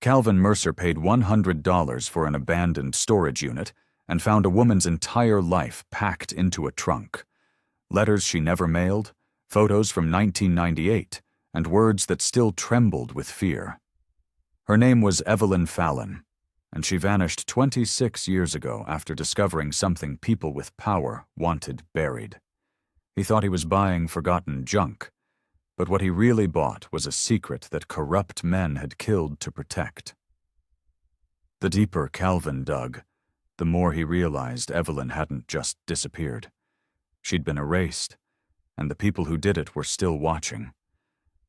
Calvin Mercer paid $100 for an abandoned storage unit and found a woman's entire life packed into a trunk. Letters she never mailed, photos from 1998, and words that still trembled with fear. Her name was Evelyn Fallon, and she vanished 26 years ago after discovering something people with power wanted buried. He thought he was buying forgotten junk, but what he really bought was a secret that corrupt men had killed to protect. The deeper Calvin dug, the more he realized Evelyn hadn't just disappeared. She'd been erased, and the people who did it were still watching.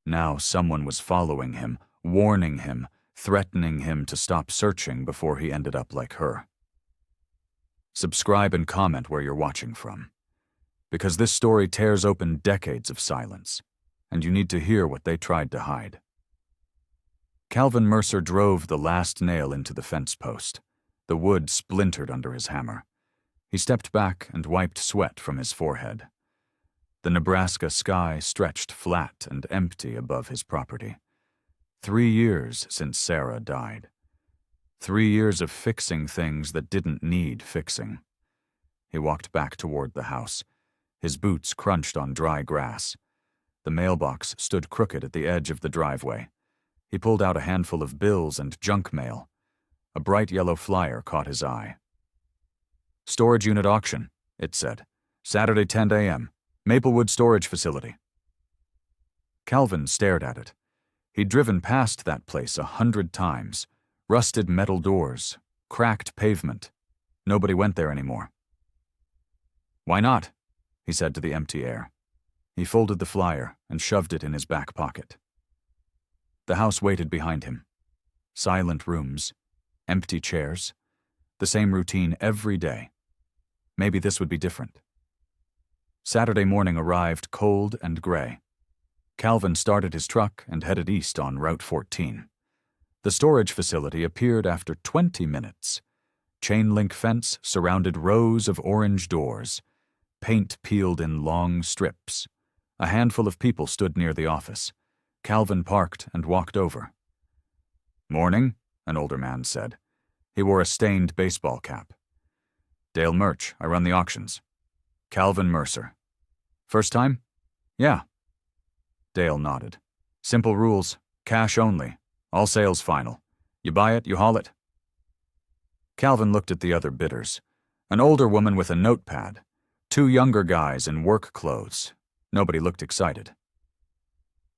Now someone was following him, warning him, threatening him to stop searching before he ended up like her. Subscribe and comment where you're watching from, because this story tears open decades of silence, and you need to hear what they tried to hide. Calvin Mercer drove the last nail into the fence post. The wood splintered under his hammer. He stepped back and wiped sweat from his forehead. The Nebraska sky stretched flat and empty above his property. 3 years since Sarah died. 3 years of fixing things that didn't need fixing. He walked back toward the house. His boots crunched on dry grass. The mailbox stood crooked at the edge of the driveway. He pulled out a handful of bills and junk mail. A bright yellow flyer caught his eye. "Storage unit auction," it said. "Saturday 10 a.m. Maplewood Storage Facility." Calvin stared at it. He'd driven past that place 100 times. Rusted metal doors, cracked pavement. Nobody went there anymore. "Why not?" he said to the empty air. He folded the flyer and shoved it in his back pocket. The house waited behind him. Silent rooms, empty chairs, the same routine every day. Maybe this would be different. Saturday morning arrived cold and gray. Calvin started his truck and headed east on Route 14. The storage facility appeared after 20 minutes. Chain-link fence surrounded rows of orange doors. Paint peeled in long strips. A handful of people stood near the office. Calvin parked and walked over. "Morning," an older man said. He wore a stained baseball cap. "Dale Murch, I run the auctions." "Calvin Mercer." "First time?" "Yeah." Dale nodded. "Simple rules. Cash only. All sales final. You buy it, you haul it." Calvin looked at the other bidders. An older woman with a notepad. 2 younger guys in work clothes. Nobody looked excited.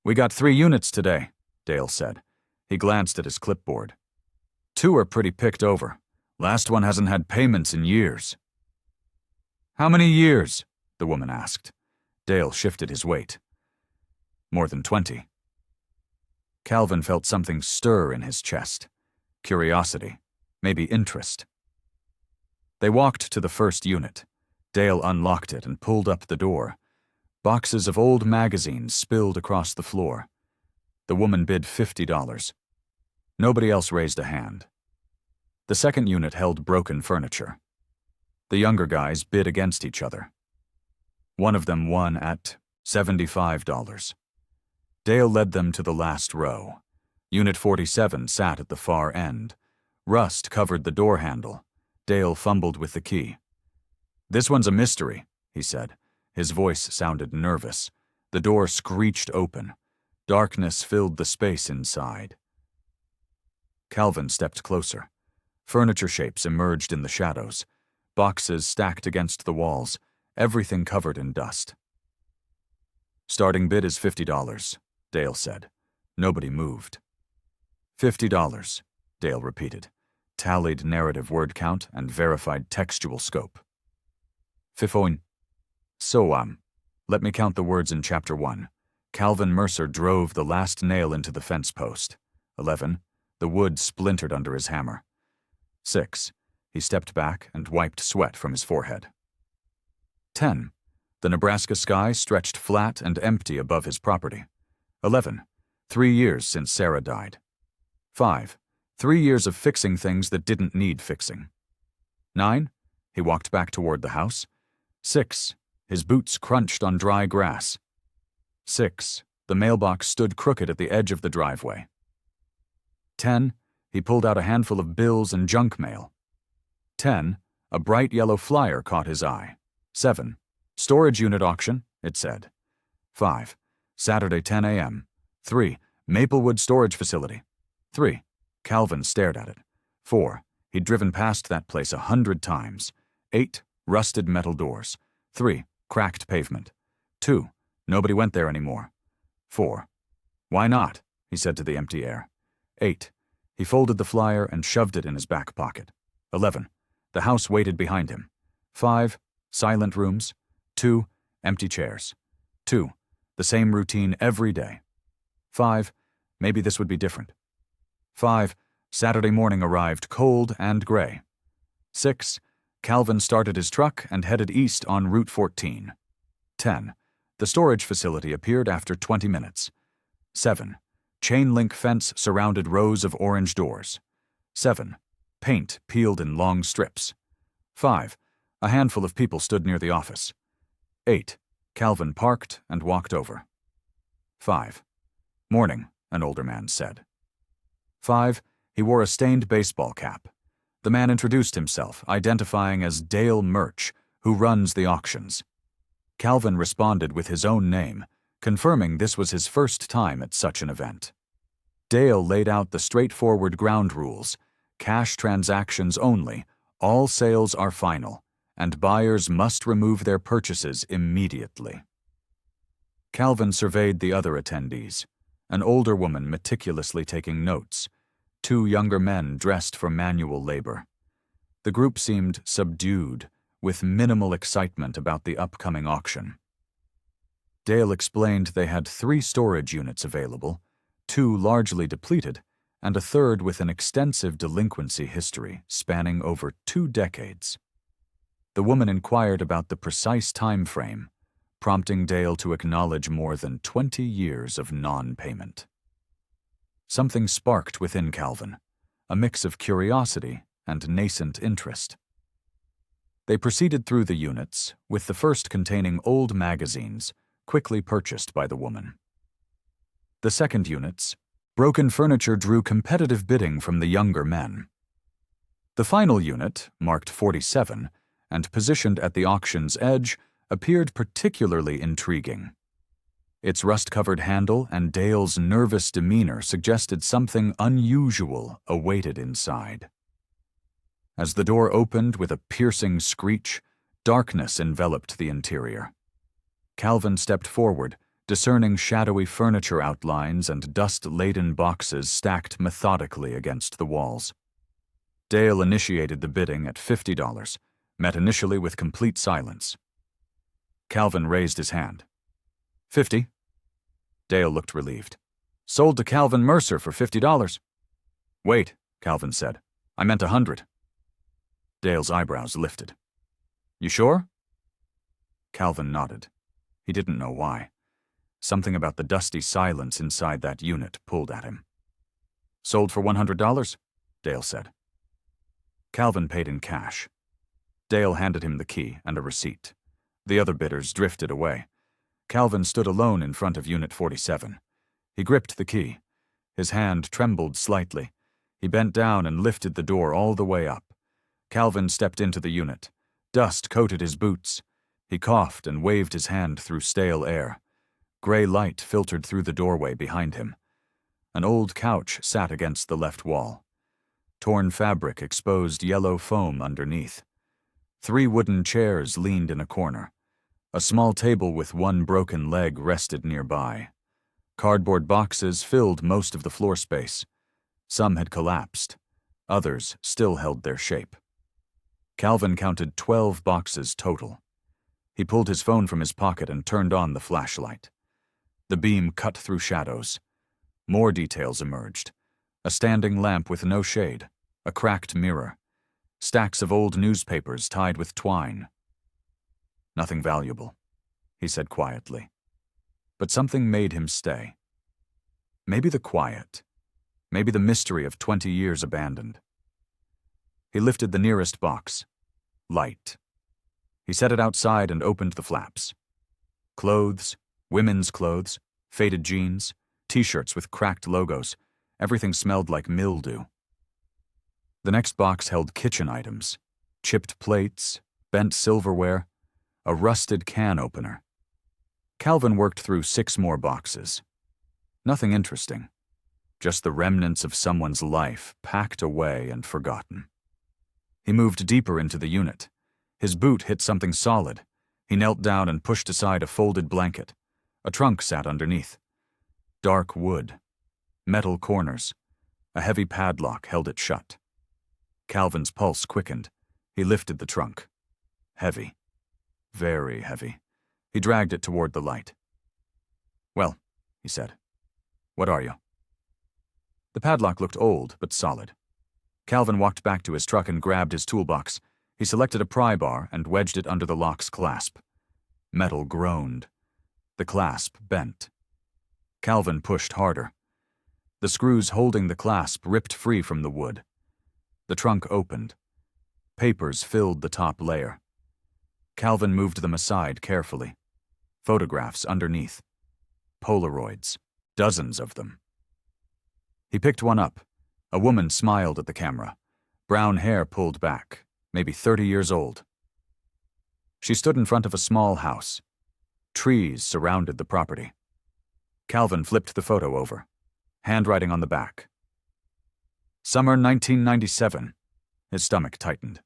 "We got 3 units today," Dale said. He glanced at his clipboard. 2 are pretty picked over. Last one hasn't had payments in years." "How many years?" the woman asked. Dale shifted his weight. "More than 20. Calvin felt something stir in his chest. Curiosity, maybe interest. They walked to the first unit. Dale unlocked it and pulled up the door. Boxes of old magazines spilled across the floor. The woman bid $50. Nobody else raised a hand. The second unit held broken furniture. The younger guys bid against each other. One of them won at $75. Dale led them to the last row. Unit 47 sat at the far end. Rust covered the door handle. Dale fumbled with the key. "This one's a mystery," he said. His voice sounded nervous. The door screeched open. Darkness filled the space inside. Calvin stepped closer. Furniture shapes emerged in the shadows. Boxes stacked against the walls, everything covered in dust. "Starting bid is $50, Dale said. Nobody moved. $50, Dale repeated, tallied narrative word count and verified textual scope. "Fifone. So, let me count the words in Chapter 1. Calvin Mercer drove the last nail into the fence post. 11. The wood splintered under his hammer. 6. He stepped back and wiped sweat from his forehead. 10. The Nebraska sky stretched flat and empty above his property. 11. 3 years since Sarah died. 5. 3 years of fixing things that didn't need fixing. 9. He walked back toward the house. 6. His boots crunched on dry grass. 6. The mailbox stood crooked at the edge of the driveway. 10. He pulled out a handful of bills and junk mail. 10. A bright yellow flyer caught his eye. 7. Storage unit auction, it said. 5. Saturday 10 a.m. 3. Maplewood storage facility. 3. Calvin stared at it. 4. He'd driven past that place 100 times. 8. Rusted metal doors. 3. Cracked pavement. 2. Nobody went there anymore. 4. Why not? He said to the empty air. 8. He folded the flyer and shoved it in his back pocket. 11. The house waited behind him. 5. Silent rooms. 2. Empty chairs. 2. The same routine every day. 5. Maybe this would be different. 5. Saturday morning arrived cold and gray. 6. Calvin started his truck and headed east on Route 14. 10. The storage facility appeared after 20 minutes. 7. Chain-link fence surrounded rows of orange doors. 7. Paint peeled in long strips. 5. A handful of people stood near the office. 8. Calvin parked and walked over. 5. Morning, an older man said. 5. He wore a stained baseball cap. The man introduced himself, identifying as Dale Murch, who runs the auctions. Calvin responded with his own name, confirming this was his first time at such an event. Dale laid out the straightforward ground rules: cash transactions only, all sales are final, and buyers must remove their purchases immediately. Calvin surveyed the other attendees, an older woman meticulously taking notes, 2 younger men dressed for manual labor. The group seemed subdued, with minimal excitement about the upcoming auction. Dale explained they had 3 storage units available, 2 largely depleted, and a third with an extensive delinquency history spanning over 2 decades. The woman inquired about the precise time frame, prompting Dale to acknowledge more than 20 years of non-payment. Something sparked within Calvin, a mix of curiosity and nascent interest. They proceeded through the units, with the first containing old magazines, quickly purchased by the woman. The second units, broken furniture, drew competitive bidding from the younger men. The final unit, marked 47, and positioned at the auction's edge, appeared particularly intriguing. Its rust-covered handle and Dale's nervous demeanor suggested something unusual awaited inside. As the door opened with a piercing screech, darkness enveloped the interior. Calvin stepped forward, discerning shadowy furniture outlines and dust-laden boxes stacked methodically against the walls. Dale initiated the bidding at $50, met initially with complete silence. Calvin raised his hand. 50. Dale looked relieved. Sold to Calvin Mercer for $50. Wait, Calvin said. I meant 100. Dale's eyebrows lifted. You sure? Calvin nodded. He didn't know why. Something about the dusty silence inside that unit pulled at him. Sold for $100, Dale said. Calvin paid in cash. Dale handed him the key and a receipt. The other bidders drifted away. Calvin stood alone in front of Unit 47. He gripped the key. His hand trembled slightly. He bent down and lifted the door all the way up. Calvin stepped into the unit. Dust coated his boots. He coughed and waved his hand through stale air. Gray light filtered through the doorway behind him. An old couch sat against the left wall. Torn fabric exposed yellow foam underneath. 3 wooden chairs leaned in a corner. A small table with 1 broken leg rested nearby. Cardboard boxes filled most of the floor space. Some had collapsed. Others still held their shape. Calvin counted 12 boxes total. He pulled his phone from his pocket and turned on the flashlight. The beam cut through shadows. More details emerged. A standing lamp with no shade, a cracked mirror, stacks of old newspapers tied with twine. Nothing valuable, he said quietly. But something made him stay. Maybe the quiet. Maybe the mystery of 20 years abandoned. He lifted the nearest box. Light. He set it outside and opened the flaps. Clothes, women's clothes, faded jeans, t-shirts with cracked logos. Everything smelled like mildew. The next box held kitchen items, chipped plates, bent silverware, a rusted can opener. Calvin worked through 6 more boxes. Nothing interesting, just the remnants of someone's life packed away and forgotten. He moved deeper into the unit. His boot hit something solid. He knelt down and pushed aside a folded blanket. A trunk sat underneath. Dark wood, metal corners. A heavy padlock held it shut. Calvin's pulse quickened. He lifted the trunk. Heavy. Very heavy. He dragged it toward the light. "Well," he said, "what are you?" The padlock looked old, but solid. Calvin walked back to his truck and grabbed his toolbox. He selected a pry bar and wedged it under the lock's clasp. Metal groaned. The clasp bent. Calvin pushed harder. The screws holding the clasp ripped free from the wood. The trunk opened. Papers filled the top layer. Calvin moved them aside carefully. Photographs underneath. Polaroids. Dozens of them. He picked one up. A woman smiled at the camera. Brown hair pulled back, maybe 30 years old. She stood in front of a small house. Trees surrounded the property. Calvin flipped the photo over. Handwriting on the back. Summer 1997. His stomach tightened.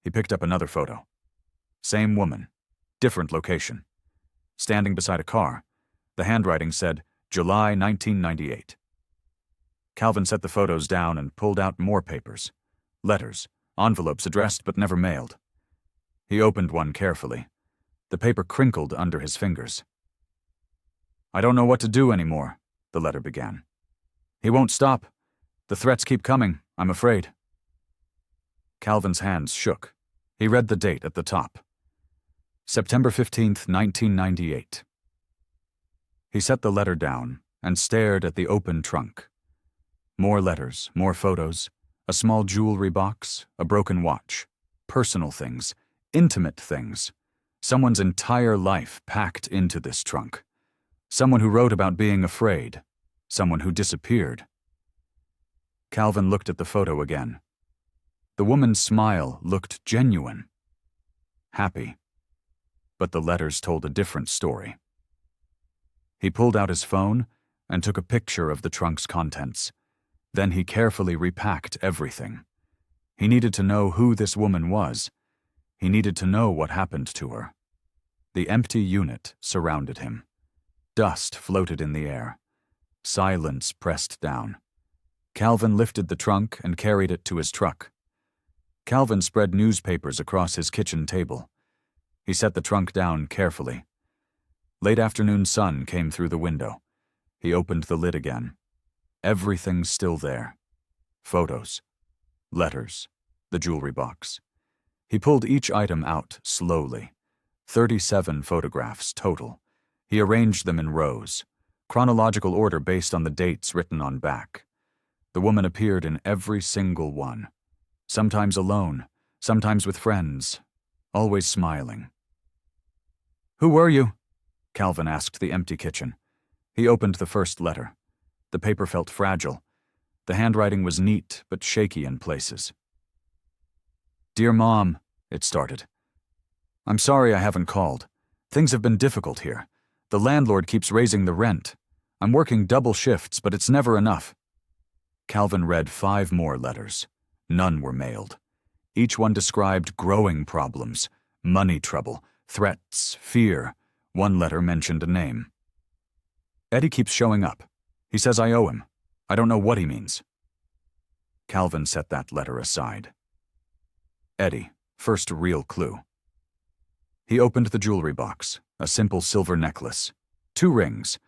He picked up another photo. Same woman. Different location. Standing beside a car. The handwriting said, July 1998. Calvin set the photos down and pulled out more papers. Letters, envelopes addressed but never mailed. He opened one carefully. The paper crinkled under his fingers. "I don't know what to do anymore," the letter began. "He won't stop. The threats keep coming, I'm afraid." Calvin's hands shook. He read the date at the top. September 15th, 1998. He set the letter down and stared at the open trunk. More letters, more photos, a small jewelry box, a broken watch, personal things, intimate things. Someone's entire life packed into this trunk. Someone who wrote about being afraid. Someone who disappeared. Calvin looked at the photo again. The woman's smile looked genuine. Happy. But the letters told a different story. He pulled out his phone and took a picture of the trunk's contents. Then he carefully repacked everything. He needed to know who this woman was. He needed to know what happened to her. The empty unit surrounded him. Dust floated in the air. Silence pressed down. Calvin lifted the trunk and carried it to his truck. Calvin spread newspapers across his kitchen table. He set the trunk down carefully. Late afternoon sun came through the window. He opened the lid again. Everything's still there. Photos. Letters. The jewelry box. He pulled each item out slowly. 37 photographs total. He arranged them in rows. Chronological order based on the dates written on back. The woman appeared in every single one. Sometimes alone, sometimes with friends, always smiling. "Who were you?" Calvin asked the empty kitchen. He opened the first letter. The paper felt fragile. The handwriting was neat but shaky in places. "Dear Mom," it started. "I'm sorry I haven't called. Things have been difficult here. The landlord keeps raising the rent. I'm working double shifts, but it's never enough." Calvin read 5 more letters. None were mailed. Each one described growing problems, money trouble, threats, fear. One letter mentioned a name. "Eddie keeps showing up. He says I owe him. I don't know what he means." Calvin set that letter aside. Eddie, first real clue. He opened the jewelry box, a simple silver necklace. 2 rings.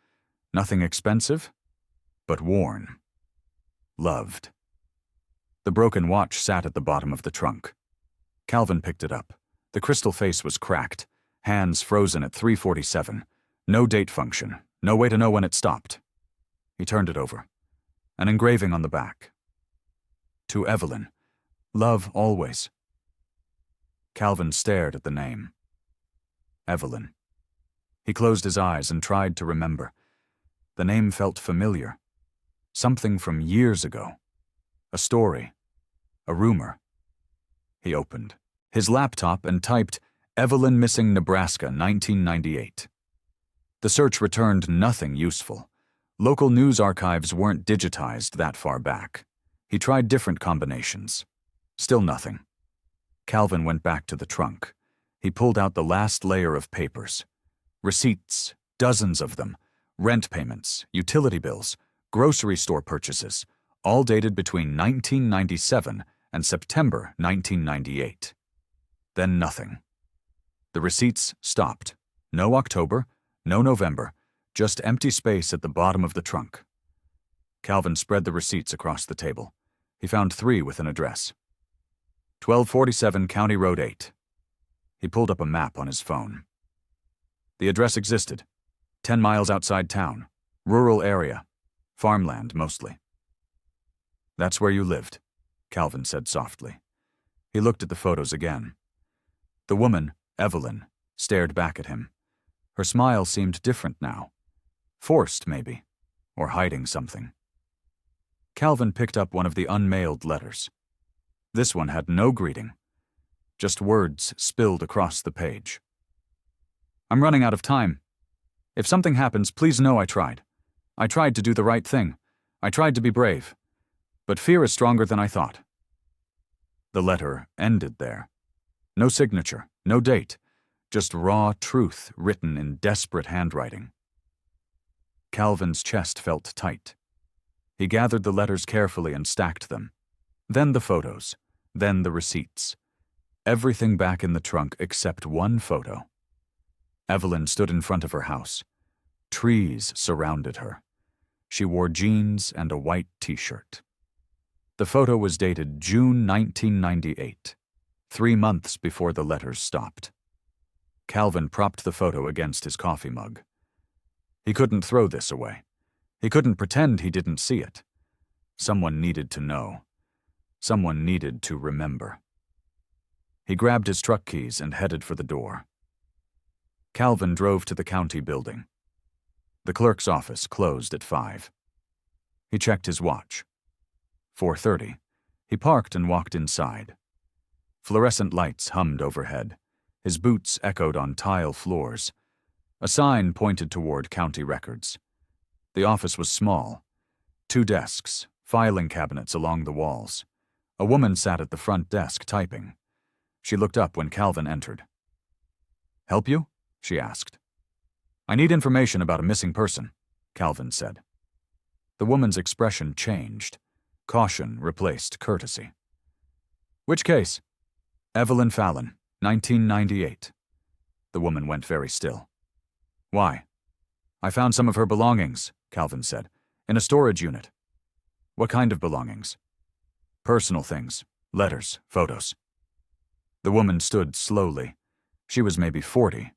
Nothing expensive, but worn. Loved. The broken watch sat at the bottom of the trunk. Calvin picked it up. The crystal face was cracked, hands frozen at 3:47. No date function, no way to know when it stopped. He turned it over. An engraving on the back. To Evelyn. Love always. Calvin stared at the name. Evelyn. He closed his eyes and tried to remember. The name felt familiar. Something from years ago. A story. A rumor. He opened his laptop and typed, "Evelyn missing Nebraska, 1998. The search returned nothing useful. Local news archives weren't digitized that far back. He tried different combinations. Still nothing. Calvin went back to the trunk. He pulled out the last layer of papers. Receipts, dozens of them. Rent payments, utility bills, grocery store purchases, all dated between 1997 and September 1998. Then nothing. The receipts stopped. No October, no November, just empty space at the bottom of the trunk. Calvin spread the receipts across the table. He found 3 with an address. 1247 County Road 8. He pulled up a map on his phone. The address existed. 10 miles outside town. Rural area. Farmland, mostly. "That's where you lived," Calvin said softly. He looked at the photos again. The woman, Evelyn, stared back at him. Her smile seemed different now. Forced, maybe, or hiding something. Calvin picked up one of the unmailed letters. This one had no greeting, just words spilled across the page. "I'm running out of time. If something happens, please know I tried. I tried to do the right thing. I tried to be brave. But fear is stronger than I thought." The letter ended there. No signature, no date, just raw truth written in desperate handwriting. Calvin's chest felt tight. He gathered the letters carefully and stacked them. Then the photos, then the receipts. Everything back in the trunk except one photo. Evelyn stood in front of her house. Trees surrounded her. She wore jeans and a white t-shirt. The photo was dated June 1998, 3 months before the letters stopped. Calvin propped the photo against his coffee mug. He couldn't throw this away. He couldn't pretend he didn't see it. Someone needed to know. Someone needed to remember. He grabbed his truck keys and headed for the door. Calvin drove to the county building. The clerk's office closed at 5. He checked his watch. 4:30. He parked and walked inside. Fluorescent lights hummed overhead. His boots echoed on tile floors. A sign pointed toward county records. The office was small. 2 desks, filing cabinets along the walls. A woman sat at the front desk typing. She looked up when Calvin entered. "Help you?" she asked. "I need information about a missing person," Calvin said. The woman's expression changed. Caution replaced courtesy. "Which case?" "Evelyn Fallon, 1998. The woman went very still. "Why?" "I found some of her belongings," Calvin said, "in a storage unit." "What kind of belongings?" "Personal things, letters, photos." The woman stood slowly. She was maybe 40.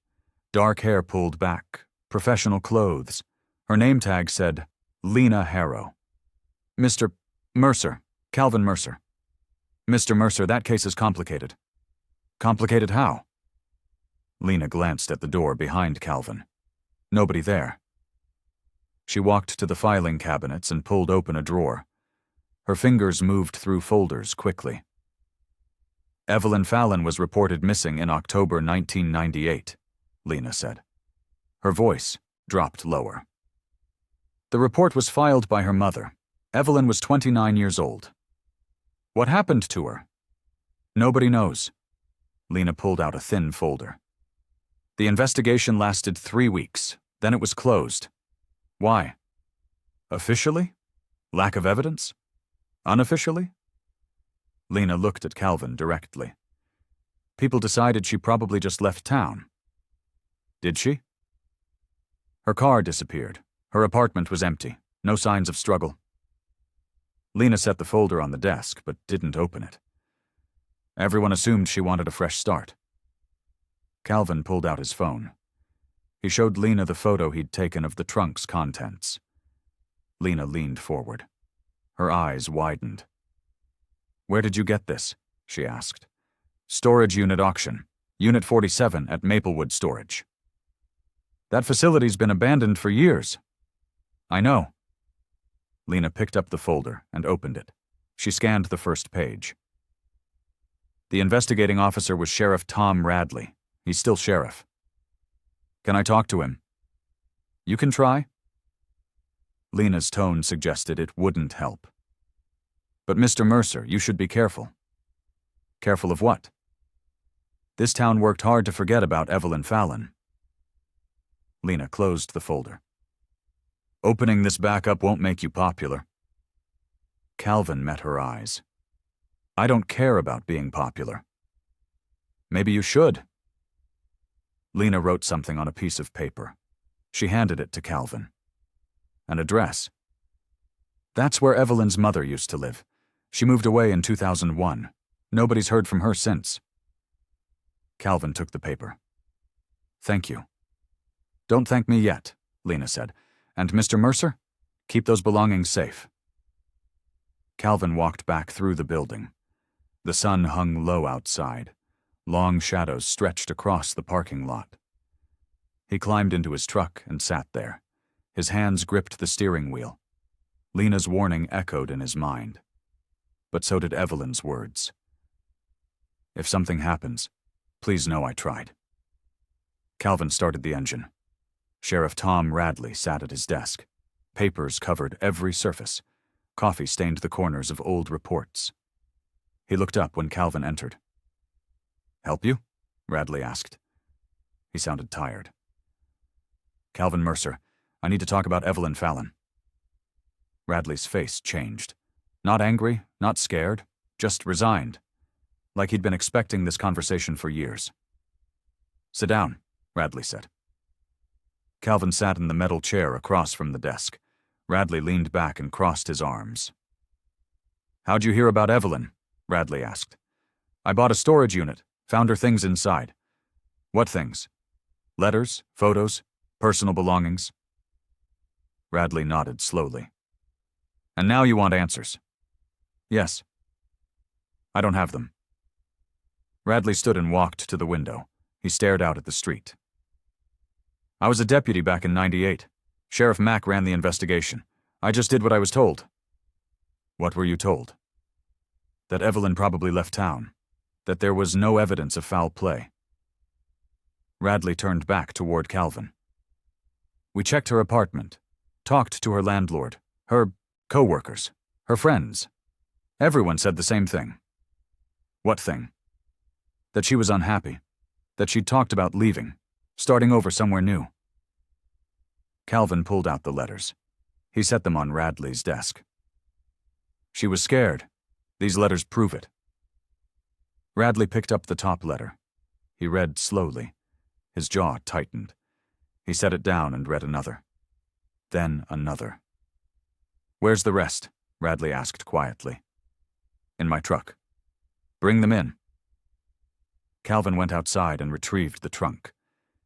Dark hair pulled back, professional clothes. Her name tag said, Lena Harrow. "Mr. Mercer, Calvin Mercer." "Mr. Mercer, that case is complicated." "Complicated how?" Lena glanced at the door behind Calvin. Nobody there. She walked to the filing cabinets and pulled open a drawer. Her fingers moved through folders quickly. "Evelyn Fallon was reported missing in October 1998, Lena said. Her voice dropped lower. The report was filed by her mother. Evelyn was 29 years old. "What happened to her?" "Nobody knows." Lena pulled out a thin folder. "The investigation lasted 3 weeks. Then it was closed." "Why?" "Officially? Lack of evidence? Unofficially?" Lena looked at Calvin directly. "People decided she probably just left town." "Did she?" "Her car disappeared. Her apartment was empty. No signs of struggle." Lena set the folder on the desk, but didn't open it. "Everyone assumed she wanted a fresh start." Calvin pulled out his phone. He showed Lena the photo he'd taken of the trunk's contents. Lena leaned forward. Her eyes widened. "Where did you get this?" she asked. "Storage unit auction. Unit 47 at Maplewood Storage." "That facility's been abandoned for years." "I know." Lena picked up the folder and opened it. She scanned the first page. The investigating officer was Sheriff Tom Radley. He's still sheriff. Can I talk to him? You can try. Lena's tone suggested it wouldn't help. But Mr. Mercer, you should be careful. Careful of what? This town worked hard to forget about Evelyn Fallon. Lena closed the folder. Opening this back up won't make you popular. Calvin met her eyes. I don't care about being popular. Maybe you should. Lena wrote something on a piece of paper. She handed it to Calvin. An address. That's where Evelyn's mother used to live. She moved away in 2001. Nobody's heard from her since. Calvin took the paper. Thank you. Don't thank me yet, Lena said. And Mr. Mercer, keep those belongings safe. Calvin walked back through the building. The sun hung low outside. Long shadows stretched across the parking lot. He climbed into his truck and sat there. His hands gripped the steering wheel. Lena's warning echoed in his mind. But so did Evelyn's words. If something happens, please know I tried. Calvin started the engine. Sheriff Tom Radley sat at his desk. Papers covered every surface. Coffee stained the corners of old reports. He looked up when Calvin entered. Help you? Radley asked. He sounded tired. Calvin Mercer, I need to talk about Evelyn Fallon. Radley's face changed. Not angry, not scared, just resigned. Like he'd been expecting this conversation for years. Sit down, Radley said. Calvin sat in the metal chair across from the desk. Radley leaned back and crossed his arms. How'd you hear about Evelyn? Radley asked. I bought a storage unit, found her things inside. What things? Letters, photos, personal belongings? Radley nodded slowly. And now you want answers? Yes. I don't have them. Radley stood and walked to the window. He stared out at the street. I was a deputy back in '98. Sheriff Mack ran the investigation. I just did what I was told. What were you told? That Evelyn probably left town. That there was no evidence of foul play. Radley turned back toward Calvin. We checked her apartment, talked to her landlord, her co-workers, her friends. Everyone said the same thing. What thing? That she was unhappy. That she'd talked about leaving, starting over somewhere new. Calvin pulled out the letters. He set them on Radley's desk. She was scared. These letters prove it. Radley picked up the top letter. He read slowly. His jaw tightened. He set it down and read another. Then another. Where's the rest? Radley asked quietly. In my truck. Bring them in. Calvin went outside and retrieved the trunk.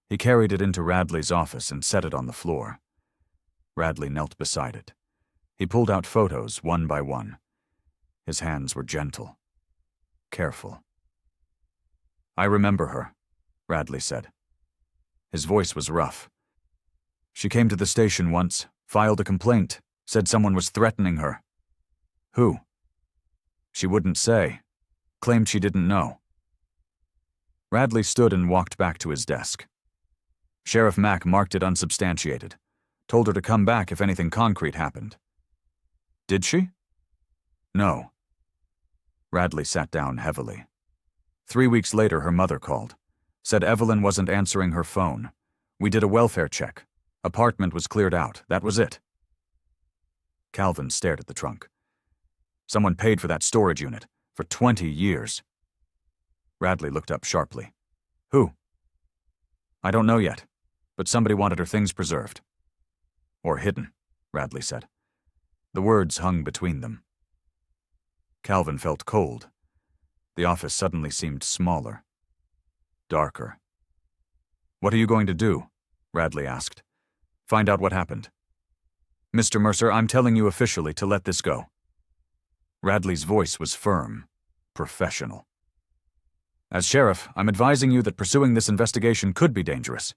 He carried it into Radley's office and set it on the floor. Radley knelt beside it. He pulled out photos one by one. His hands were gentle, careful. I remember her, Radley said. His voice was rough. She came to the station once, filed a complaint, said someone was threatening her. Who? She wouldn't say. Claimed she didn't know. Radley stood and walked back to his desk. Sheriff Mack marked it unsubstantiated. Told her to come back if anything concrete happened. Did she? No. Radley sat down heavily. 3 weeks later, her mother called. Said Evelyn wasn't answering her phone. We did a welfare check. Apartment was cleared out. That was it. Calvin stared at the trunk. Someone paid for that storage unit for 20 years. Radley looked up sharply. Who? I don't know yet, but somebody wanted her things preserved. Or hidden, Radley said. The words hung between them. Calvin felt cold. The office suddenly seemed smaller, darker. What are you going to do? Radley asked. Find out what happened. Mr. Mercer, I'm telling you officially to let this go. Radley's voice was firm, professional. As sheriff, I'm advising you that pursuing this investigation could be dangerous.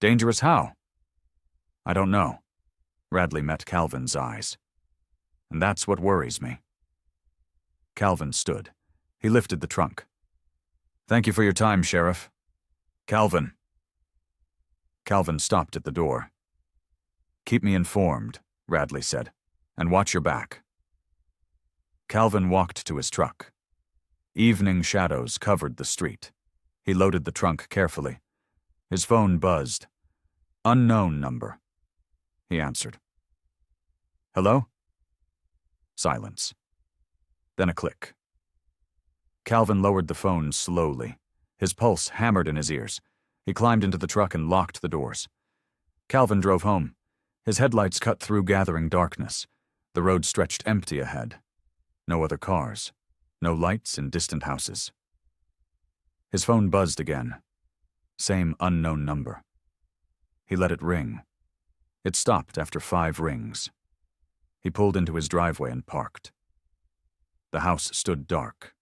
Dangerous how? I don't know. Radley met Calvin's eyes. And that's what worries me. Calvin stood. He lifted the trunk. "Thank you for your time, Sheriff." "Calvin." Calvin stopped at the door. "Keep me informed," Radley said, "and watch your back." Calvin walked to his truck. Evening shadows covered the street. He loaded the trunk carefully. His phone buzzed. "Unknown number." He answered. "Hello?" Silence. Then a click. Calvin lowered the phone slowly. His pulse hammered in his ears. He climbed into the truck and locked the doors. Calvin drove home. His headlights cut through gathering darkness. The road stretched empty ahead. No other cars. No lights in distant houses. His phone buzzed again. Same unknown number. He let it ring. It stopped after 5 rings. He pulled into his driveway and parked. The house stood dark.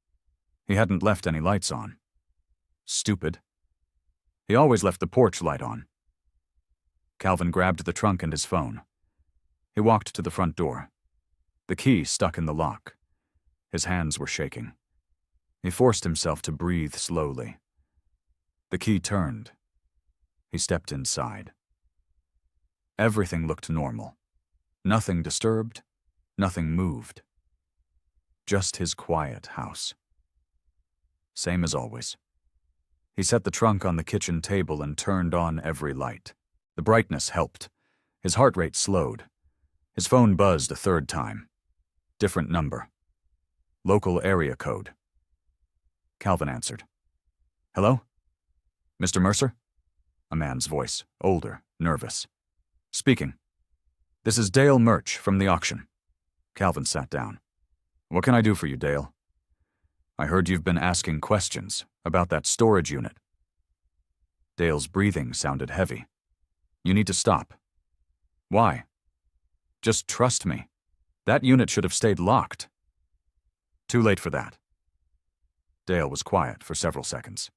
He hadn't left any lights on. Stupid. He always left the porch light on. Calvin grabbed the trunk and his phone. He walked to the front door. The key stuck in the lock. His hands were shaking. He forced himself to breathe slowly. The key turned. He stepped inside. Everything looked normal. Nothing disturbed, nothing moved. Just his quiet house. Same as always. He set the trunk on the kitchen table and turned on every light. The brightness helped. His heart rate slowed. His phone buzzed a 3rd time. Different number. Local area code. Calvin answered. "Hello? Mr. Mercer?" A man's voice, older, nervous. "Speaking. This is Dale Murch from the auction." Calvin sat down. "What can I do for you, Dale?" "I heard you've been asking questions about that storage unit." Dale's breathing sounded heavy. "You need to stop." "Why?" "Just trust me. That unit should have stayed locked." "Too late for that." Dale was quiet for several seconds.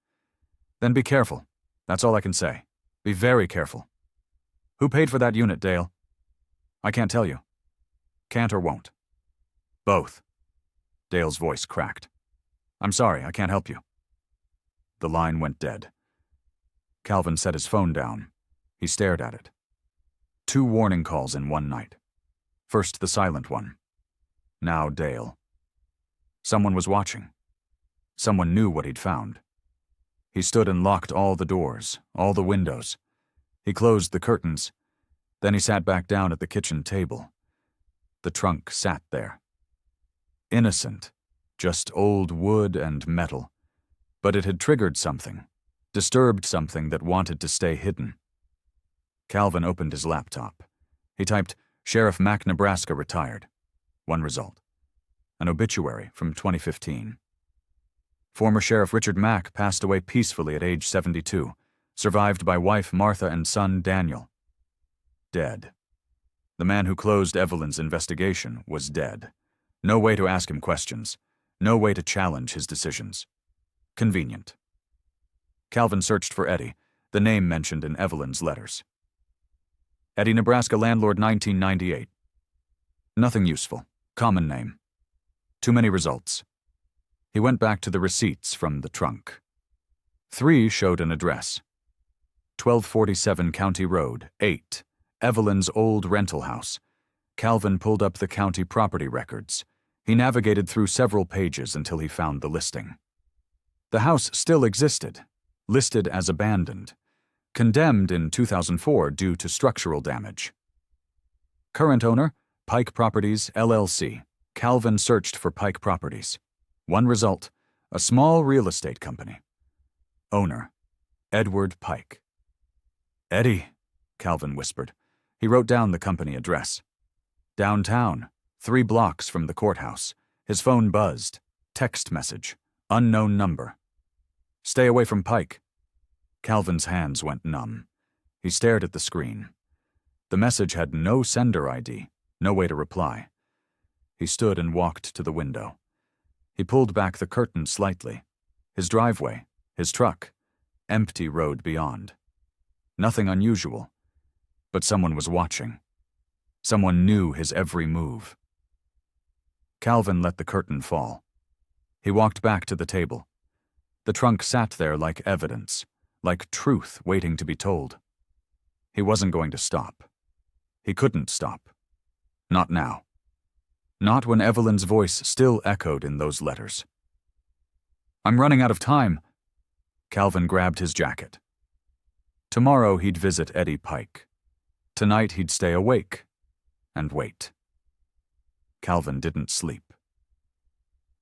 "Then be careful. That's all I can say. Be very careful." "Who paid for that unit, Dale?" "I can't tell you." "Can't or won't?" "Both." Dale's voice cracked. "I'm sorry, I can't help you." The line went dead. Calvin set his phone down. He stared at it. 2 warning calls in one night. First the silent one. Now Dale. Someone was watching. Someone knew what he'd found. He stood and locked all the doors, all the windows. He closed the curtains. Then he sat back down at the kitchen table. The trunk sat there. Innocent, just old wood and metal. But it had triggered something, disturbed something that wanted to stay hidden. Calvin opened his laptop. He typed, "Sheriff Mack, Nebraska, retired." 1 result. An obituary from 2015. Former Sheriff Richard Mack passed away peacefully at age 72, survived by wife Martha and son Daniel. Dead. The man who closed Evelyn's investigation was dead. No way to ask him questions. No way to challenge his decisions. Convenient. Calvin searched for Eddie, the name mentioned in Evelyn's letters. Eddie, Nebraska landlord, 1998. Nothing useful. Common name. Too many results. He went back to the receipts from the trunk. 3 showed an address. 1247 County Road, 8. Evelyn's old rental house. Calvin pulled up the county property records. He navigated through several pages until he found the listing. The house still existed, listed as abandoned, condemned in 2004 due to structural damage. Current owner, Pike Properties, LLC. Calvin searched for Pike Properties. 1 result, a small real estate company. Owner, Edward Pike. "Eddie," Calvin whispered. He wrote down the company address. Downtown, 3 blocks from the courthouse. His phone buzzed. Text message. Unknown number. "Stay away from Pike." Calvin's hands went numb. He stared at the screen. The message had no sender ID, no way to reply. He stood and walked to the window. He pulled back the curtain slightly. His driveway, his truck, empty road beyond. Nothing unusual. But someone was watching. Someone knew his every move. Calvin let the curtain fall. He walked back to the table. The trunk sat there like evidence, like truth waiting to be told. He wasn't going to stop. He couldn't stop. Not now. Not when Evelyn's voice still echoed in those letters. "I'm running out of time." Calvin grabbed his jacket. Tomorrow he'd visit Eddie Pike. Tonight he'd stay awake and wait. Calvin didn't sleep.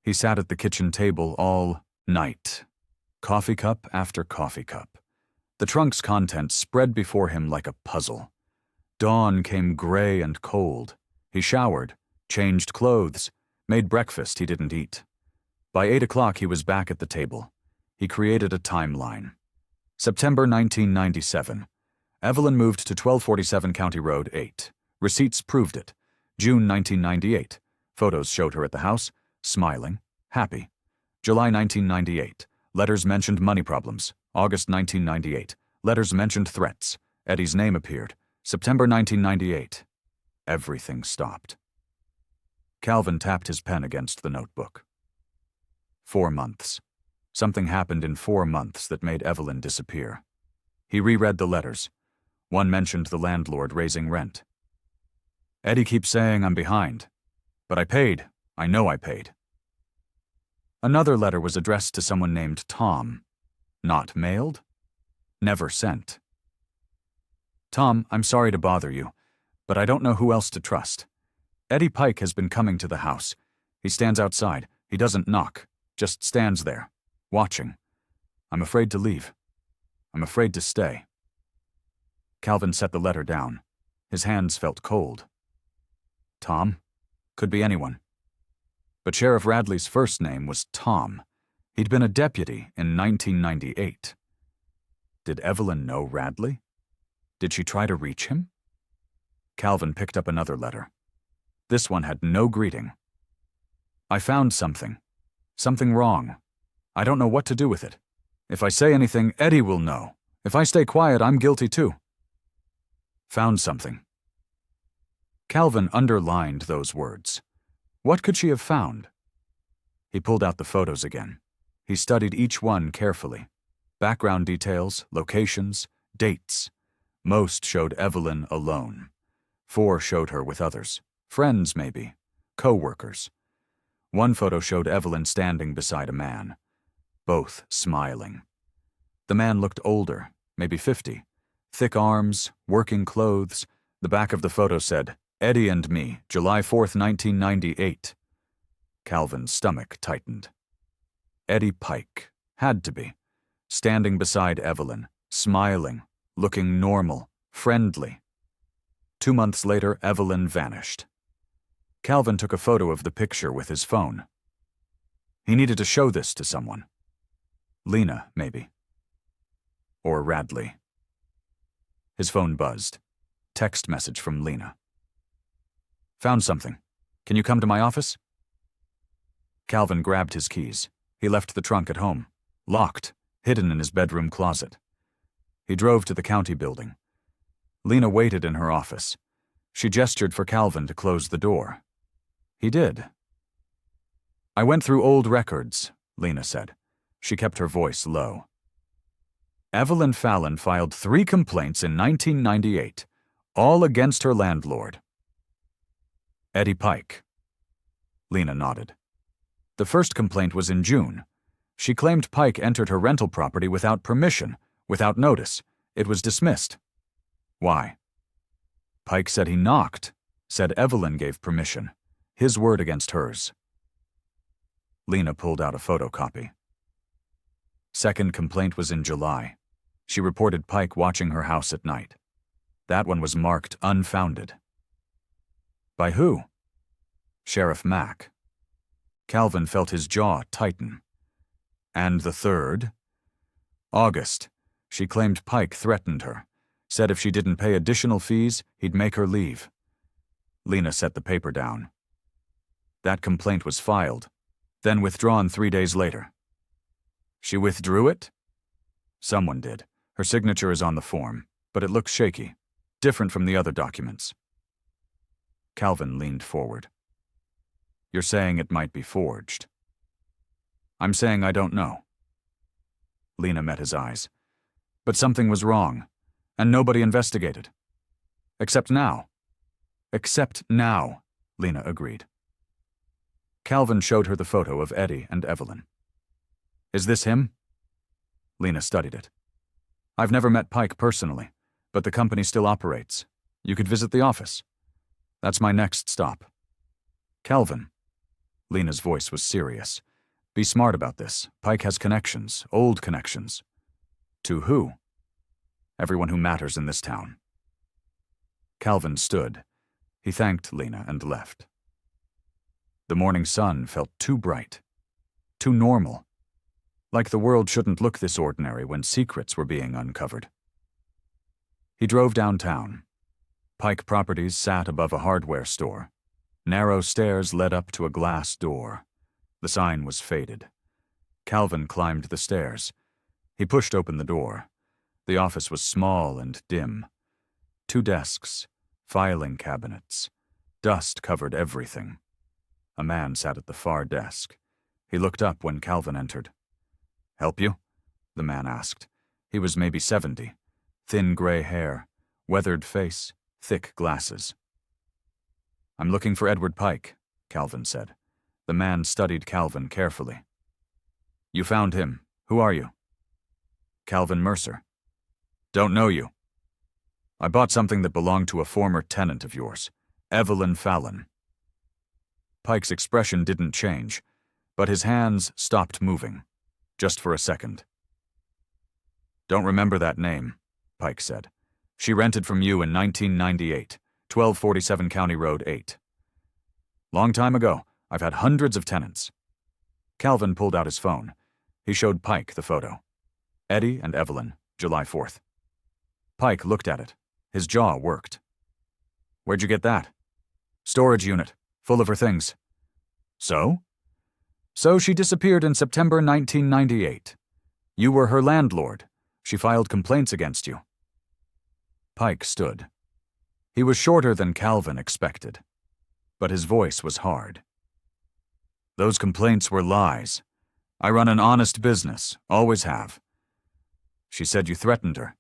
He sat at the kitchen table all night, coffee cup after coffee cup. The trunk's contents spread before him like a puzzle. Dawn came gray and cold. He showered, changed clothes, made breakfast he didn't eat. By 8 o'clock he was back at the table. He created a timeline. September 1997. Evelyn moved to 1247 County Road 8. Receipts proved it. June 1998. Photos showed her at the house, smiling, happy. July 1998. Letters mentioned money problems. August 1998. Letters mentioned threats. Eddie's name appeared. September 1998. Everything stopped. Calvin tapped his pen against the notebook. 4 months. Something happened in 4 months that made Evelyn disappear. He reread the letters. One mentioned the landlord raising rent. "Eddie keeps saying I'm behind. But I paid. I know I paid." Another letter was addressed to someone named Tom. Not mailed? Never sent. "Tom, I'm sorry to bother you, but I don't know who else to trust. Eddie Pike has been coming to the house. He stands outside. He doesn't knock, just stands there, watching. I'm afraid to leave. I'm afraid to stay." Calvin set the letter down. His hands felt cold. Tom? Could be anyone. But Sheriff Radley's first name was Tom. He'd been a deputy in 1998. Did Evelyn know Radley? Did she try to reach him? Calvin picked up another letter. This one had no greeting. "I found something. Something wrong. I don't know what to do with it. If I say anything, Eddie will know. If I stay quiet, I'm guilty too." Found something. Calvin underlined those words. What could she have found? He pulled out the photos again. He studied each one carefully. Background details, locations, dates. Most showed Evelyn alone. 4 showed her with others. Friends, maybe. Co-workers. One photo showed Evelyn standing beside a man. Both smiling. The man looked older, maybe 50. Thick arms, working clothes. The back of the photo said, "Eddie and me, July 4th, 1998. Calvin's stomach tightened. Eddie Pike. Had to be. Standing beside Evelyn, smiling, looking normal, friendly. 2 months later, Evelyn vanished. Calvin took a photo of the picture with his phone. He needed to show this to someone. Lena, maybe. Or Radley. His phone buzzed. Text message from Lena. "Found something. Can you come to my office?" Calvin grabbed his keys. He left the trunk at home, locked, hidden in his bedroom closet. He drove to the county building. Lena waited in her office. She gestured for Calvin to close the door. He did. "I went through old records," Lena said. She kept her voice low. "Evelyn Fallon filed 3 complaints in 1998, all against her landlord. Eddie Pike." Lena nodded. "The first complaint was in June. She claimed Pike entered her rental property without permission, without notice. It was dismissed." "Why?" "Pike said he knocked, said Evelyn gave permission. His word against hers." Lena pulled out a photocopy. Second complaint was in July. She reported Pike watching her house at night. That one was marked unfounded. "By who?" "Sheriff Mack." Calvin felt his jaw tighten. "And the third?" "August. She claimed Pike threatened her. Said if she didn't pay additional fees, he'd make her leave." Lena set the paper down. "That complaint was filed, then withdrawn 3 days later." "She withdrew it?" "Someone did. Her signature is on the form, but it looks shaky, different from the other documents." Calvin leaned forward. "You're saying it might be forged?" I'm saying I don't know. Lena met his eyes. But something was wrong, and nobody investigated. Except now. Except now, Lena agreed. Calvin showed her the photo of Eddie and Evelyn. Is this him? Lena studied it. I've never met Pike personally, but the company still operates. You could visit the office. That's my next stop. Calvin. Lena's voice was serious. Be smart about this. Pike has connections, old connections. To who? Everyone who matters in this town. Calvin stood. He thanked Lena and left. The morning sun felt too bright, too normal, like the world shouldn't look this ordinary when secrets were being uncovered. He drove downtown. Pike Properties sat above a hardware store. Narrow stairs led up to a glass door. The sign was faded. Calvin climbed the stairs. He pushed open the door. The office was small and dim. 2 desks, filing cabinets. Dust covered everything. A man sat at the far desk. He looked up when Calvin entered. Help you? The man asked. He was maybe 70. Thin gray hair, weathered face, thick glasses. I'm looking for Edward Pike, Calvin said. The man studied Calvin carefully. You found him. Who are you? Calvin Mercer. Don't know you. I bought something that belonged to a former tenant of yours, Evelyn Fallon. Pike's expression didn't change, but his hands stopped moving, just for a second. Don't remember that name, Pike said. She rented from you in 1998, 1247 County Road 8. Long time ago. I've had hundreds of tenants. Calvin pulled out his phone. He showed Pike the photo. Eddie and Evelyn, July 4th. Pike looked at it. His jaw worked. Where'd you get that? Storage unit, full of her things. So? So she disappeared in September 1998. You were her landlord. She filed complaints against you. Pike stood. He was shorter than Calvin expected, but his voice was hard. Those complaints were lies. I run an honest business, always have. She said you threatened her.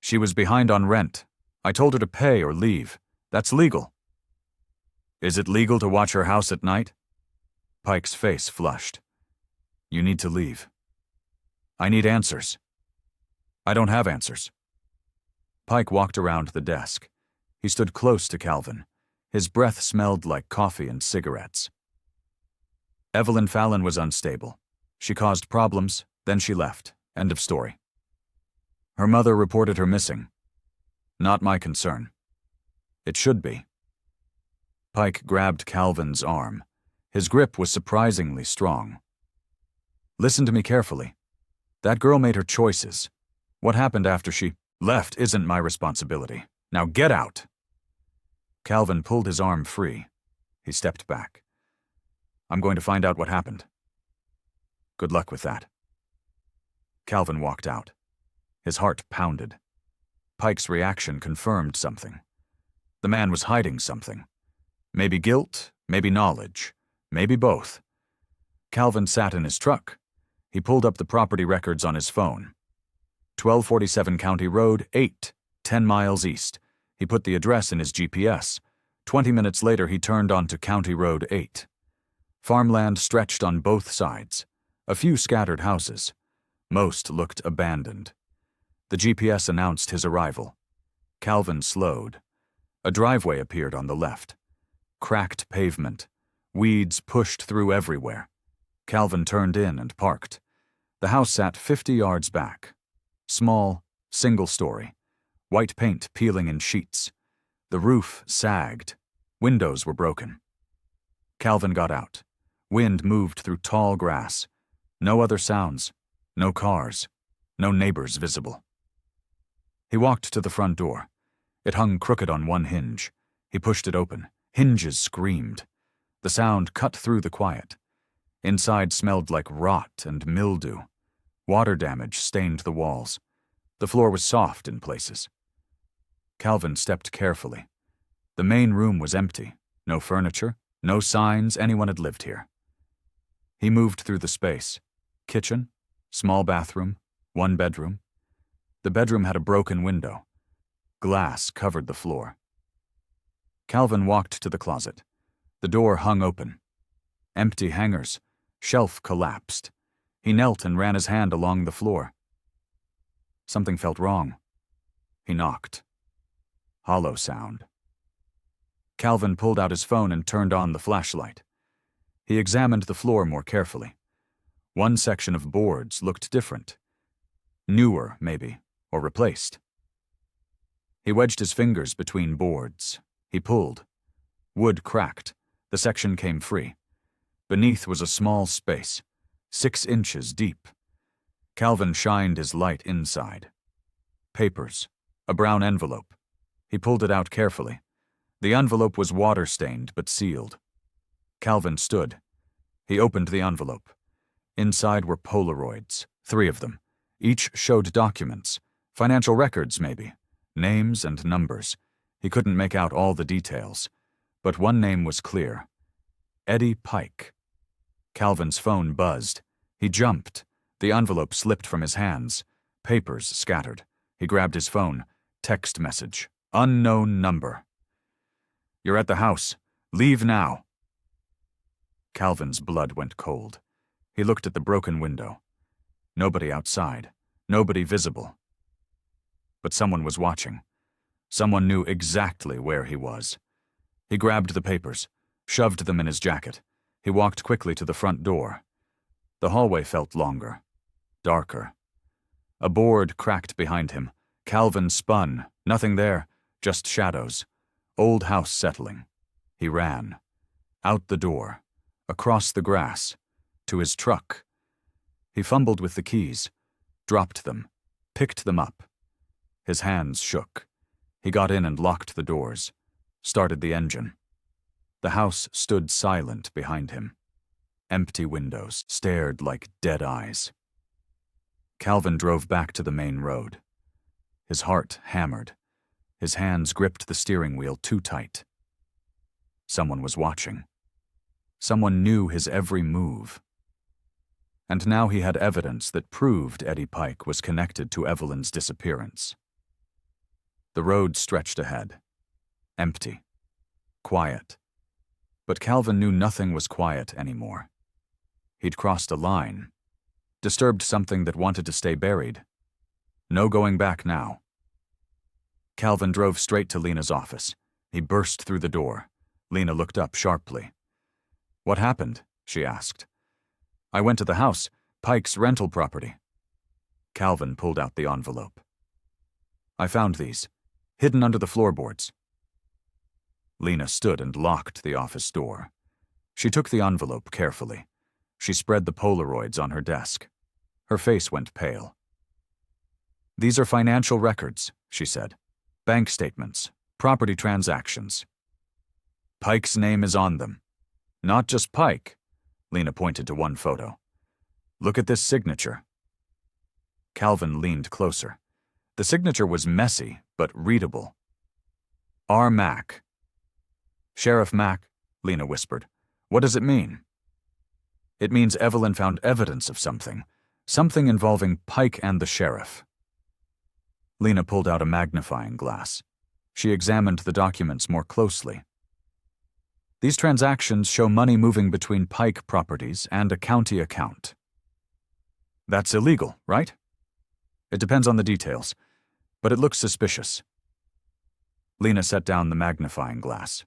She was behind on rent. I told her to pay or leave. That's legal. Is it legal to watch her house at night? Pike's face flushed. You need to leave. I need answers. I don't have answers. Pike walked around the desk. He stood close to Calvin. His breath smelled like coffee and cigarettes. Evelyn Fallon was unstable. She caused problems, then she left. End of story. Her mother reported her missing. Not my concern. It should be. Pike grabbed Calvin's arm. His grip was surprisingly strong. Listen to me carefully. That girl made her choices. What happened after she left isn't my responsibility. Now get out. Calvin pulled his arm free. He stepped back. I'm going to find out what happened. Good luck with that. Calvin walked out. His heart pounded. Pike's reaction confirmed something. The man was hiding something. Maybe guilt, maybe knowledge, maybe both. Calvin sat in his truck. He pulled up the property records on his phone. 1247 County Road 8, 10 miles east. He put the address in his GPS. 20 minutes later, he turned onto County Road 8. Farmland stretched on both sides. A few scattered houses. Most looked abandoned. The GPS announced his arrival. Calvin slowed. A driveway appeared on the left. Cracked pavement. Weeds pushed through everywhere. Calvin turned in and parked. The house sat 50 yards back. Small, single-story. White paint peeling in sheets. The roof sagged. Windows were broken. Calvin got out. Wind moved through tall grass. No other sounds. No cars. No neighbors visible. He walked to the front door. It hung crooked on one hinge. He pushed it open. Hinges screamed. The sound cut through the quiet. Inside smelled like rot and mildew. Water damage stained the walls. The floor was soft in places. Calvin stepped carefully. The main room was empty. No furniture, no signs anyone had lived here. He moved through the space. Kitchen, small bathroom, one bedroom. The bedroom had a broken window. Glass covered the floor. Calvin walked to the closet. The door hung open. Empty hangers. Shelf collapsed. He knelt and ran his hand along the floor. Something felt wrong. He knocked. Hollow sound. Calvin pulled out his phone and turned on the flashlight. He examined the floor more carefully. One section of boards looked different. Newer, maybe, or replaced. He wedged his fingers between boards. He pulled. Wood cracked. The section came free. Beneath was a small space, 6 inches deep. Calvin shined his light inside. Papers. A brown envelope. He pulled it out carefully. The envelope was water-stained but sealed. Calvin stood. He opened the envelope. Inside were Polaroids, 3 of them. Each showed documents, financial records maybe, names and numbers. He couldn't make out all the details, but one name was clear. Eddie Pike. Calvin's phone buzzed. He jumped. The envelope slipped from his hands. Papers scattered. He grabbed his phone. Text message. Unknown number. "You're at the house. Leave now." Calvin's blood went cold. He looked at the broken window. Nobody outside. Nobody visible. But someone was watching. Someone knew exactly where he was. He grabbed the papers, shoved them in his jacket. He walked quickly to the front door. The hallway felt longer, darker. A board cracked behind him. Calvin spun. Nothing there, just shadows. Old house settling. He ran. Out the door. Across the grass. To his truck. He fumbled with the keys. Dropped them. Picked them up. His hands shook. He got in and locked the doors. Started the engine. The house stood silent behind him. Empty windows stared like dead eyes. Calvin drove back to the main road. His heart hammered. His hands gripped the steering wheel too tight. Someone was watching. Someone knew his every move. And now he had evidence that proved Eddie Pike was connected to Evelyn's disappearance. The road stretched ahead. Empty. Quiet. But Calvin knew nothing was quiet anymore. He'd crossed a line. Disturbed something that wanted to stay buried. No going back now. Calvin drove straight to Lena's office. He burst through the door. Lena looked up sharply. "What happened?" she asked. "I went to the house, Pike's rental property." Calvin pulled out the envelope. "I found these, hidden under the floorboards." Lena stood and locked the office door. She took the envelope carefully. She spread the Polaroids on her desk. Her face went pale. "These are financial records," she said. "Bank statements, property transactions. Pike's name is on them. Not just Pike." Lena pointed to one photo. "Look at this signature." Calvin leaned closer. The signature was messy, but readable. "R. Mack." "Sheriff Mack," Lena whispered. "What does it mean?" "It means Evelyn found evidence of something involving Pike and the sheriff." Lena pulled out a magnifying glass. She examined the documents more closely. "These transactions show money moving between Pike properties and a county account." "That's illegal, right?" "It depends on the details, but it looks suspicious." Lena set down the magnifying glass.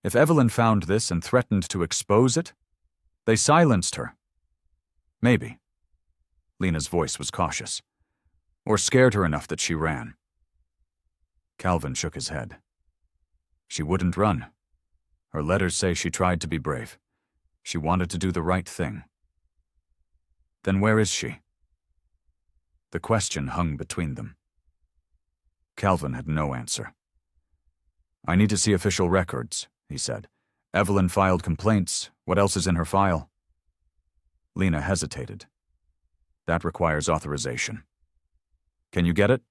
"If Evelyn found this and threatened to expose it, they silenced her." "Maybe." Lena's voice was cautious. "Or scared her enough that she ran." Calvin shook his head. "She wouldn't run. Her letters say she tried to be brave. She wanted to do the right thing." "Then where is she?" The question hung between them. Calvin had no answer. "I need to see official records," he said. "Evelyn filed complaints. What else is in her file?" Lena hesitated. "That requires authorization." "Can you get it?"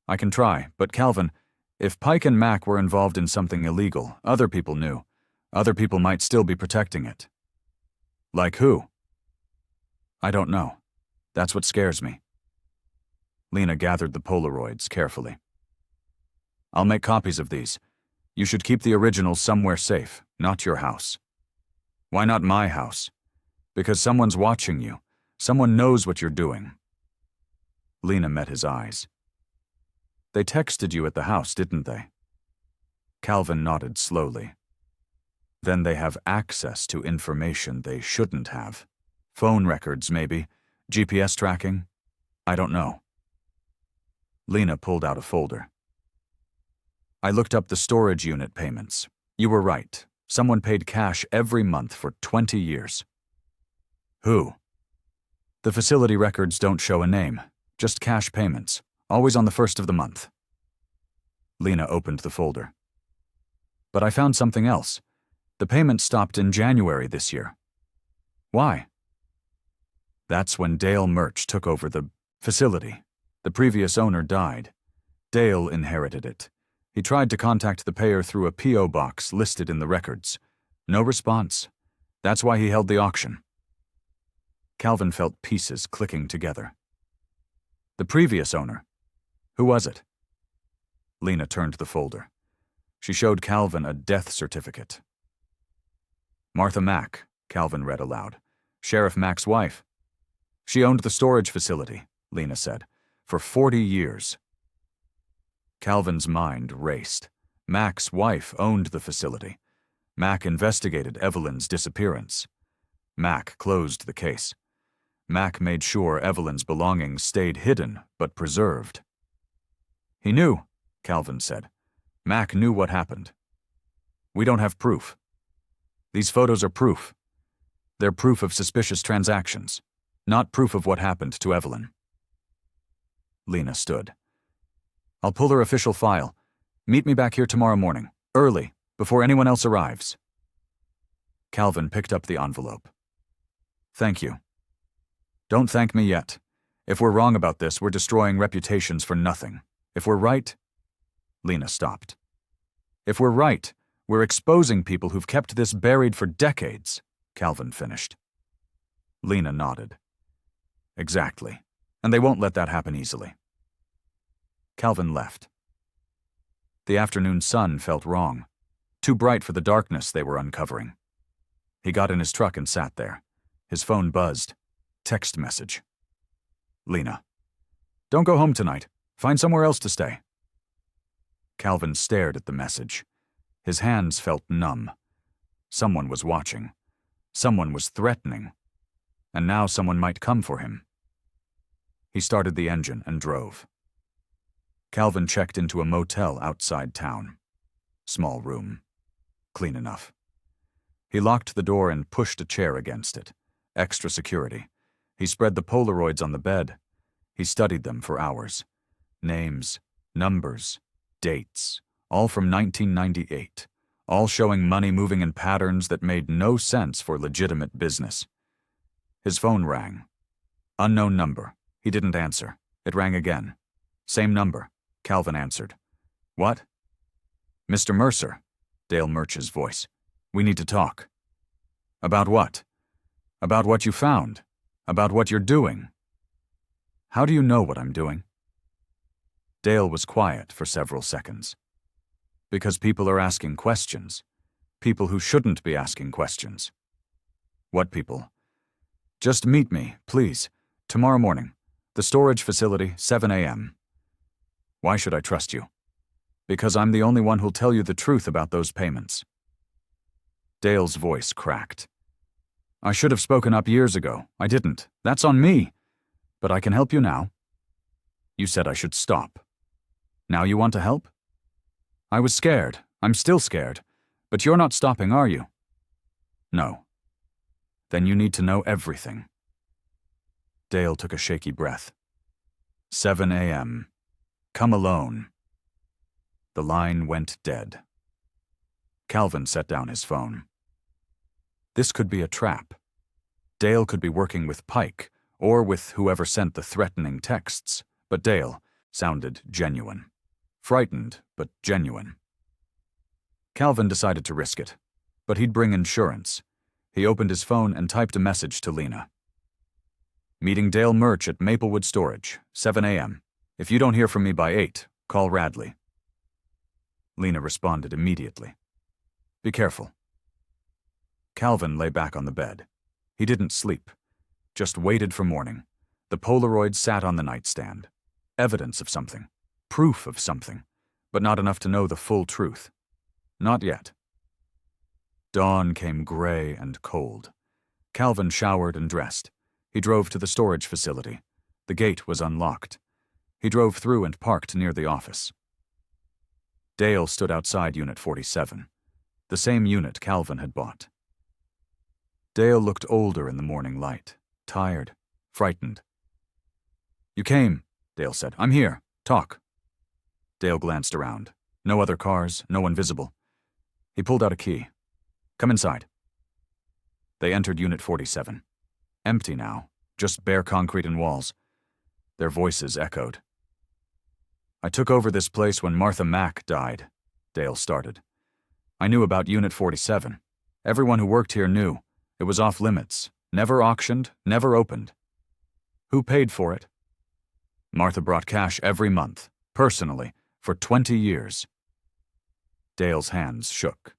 "I can try, but Calvin, if Pike and Mack were involved in something illegal, other people knew. Other people might still be protecting it." Like who? I don't know. That's what scares me. Lena gathered the Polaroids carefully. I'll make copies of these. You should keep the originals somewhere safe, not your house. Why not my house? Because someone's watching you. Someone knows what you're doing. Lena met his eyes. They texted you at the house, didn't they? Calvin nodded slowly. Then they have access to information they shouldn't have. Phone records, maybe. GPS tracking? I don't know. Lena pulled out a folder. I looked up the storage unit payments. You were right. Someone paid cash every month for 20 years. Who? The facility records don't show a name. Just cash payments. Always on the first of the month. Lena opened the folder. But I found something else. The payment stopped in January this year. Why? That's when Dale Murch took over the facility. The previous owner died. Dale inherited it. He tried to contact the payer through a P.O. box listed in the records. No response. That's why he held the auction. Calvin felt pieces clicking together. The previous owner. Who was it? Lena turned the folder. She showed Calvin a death certificate. Martha Mack, Calvin read aloud. Sheriff Mack's wife. She owned the storage facility, Lena said, for 40 years. Calvin's mind raced. Mack's wife owned the facility. Mack investigated Evelyn's disappearance. Mack closed the case. Mack made sure Evelyn's belongings stayed hidden but preserved. He knew, Calvin said. Mack knew what happened. We don't have proof. These photos are proof. They're proof of suspicious transactions, not proof of what happened to Evelyn. Lena stood. I'll pull her official file. Meet me back here tomorrow morning, early, before anyone else arrives. Calvin picked up the envelope. Thank you. Don't thank me yet. If we're wrong about this, we're destroying reputations for nothing. If we're right... Lena stopped. If we're right, we're exposing people who've kept this buried for decades, Calvin finished. Lena nodded. Exactly. And they won't let that happen easily. Calvin left. The afternoon sun felt wrong, too bright for the darkness they were uncovering. He got in his truck and sat there. His phone buzzed. Text message. Lena. Don't go home tonight. Find somewhere else to stay. Calvin stared at the message. His hands felt numb. Someone was watching. Someone was threatening. And now someone might come for him. He started the engine and drove. Calvin checked into a motel outside town. Small room. Clean enough. He locked the door and pushed a chair against it. Extra security. He spread the Polaroids on the bed. He studied them for hours. Names, numbers, dates, all from 1998, all showing money moving in patterns that made no sense for legitimate business. His phone rang. Unknown number. He didn't answer. It rang again. Same number. Calvin answered. What? Mr. Mercer, Dale Murch's voice. We need to talk. About what? About what you found. About what you're doing. How do you know what I'm doing? Dale was quiet for several seconds. Because people are asking questions. People who shouldn't be asking questions. What people? Just meet me, please. Tomorrow morning. The storage facility, 7 a.m. Why should I trust you? Because I'm the only one who'll tell you the truth about those payments. Dale's voice cracked. I should have spoken up years ago. I didn't. That's on me. But I can help you now. You said I should stop. Now you want to help? I was scared. I'm still scared. But you're not stopping, are you? No. Then you need to know everything. Dale took a shaky breath. 7 a.m. Come alone. The line went dead. Calvin set down his phone. This could be a trap. Dale could be working with Pike, or with whoever sent the threatening texts, but Dale sounded genuine. Frightened, but genuine. Calvin decided to risk it, but he'd bring insurance. He opened his phone and typed a message to Lena. Meeting Dale Murch at Maplewood Storage, 7 a.m. If you don't hear from me by 8, call Radley. Lena responded immediately. Be careful. Calvin lay back on the bed. He didn't sleep, just waited for morning. The Polaroid sat on the nightstand. Evidence of something, proof of something, but not enough to know the full truth. Not yet. Dawn came gray and cold. Calvin showered and dressed. He drove to the storage facility. The gate was unlocked. He drove through and parked near the office. Dale stood outside Unit 47, the same unit Calvin had bought. Dale looked older in the morning light, tired, frightened. You came, Dale said. I'm here. Talk. Dale glanced around. No other cars, no one visible. He pulled out a key. Come inside. They entered Unit 47. Empty now, just bare concrete and walls. Their voices echoed. I took over this place when Martha Mack died, Dale started. I knew about Unit 47. Everyone who worked here knew. It was off limits, never auctioned, never opened. Who paid for it? Martha brought cash every month, personally, for 20 years. Dale's hands shook.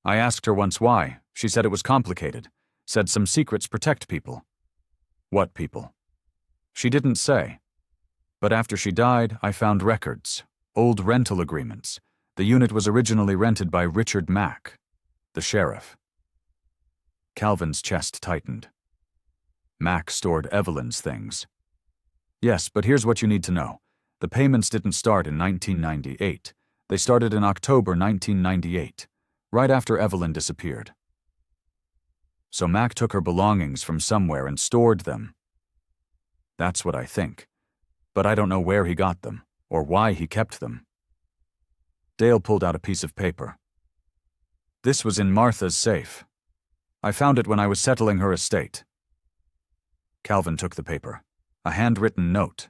I asked her once why. She said it was complicated. Said some secrets protect people. What people? She didn't say. But after she died, I found records, old rental agreements. The unit was originally rented by Richard Mack, the sheriff. Calvin's chest tightened. Mack stored Evelyn's things. Yes, but here's what you need to know. The payments didn't start in 1998. They started in October 1998, right after Evelyn disappeared. So Mack took her belongings from somewhere and stored them. That's what I think. But I don't know where he got them, or why he kept them. Dale pulled out a piece of paper. This was in Martha's safe. I found it when I was settling her estate. Calvin took the paper. A handwritten note.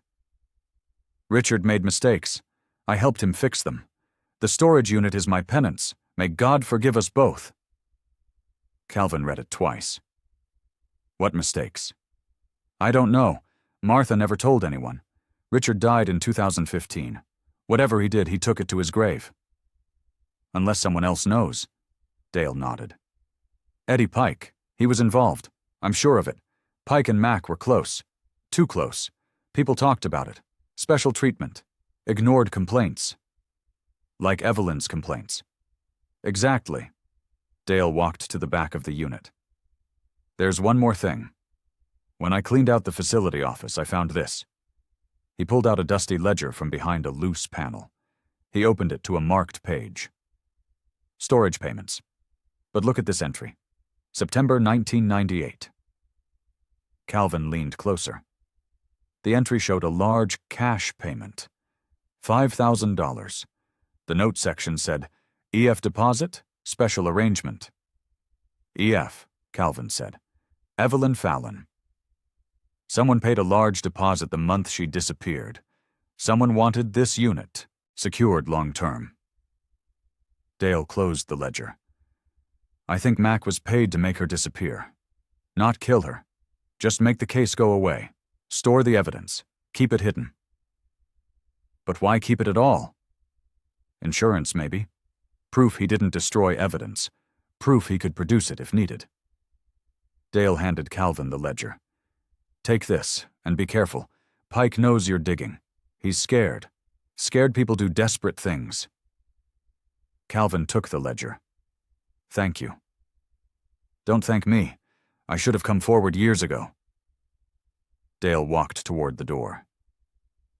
Richard made mistakes. I helped him fix them. The storage unit is my penance. May God forgive us both. Calvin read it twice. What mistakes? I don't know. Martha never told anyone. Richard died in 2015. Whatever he did, he took it to his grave. Unless someone else knows. Dale nodded. Eddie Pike. He was involved. I'm sure of it. Pike and Mack were close. Too close. People talked about it. Special treatment. Ignored complaints. Like Evelyn's complaints. Exactly. Dale walked to the back of the unit. There's one more thing. When I cleaned out the facility office, I found this. He pulled out a dusty ledger from behind a loose panel. He opened it to a marked page. Storage payments. But look at this entry. September 1998. Calvin leaned closer. The entry showed a large cash payment. $5,000. The note section said, EF deposit, special arrangement. EF, Calvin said. Evelyn Fallon. Someone paid a large deposit the month she disappeared. Someone wanted this unit, secured long-term. Dale closed the ledger. I think Mack was paid to make her disappear. Not kill her. Just make the case go away. Store the evidence. Keep it hidden. But why keep it at all? Insurance, maybe. Proof he didn't destroy evidence. Proof he could produce it if needed. Dale handed Calvin the ledger. Take this, and be careful. Pike knows you're digging. He's scared. Scared people do desperate things. Calvin took the ledger. Thank you. Don't thank me. I should have come forward years ago. Dale walked toward the door.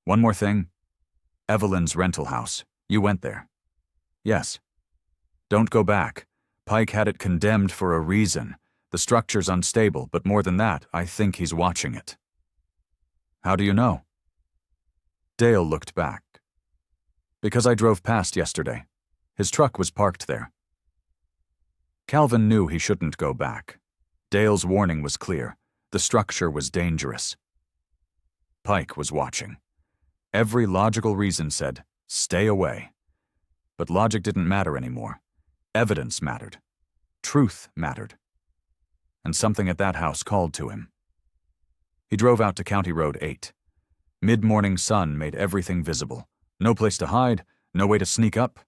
One more thing. Evelyn's rental house. You went there. Yes. Don't go back. Pike had it condemned for a reason. The structure's unstable, but more than that, I think he's watching it. How do you know? Dale looked back. Because I drove past yesterday. His truck was parked there. Calvin knew he shouldn't go back. Dale's warning was clear. The structure was dangerous. Pike was watching. Every logical reason said, stay away. But logic didn't matter anymore. Evidence mattered. Truth mattered. and something at that house called to him. He drove out to County Road 8. Mid-morning sun made everything visible. No place to hide, no way to sneak up.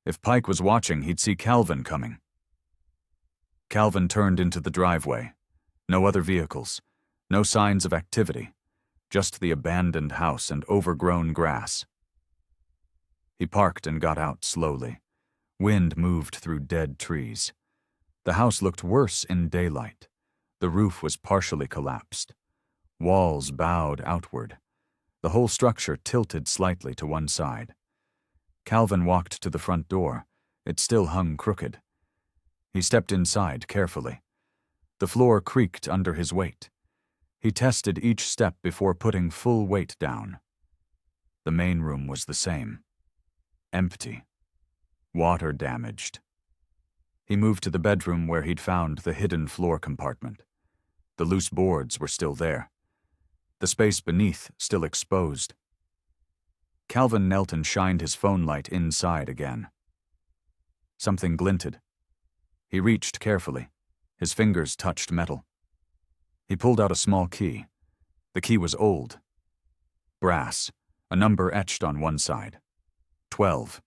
If Pike was watching, he'd see Calvin coming. Calvin turned into the driveway. No other vehicles. No signs of activity. Just the abandoned house and overgrown grass. He parked and got out slowly. Wind moved through dead trees. The house looked worse in daylight. The roof was partially collapsed. Walls bowed outward. The whole structure tilted slightly to one side. Calvin walked to the front door. It still hung crooked. He stepped inside carefully. The floor creaked under his weight. He tested each step before putting full weight down. The main room was the same. Empty. Water damaged. He moved to the bedroom where he'd found the hidden floor compartment. The loose boards were still there. The space beneath still exposed. Calvin knelt and shined his phone light inside again. Something glinted. He reached carefully. His fingers touched metal. He pulled out a small key. The key was old. Brass, a number etched on one side. 12.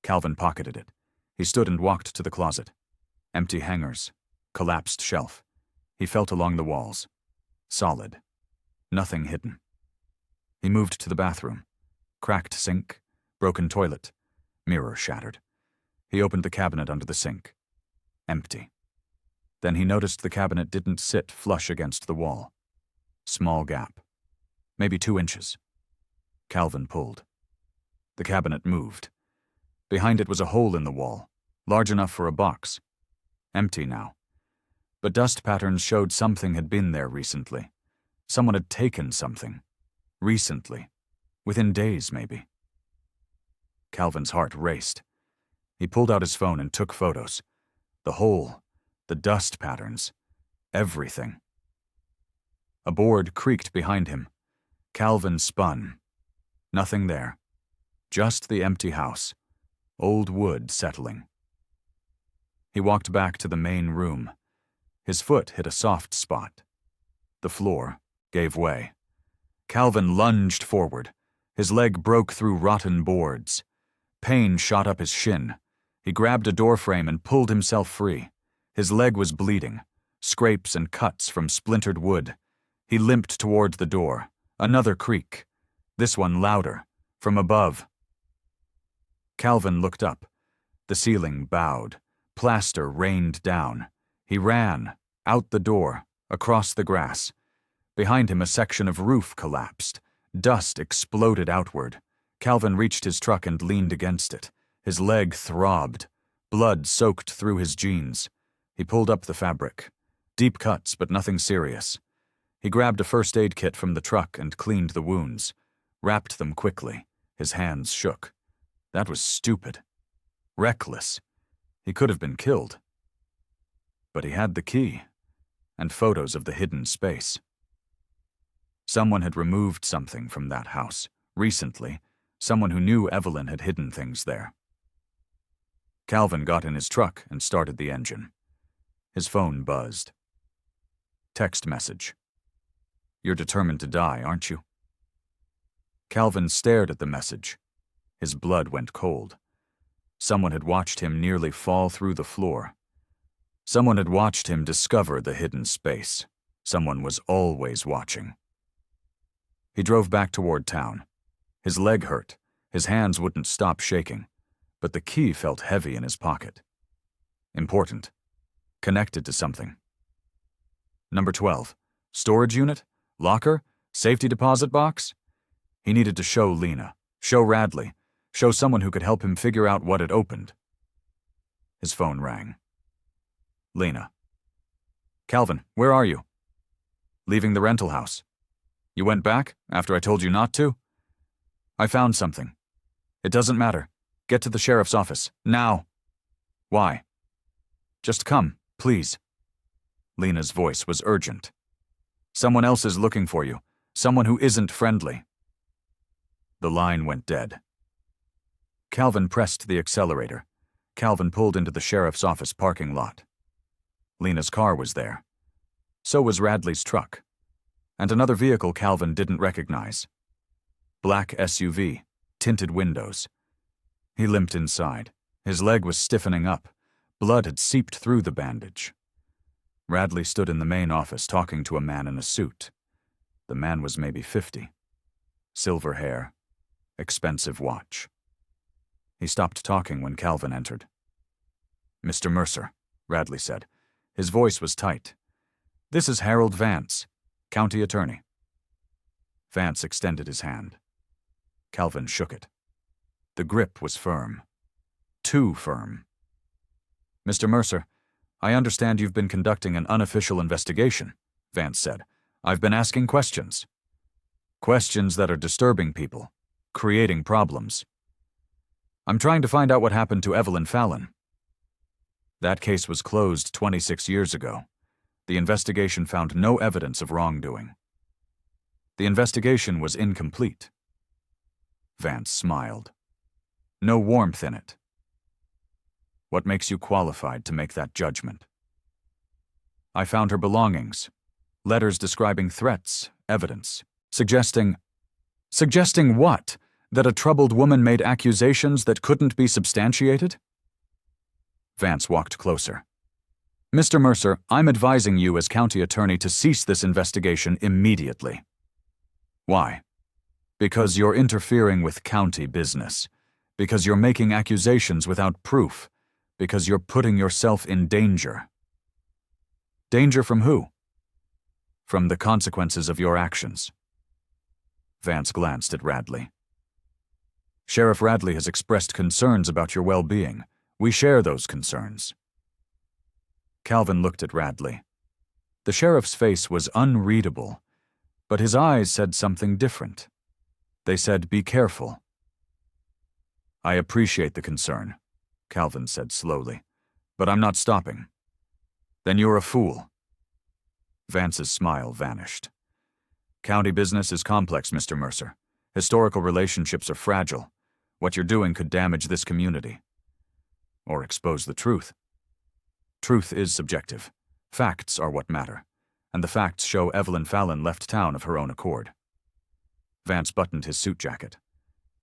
Calvin pocketed it. He stood and walked to the closet. Empty hangers. Collapsed shelf. He felt along the walls. Solid. Nothing hidden. He moved to the bathroom. Cracked sink. Broken toilet. Mirror shattered. He opened the cabinet under the sink. Empty. Then he noticed the cabinet didn't sit flush against the wall. Small gap. Maybe 2 inches. Calvin pulled. The cabinet moved. Behind it was a hole in the wall, large enough for a box. Empty now. But dust patterns showed something had been there recently. Someone had taken something. Recently. Within days, maybe. Calvin's heart raced. He pulled out his phone and took photos. The hole, the dust patterns, everything. A board creaked behind him. Calvin spun. Nothing there. Just the empty house. Old wood settling. He walked back to the main room. His foot hit a soft spot. The floor gave way. Calvin lunged forward. His leg broke through rotten boards. Pain shot up his shin. He grabbed a doorframe and pulled himself free. His leg was bleeding. Scrapes and cuts from splintered wood. He limped toward the door. Another creak. This one louder. From above. Calvin looked up. The ceiling bowed. Plaster rained down. He ran. Out the door. Across the grass. Behind him a section of roof collapsed. Dust exploded outward. Calvin reached his truck and leaned against it. His leg throbbed. Blood soaked through his jeans. He pulled up the fabric. Deep cuts, but nothing serious. He grabbed a first aid kit from the truck and cleaned the wounds. Wrapped them quickly. His hands shook. That was stupid. Reckless. He could have been killed. But he had the key. And photos of the hidden space. Someone had removed something from that house. Recently. Someone who knew Evelyn had hidden things there. Calvin got in his truck and started the engine. His phone buzzed. Text message. You're determined to die, aren't you? Calvin stared at the message. His blood went cold. Someone had watched him nearly fall through the floor. Someone had watched him discover the hidden space. Someone was always watching. He drove back toward town. His leg hurt. His hands wouldn't stop shaking. But the key felt heavy in his pocket. Important. Connected to something. Number 12. Storage unit? Locker? Safety deposit box? He needed to show Lena. Show Radley. Show someone who could help him figure out what had opened. His phone rang. Lena. Calvin, where are you? Leaving the rental house. You went back after I told you not to? I found something. It doesn't matter. Get to the sheriff's office. Now. Why? Just come, please. Lena's voice was urgent. Someone else is looking for you. Someone who isn't friendly. The line went dead. Calvin pressed the accelerator. Calvin pulled into the sheriff's office parking lot. Lena's car was there. So was Radley's truck. And another vehicle Calvin didn't recognize. Black SUV, tinted windows. He limped inside. His leg was stiffening up. Blood had seeped through the bandage. Radley stood in the main office talking to a man in a suit. The man was maybe 50. Silver hair. Expensive watch. He stopped talking when Calvin entered. "Mr. Mercer," Radley said. His voice was tight. "This is Harold Vance, county attorney." Vance extended his hand. Calvin shook it. The grip was firm. Too firm. "Mr. Mercer, I understand you've been conducting an unofficial investigation," Vance said. "I've been asking questions. Questions that are disturbing people, creating problems. I'm trying to find out what happened to Evelyn Fallon." That case was closed 26 years ago. The investigation found no evidence of wrongdoing. The investigation was incomplete. Vance smiled. No warmth in it. "What makes you qualified to make that judgment?" "I found her belongings. Letters describing threats, evidence, suggesting what? That a troubled woman made accusations that couldn't be substantiated?" Vance walked closer. "Mr. Mercer, I'm advising you as county attorney to cease this investigation immediately." "Why?" "Because you're interfering with county business. Because you're making accusations without proof. Because you're putting yourself in danger." "Danger from who?" "From the consequences of your actions." Vance glanced at Radley. "Sheriff Radley has expressed concerns about your well-being. We share those concerns." Calvin looked at Radley. The sheriff's face was unreadable, but his eyes said something different. They said, "Be careful." "I appreciate the concern," Calvin said slowly, "but I'm not stopping." "Then you're a fool." Vance's smile vanished. "County business is complex, Mr. Mercer. Historical relationships are fragile. What you're doing could damage this community. Or expose the truth. Truth is subjective. Facts are what matter. And the facts show Evelyn Fallon left town of her own accord." Vance buttoned his suit jacket.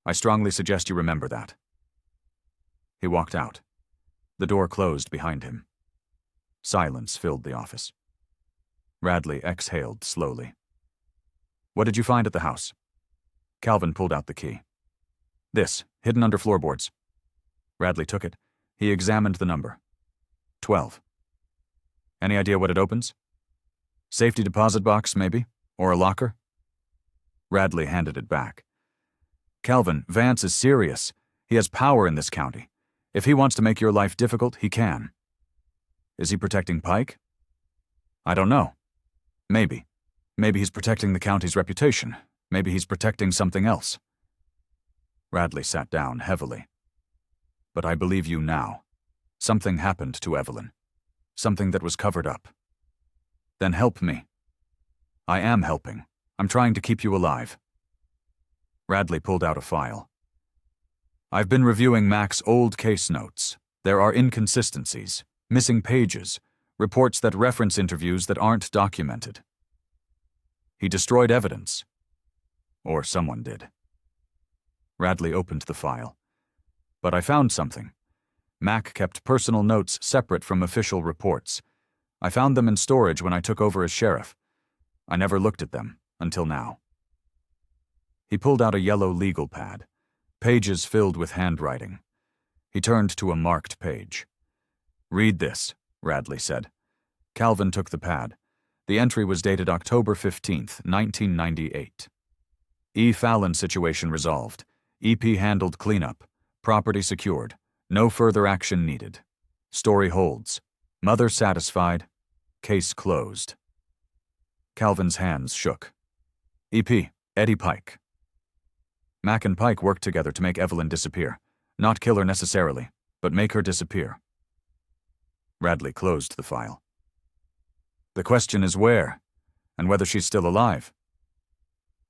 "I strongly suggest you remember that." He walked out. The door closed behind him. Silence filled the office. Radley exhaled slowly. "What did you find at the house?" Calvin pulled out the key. "This, hidden under floorboards." Radley took it. He examined the number. 12. "Any idea what it opens?" "Safety deposit box, maybe? Or a locker?" Radley handed it back. "Calvin, Vance is serious. He has power in this county. If he wants to make your life difficult, he can." "Is he protecting Pike?" "I don't know. Maybe. Maybe he's protecting the county's reputation. Maybe he's protecting something else." Radley sat down heavily. "But I believe you now. Something happened to Evelyn. Something that was covered up. Then help me." "I am helping. I'm trying to keep you alive." Radley pulled out a file. "I've been reviewing Mac's old case notes. There are inconsistencies, missing pages, reports that reference interviews that aren't documented. He destroyed evidence. Or someone did." Radley opened the file. "But I found something. Mac kept personal notes separate from official reports. I found them in storage when I took over as sheriff. I never looked at them, until now." He pulled out a yellow legal pad, pages filled with handwriting. He turned to a marked page. "Read this," Radley said. Calvin took the pad. The entry was dated October 15th, 1998. "E. Fallon situation resolved. EP handled cleanup. Property secured. No further action needed. Story holds. Mother satisfied. Case closed." Calvin's hands shook. "EP, Eddie Pike." Mac and Pike worked together to make Evelyn disappear. Not kill her necessarily, but make her disappear. Radley closed the file. "The question is where, and whether she's still alive.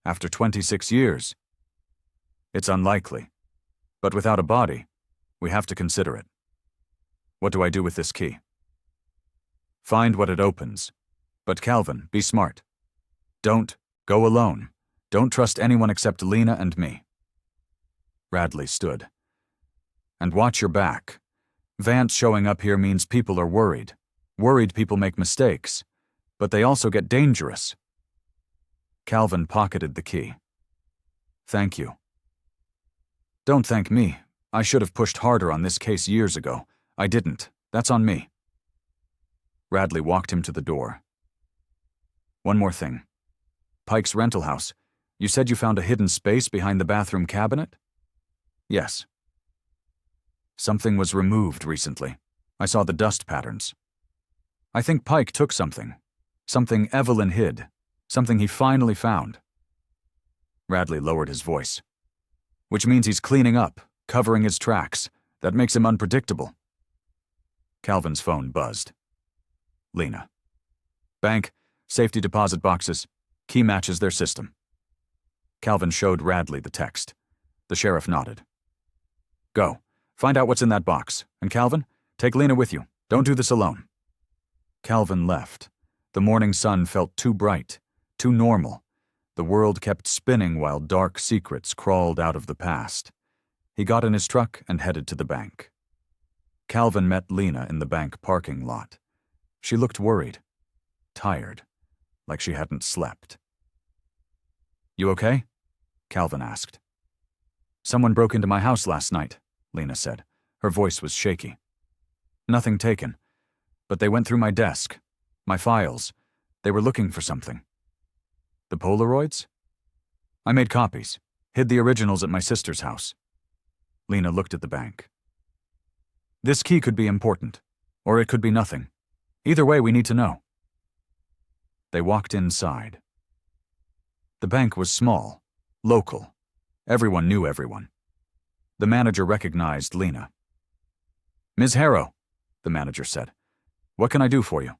After 26 years. It's unlikely, but without a body, we have to consider it. What do I do with this key?" "Find what it opens, But Calvin, be smart. Don't go alone. Don't trust anyone except Lena and me. Radley stood. And watch your back. Vance showing up here means people are worried. Worried people make mistakes. But they also get dangerous. Calvin pocketed the key. Thank you. Don't thank me. I should have pushed harder on this case years ago. I didn't. That's on me. Radley walked him to the door. One more thing. Pike's rental house. You said you found a hidden space behind the bathroom cabinet? Yes. Something was removed recently. I saw the dust patterns. I think Pike took something. Something Evelyn hid. Something he finally found. Radley lowered his voice. Which means he's cleaning up, covering his tracks. That makes him unpredictable. Calvin's phone buzzed. Lena. Bank, safety deposit boxes, key matches their system. Calvin showed Radley the text. The sheriff nodded. Go. Find out what's in that box. And Calvin, take Lena with you. Don't do this alone. Calvin left. The morning sun felt too bright, too normal. The world kept spinning while dark secrets crawled out of the past. He got in his truck and headed to the bank. Calvin met Lena in the bank parking lot. She looked worried, tired, like she hadn't slept. You okay? Calvin asked. Someone broke into my house last night, Lena said. Her voice was shaky. Nothing taken, but they went through my desk, my files. They were looking for something. The Polaroids? I made copies, hid the originals at my sister's house. Lena looked at the bank. This key could be important, or it could be nothing. Either way, we need to know. They walked inside. The bank was small, local. Everyone knew everyone. The manager recognized Lena. Ms. Harrow, the manager said. What can I do for you?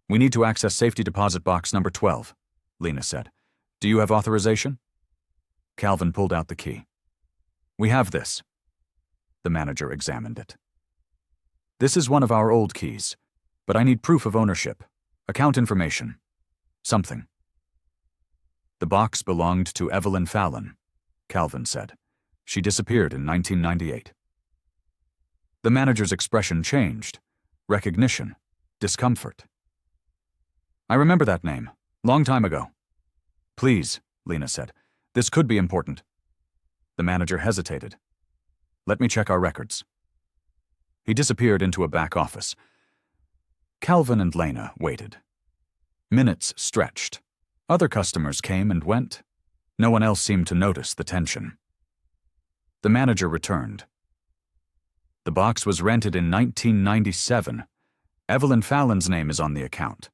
We need to access safety deposit box number 12, Lena said. Do you have authorization? Calvin pulled out the key. We have this. The manager examined it. This is one of our old keys, but I need proof of ownership, account information, something. The box belonged to Evelyn Fallon, Calvin said. She disappeared in 1998. The manager's expression changed. Recognition, discomfort. I remember that name, long time ago. Please, Lena said. This could be important. The manager hesitated. Let me check our records. He disappeared into a back office. Calvin and Lena waited. Minutes stretched. Other customers came and went. No one else seemed to notice the tension. The manager returned. The box was rented in 1997. Evelyn Fallon's name is on the account.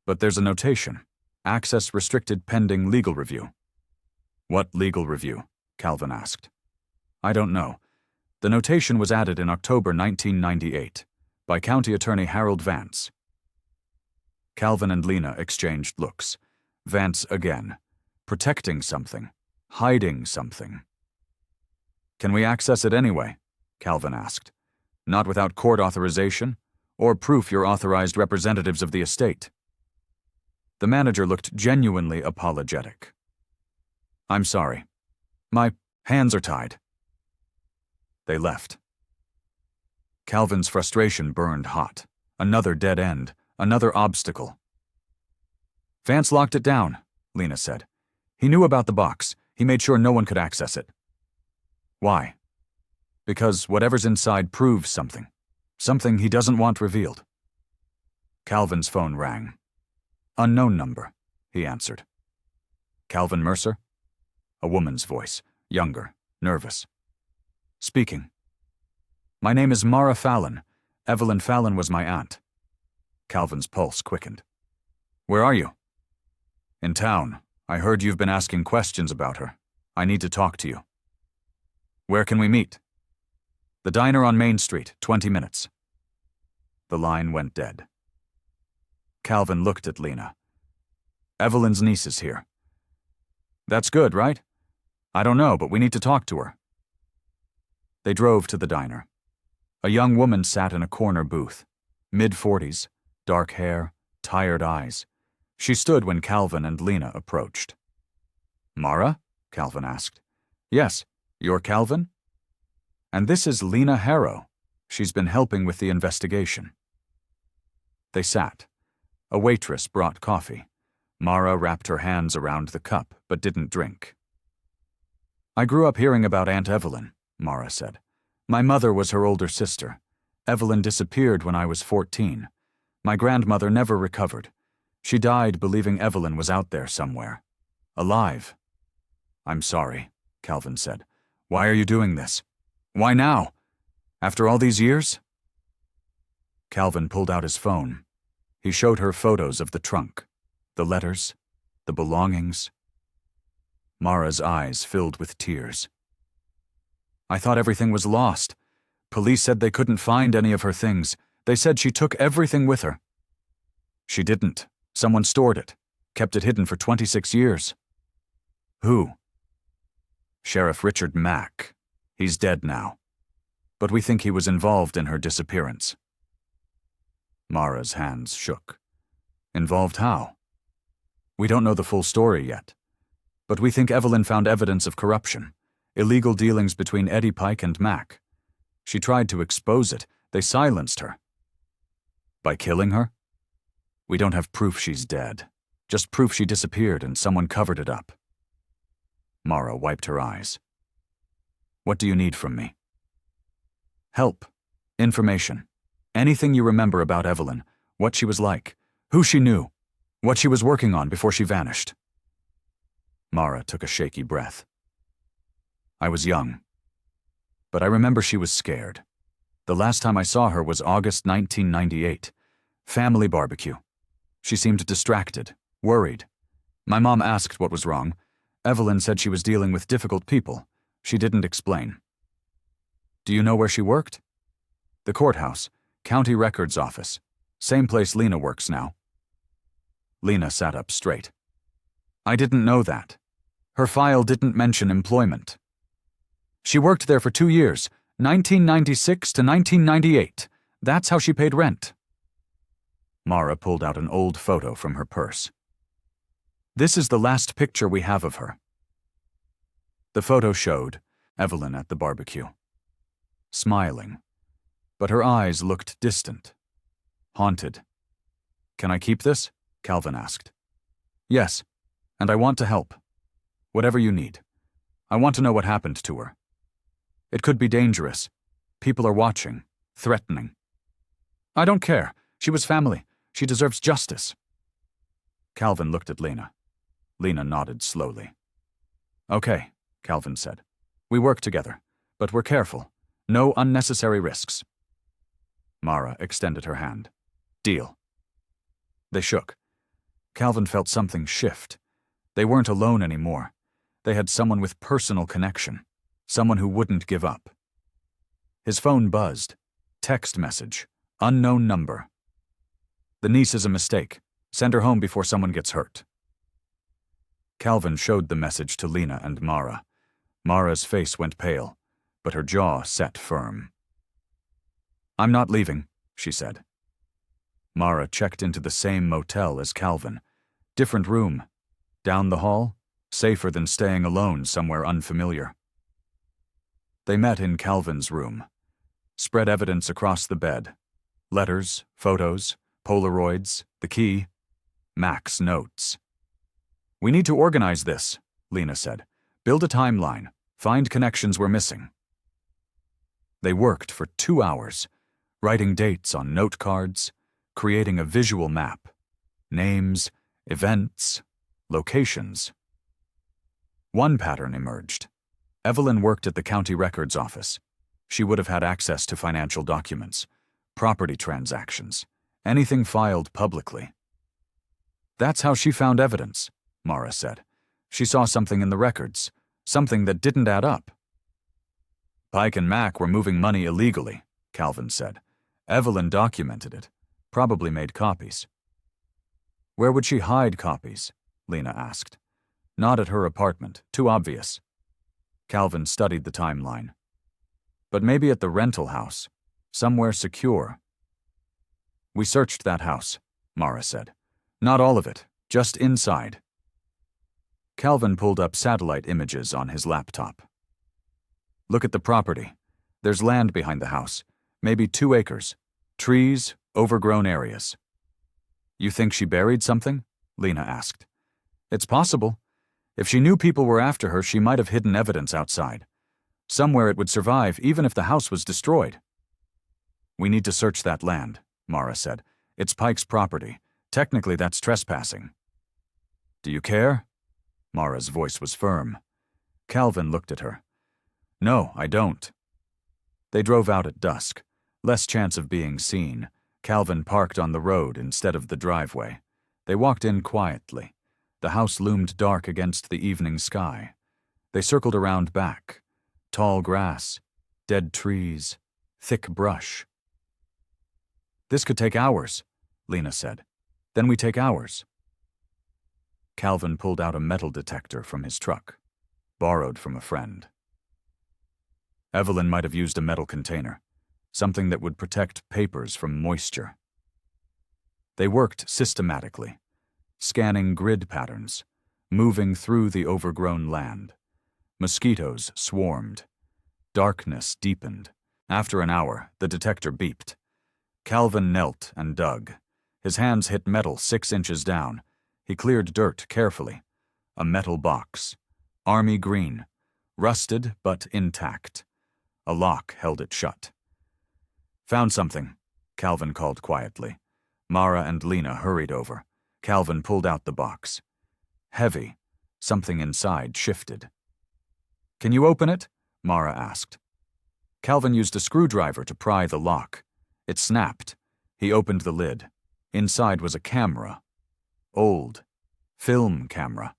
But there's a notation. Access restricted pending legal review. What legal review? Calvin asked. I don't know. The notation was added in October 1998 by County Attorney Harold Vance. Calvin and Lena exchanged looks. Vance again. Protecting something. Hiding something. Can we access it anyway? Calvin asked. Not without court authorization or proof you're authorized representatives of the estate. The manager looked genuinely apologetic. I'm sorry. My hands are tied. They left. Calvin's frustration burned hot. Another dead end. Another obstacle. Vance locked it down, Lena said. He knew about the box. He made sure no one could access it. Why? Because whatever's inside proves something. Something he doesn't want revealed. Calvin's phone rang. Unknown number, he answered. Calvin Mercer? A woman's voice, younger, nervous. Speaking. My name is Mara Fallon. Evelyn Fallon was my aunt. Calvin's pulse quickened. Where are you? In town. I heard you've been asking questions about her. I need to talk to you. Where can we meet? The diner on Main Street, 20 minutes. The line went dead. Calvin looked at Lena. Evelyn's niece is here. That's good, right? I don't know, but we need to talk to her. They drove to the diner. A young woman sat in a corner booth. Mid-40s, dark hair, tired eyes. She stood when Calvin and Lena approached. "Mara?" Calvin asked. "Yes, you're Calvin?" "And this is Lena Harrow. She's been helping with the investigation." They sat. A waitress brought coffee. Mara wrapped her hands around the cup, but didn't drink. "I grew up hearing about Aunt Evelyn," Mara said. "My mother was her older sister. Evelyn disappeared when I was 14. My grandmother never recovered. She died believing Evelyn was out there somewhere. Alive." "I'm sorry," Calvin said. "Why are you doing this? Why now? After all these years?" Calvin pulled out his phone. He showed her photos of the trunk, the letters, the belongings. Mara's eyes filled with tears. "I thought everything was lost. Police said they couldn't find any of her things. They said she took everything with her." "She didn't. Someone stored it, kept it hidden for 26 years. "Who?" "Sheriff Richard Mack. He's dead now. But we think he was involved in her disappearance." Mara's hands shook. "Involved how?" "We don't know the full story yet. But we think Evelyn found evidence of corruption, illegal dealings between Eddie Pike and Mack. She tried to expose it. They silenced her." "By killing her?" "We don't have proof she's dead. Just proof she disappeared and someone covered it up." Mara wiped her eyes. "What do you need from me?" "Help. Information. Anything you remember about Evelyn, what she was like, who she knew, what she was working on before she vanished." Mara took a shaky breath. "I was young. But I remember she was scared. The last time I saw her was August 1998. Family barbecue. She seemed distracted, worried. My mom asked what was wrong. Evelyn said she was dealing with difficult people. She didn't explain." "Do you know where she worked?" "The courthouse, county records office. Same place Lena works now." Lena sat up straight. "I didn't know that. Her file didn't mention employment." "She worked there for 2 years, 1996 to 1998. That's how she paid rent." Mara pulled out an old photo from her purse. "This is the last picture we have of her." The photo showed Evelyn at the barbecue, smiling, but her eyes looked distant, haunted. "Can I keep this?" Calvin asked. "Yes, and I want to help. Whatever you need. I want to know what happened to her. It could be dangerous. People are watching, threatening." "I don't care. She was family. She deserves justice." Calvin looked at Lena. Lena nodded slowly. "Okay," Calvin said. "We work together, but we're careful. No unnecessary risks." Mara extended her hand. "Deal." They shook. Calvin felt something shift. They weren't alone anymore. They had someone with personal connection, someone who wouldn't give up. His phone buzzed. Text message. Unknown number. "The niece is a mistake. Send her home before someone gets hurt." Calvin showed the message to Lena and Mara. Mara's face went pale, but her jaw set firm. "I'm not leaving," she said. Mara checked into the same motel as Calvin. Different room. Down the hall, safer than staying alone somewhere unfamiliar. They met in Calvin's room. Spread evidence across the bed. Letters, photos, Polaroids, the key, Mack's notes. "We need to organize this," Lena said. "Build a timeline. Find connections we're missing." They worked for 2 hours, writing dates on note cards, creating a visual map. Names, events, locations. One pattern emerged. Evelyn worked at the county records office. She would have had access to financial documents, property transactions, anything filed publicly. "That's how she found evidence," Mara said. "She saw something in the records, something that didn't add up." "Pike and Mack were moving money illegally," Calvin said. "Evelyn documented it, probably made copies." "Where would she hide copies?" Lena asked. "Not at her apartment, too obvious." Calvin studied the timeline. "But maybe at the rental house, somewhere secure." "We searched that house," Mara said. Not all of it, just inside. Calvin pulled up satellite images on his laptop. Look at the property. There's land behind the house, maybe 2 acres. Trees, overgrown areas. You think she buried something? Lena asked. It's possible. If she knew people were after her, she might have hidden evidence outside. Somewhere it would survive, even if the house was destroyed. We need to search that land, Mara said. It's Pike's property. Technically, that's trespassing. Do you care? Mara's voice was firm. Calvin looked at her. No, I don't. They drove out at dusk. Less chance of being seen. Calvin parked on the road instead of the driveway. They walked in quietly. The house loomed dark against the evening sky. They circled around back. Tall grass, dead trees, thick brush. This could take hours, Lena said. Then we take ours. Calvin pulled out a metal detector from his truck, borrowed from a friend. Evelyn might have used a metal container, something that would protect papers from moisture. They worked systematically, scanning grid patterns, moving through the overgrown land. Mosquitoes swarmed. Darkness deepened. After an hour, the detector beeped. Calvin knelt and dug. His hands hit metal 6 inches down. He cleared dirt carefully. A metal box. Army green. Rusted but intact. A lock held it shut. Found something, Calvin called quietly. Mara and Lena hurried over. Calvin pulled out the box. Heavy. Something inside shifted. Can you open it? Mara asked. Calvin used a screwdriver to pry the lock. It snapped. He opened the lid. Inside was a camera. Old. Film camera.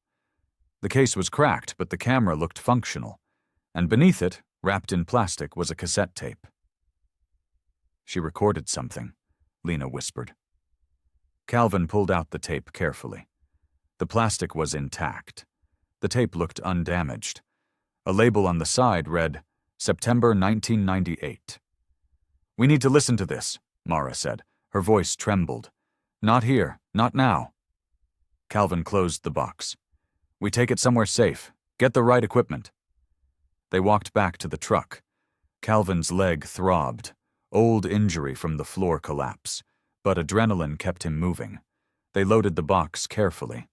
The case was cracked, but the camera looked functional. And beneath it, wrapped in plastic, was a cassette tape. She recorded something, Lena whispered. Calvin pulled out the tape carefully. The plastic was intact. The tape looked undamaged. A label on the side read, September 1998. We need to listen to this, Mara said. Her voice trembled. Not here, not now. Calvin closed the box. We take it somewhere safe. Get the right equipment. They walked back to the truck. Calvin's leg throbbed. Old injury from the floor collapse. But adrenaline kept him moving. They loaded the box carefully.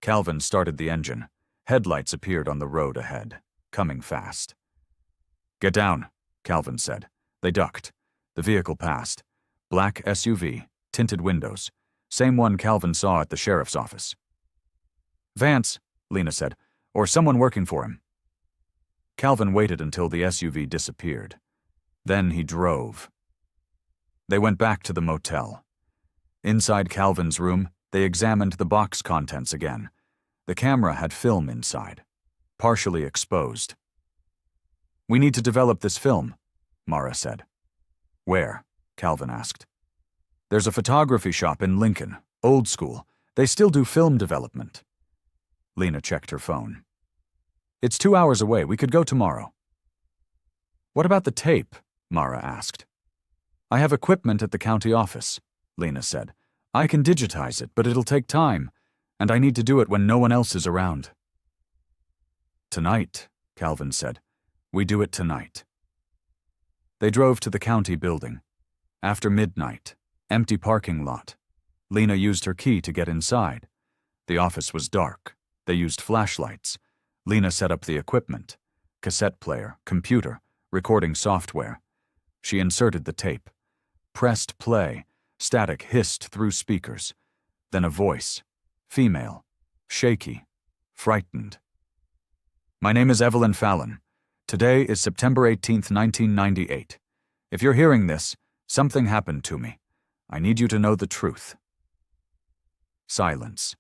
Calvin started the engine. Headlights appeared on the road ahead, coming fast. Get down, Calvin said. They ducked. The vehicle passed. Black SUV, tinted windows. Same one Calvin saw at the sheriff's office. Vance, Lena said, or someone working for him. Calvin waited until the SUV disappeared. Then he drove. They went back to the motel. Inside Calvin's room, they examined the box contents again. The camera had film inside, partially exposed. We need to develop this film, Mara said. Where? Calvin asked. There's a photography shop in Lincoln, old school. They still do film development. Lena checked her phone. It's 2 hours away. We could go tomorrow. What about the tape? Mara asked. I have equipment at the county office, Lena said. I can digitize it, but it'll take time, and I need to do it when no one else is around. Tonight, Calvin said. We do it tonight. They drove to the county building. After midnight, empty parking lot. Lena used her key to get inside. The office was dark. They used flashlights. Lena set up the equipment. Cassette player, computer, recording software. She inserted the tape. Pressed play. Static hissed through speakers. Then a voice. Female. Shaky. Frightened. My name is Evelyn Fallon. Today is September 18th, 1998. If you're hearing this, something happened to me. I need you to know the truth. Silence.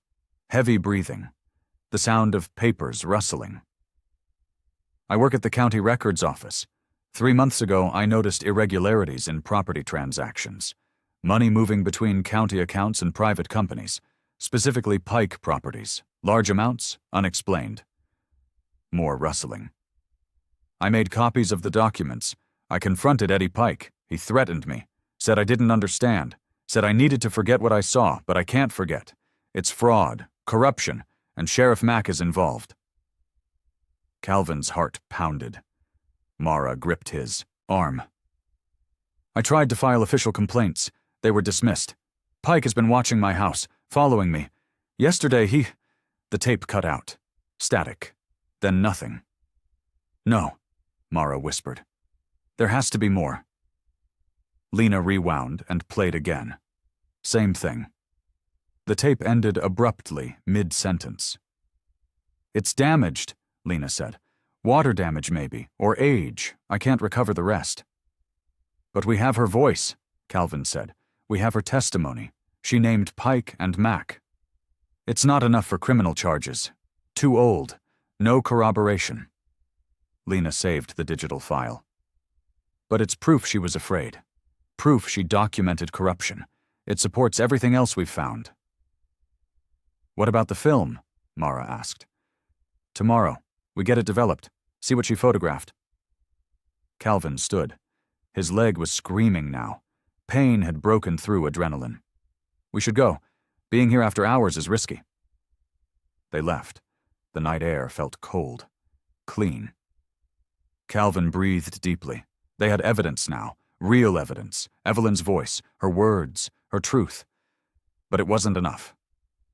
Heavy breathing. The sound of papers rustling. I work at the county records office. 3 months ago, I noticed irregularities in property transactions. Money moving between county accounts and private companies, specifically Pike properties. Large amounts, unexplained. More rustling. I made copies of the documents. I confronted Eddie Pike. He threatened me, said I didn't understand, Said I needed to forget what I saw, but I can't forget. It's fraud, corruption, and Sheriff Mack is involved. Calvin's heart pounded. Mara gripped his arm. I tried to file official complaints. They were dismissed. Pike has been watching my house, following me. Yesterday The tape cut out. Static. Then nothing. No, Mara whispered. There has to be more. Lena rewound and played again. Same thing. The tape ended abruptly, mid-sentence. It's damaged, Lena said. Water damage maybe, or age. I can't recover the rest. But we have her voice, Calvin said. We have her testimony. She named Pike and Mack. It's not enough for criminal charges. Too old. No corroboration. Lena saved the digital file. But it's proof she was afraid. Proof she documented corruption. It supports everything else we've found. What about the film? Mara asked. Tomorrow. We get it developed. See what she photographed. Calvin stood. His leg was screaming now. Pain had broken through adrenaline. We should go. Being here after hours is risky. They left. The night air felt cold. Clean. Calvin breathed deeply. They had evidence now. Real evidence. Evelyn's voice, her words, her truth. But it wasn't enough.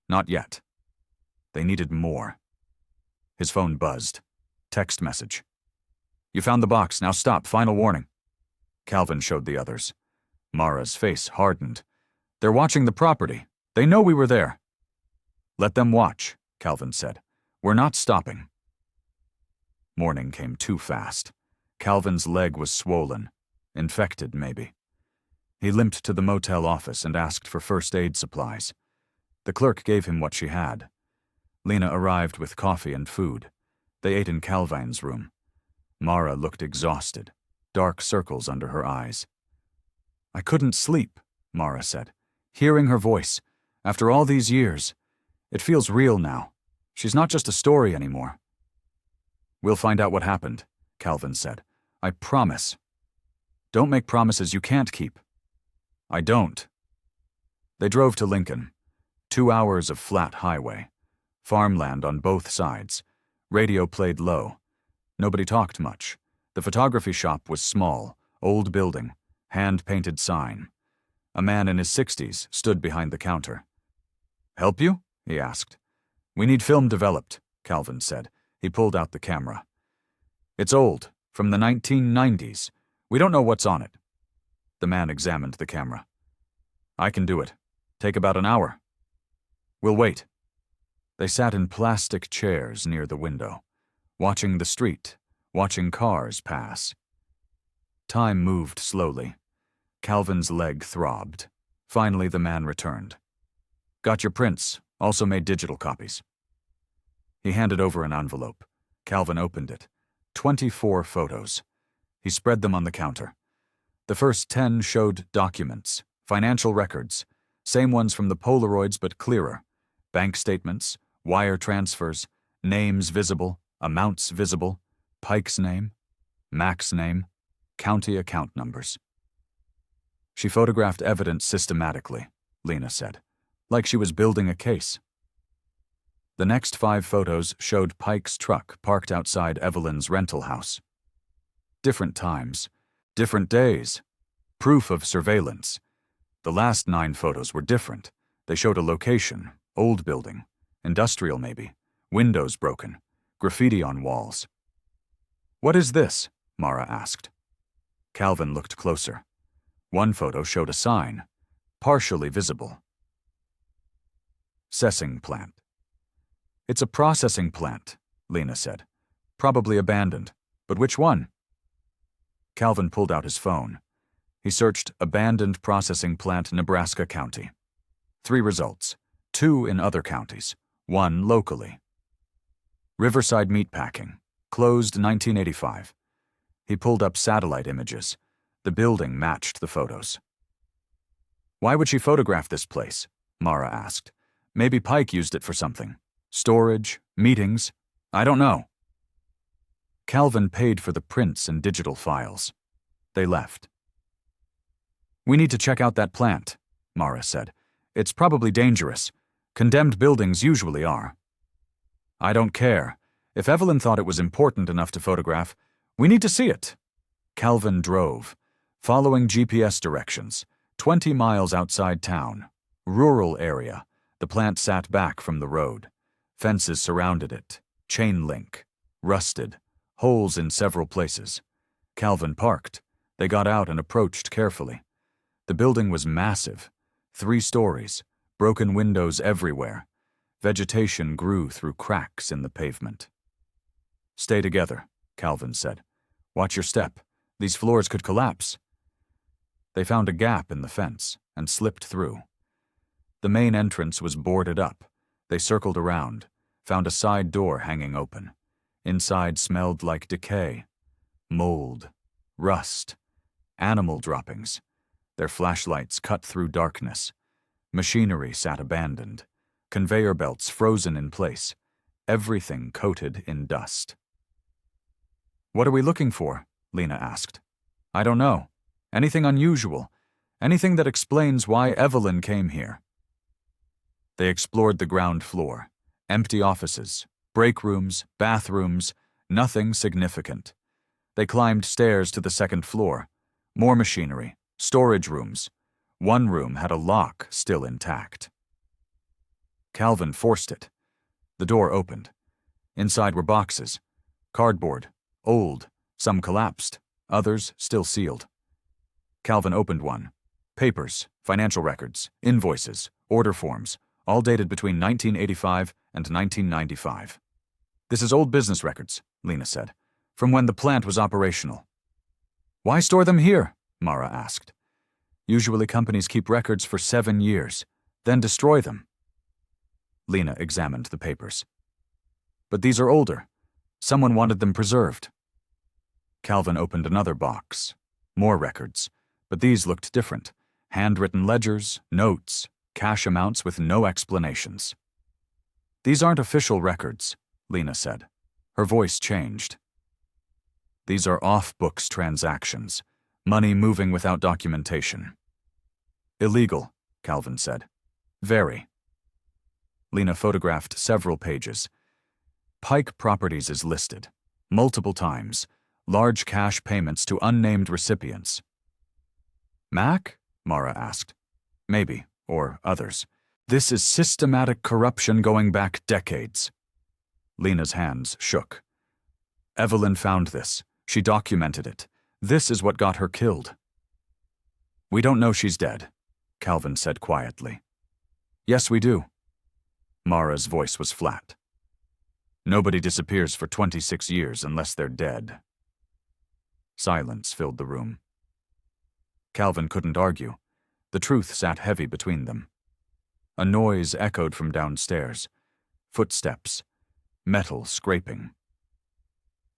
Not yet. They needed more. His phone buzzed. Text message. You found the box. Now stop. Final warning. Calvin showed the others. Mara's face hardened. They're watching the property. They know we were there. Let them watch, Calvin said. We're not stopping. Morning came too fast. Calvin's leg was swollen. Infected, maybe. He limped to the motel office and asked for first aid supplies. The clerk gave him what she had. Lena arrived with coffee and food. They ate in Calvin's room. Mara looked exhausted, dark circles under her eyes. I couldn't sleep, Mara said. Hearing her voice, after all these years, it feels real now. She's not just a story anymore. We'll find out what happened, Calvin said. I promise. Don't make promises you can't keep. I don't. They drove to Lincoln. 2 hours of flat highway. Farmland on both sides. Radio played low. Nobody talked much. The photography shop was small, old building, hand-painted sign. A man in his 60s stood behind the counter. Help you? He asked. We need film developed, Calvin said. He pulled out the camera. It's old, from the 1990s. We don't know what's on it. The man examined the camera. I can do it. Take about an hour. We'll wait. They sat in plastic chairs near the window, watching the street, watching cars pass. Time moved slowly. Calvin's leg throbbed. Finally, the man returned. Got your prints, also made digital copies. He handed over an envelope. Calvin opened it. 24 photos. He spread them on the counter. The first 10 showed documents, financial records, same ones from the Polaroids but clearer. Bank statements, wire transfers, names visible, amounts visible, Pike's name, Mack's name, county account numbers. She photographed evidence systematically, Lena said, like she was building a case. The next 5 photos showed Pike's truck parked outside Evelyn's rental house. Different times, different days, proof of surveillance. The last 9 photos were different. They showed a location, old building, industrial maybe, windows broken, graffiti on walls. What is this? Mara asked. Calvin looked closer. One photo showed a sign, partially visible. Sessing plant. It's a processing plant, Lena said. Probably abandoned. But which one? Calvin pulled out his phone. He searched abandoned processing plant Nebraska County. 3 results, 2 in other counties, 1 locally. Riverside Meatpacking, closed 1985. He pulled up satellite images. The building matched the photos. Why would she photograph this place? Mara asked. Maybe Pike used it for something. Storage, meetings, I don't know. Calvin paid for the prints and digital files. They left. We need to check out that plant, Mara said. "It's probably dangerous. Condemned buildings usually are." "I don't care. If Evelyn thought it was important enough to photograph, we need to see it." Calvin drove, following GPS directions, 20 miles outside town. Rural area. The plant sat back from the road. Fences surrounded it. Chain link. Rusted. Holes in several places. Calvin parked. They got out and approached carefully. The building was massive. 3 stories. Broken windows everywhere. Vegetation grew through cracks in the pavement. "Stay together," Calvin said. "Watch your step. These floors could collapse." They found a gap in the fence and slipped through. The main entrance was boarded up. They circled around, found a side door hanging open. Inside smelled like decay, mold, rust, animal droppings. Their flashlights cut through darkness. Machinery sat abandoned. Conveyor belts frozen in place. Everything coated in dust. "What are we looking for?" Lena asked. "I don't know. Anything unusual. Anything that explains why Evelyn came here." They explored the ground floor. Empty offices, break rooms, bathrooms, nothing significant. They climbed stairs to the second floor. More machinery, storage rooms. One room had a lock still intact. Calvin forced it. The door opened. Inside were boxes. Cardboard, old, some collapsed, others still sealed. Calvin opened one. Papers, financial records, invoices, order forms, all dated between 1985 and 1995. "This is old business records," Lena said, "from when the plant was operational." "Why store them here?" Mara asked. "Usually companies keep records for 7 years, then destroy them." Lena examined the papers. "But these are older. Someone wanted them preserved." Calvin opened another box. More records, but these looked different. Handwritten ledgers, notes, cash amounts with no explanations. "These aren't official records," Lena said. Her voice changed. "These are off-books transactions, money moving without documentation." "Illegal," Calvin said. "Very." Lena photographed several pages. Pike Properties is listed, multiple times, large cash payments to unnamed recipients. "Mac?" Mara asked. "Maybe. Or others. This is systematic corruption going back decades." Lena's hands shook. "Evelyn found this. She documented it. This is what got her killed." "We don't know she's dead," Calvin said quietly. "Yes, we do." Mara's voice was flat. "Nobody disappears for 26 years unless they're dead." Silence filled the room. Calvin couldn't argue. The truth sat heavy between them. A noise echoed from downstairs. Footsteps. Metal scraping.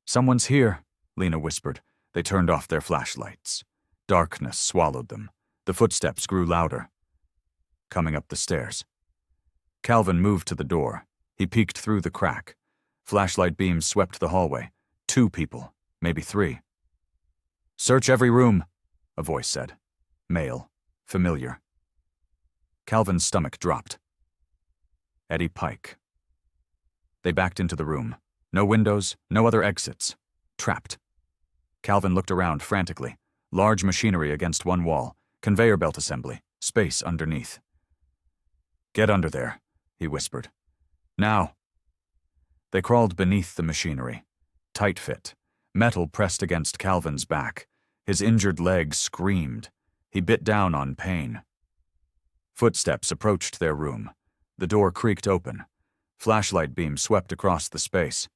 "Someone's here," Lena whispered. They turned off their flashlights. Darkness swallowed them. The footsteps grew louder. Coming up the stairs. Calvin moved to the door. He peeked through the crack. Flashlight beams swept the hallway. 2 people, maybe 3. "Search every room," a voice said. Male. Familiar. Calvin's stomach dropped. Eddie Pike. They backed into the room. No windows, no other exits. Trapped. Calvin looked around frantically. Large machinery against one wall. Conveyor belt assembly. Space underneath. "Get under there," he whispered. "Now." They crawled beneath the machinery. Tight fit. Metal pressed against Calvin's back. His injured leg screamed. He bit down on pain. Footsteps approached their room. The door creaked open. Flashlight beams swept across the space.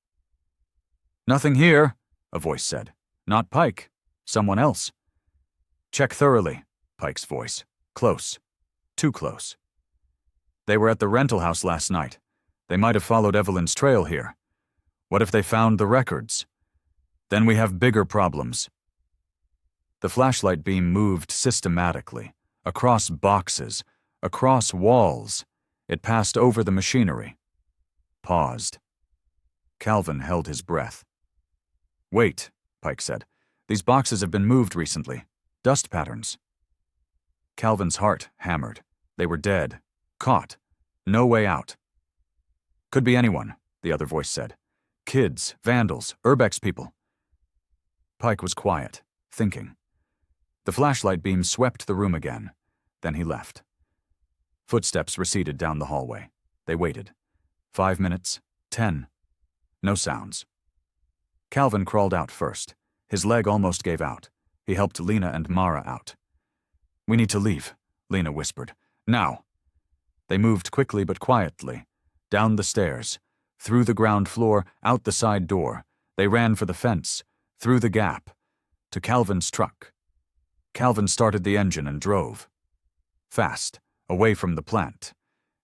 "Nothing here," a voice said. "Not Pike. Someone else." "Check thoroughly," Pike's voice. "Close. Too close." "They were at the rental house last night. They might have followed Evelyn's trail here. What if they found the records? Then we have bigger problems." The flashlight beam moved systematically, across boxes, across walls. It passed over the machinery. Paused. Calvin held his breath. "Wait," Pike said. "These boxes have been moved recently. Dust patterns." Calvin's heart hammered. They were dead. Caught. No way out. Could be anyone, the other voice said. Kids, vandals, Urbex people. Pike was quiet, thinking. The flashlight beam swept the room again. Then he left. Footsteps receded down the hallway. They waited. 5 minutes. 10. No sounds. Calvin crawled out first. His leg almost gave out. He helped Lena and Mara out. "We need to leave," Lena whispered. "Now." They moved quickly but quietly. Down the stairs. Through the ground floor, out the side door. They ran for the fence. Through the gap. To Calvin's truck. Calvin started the engine and drove. Fast. Away from the plant.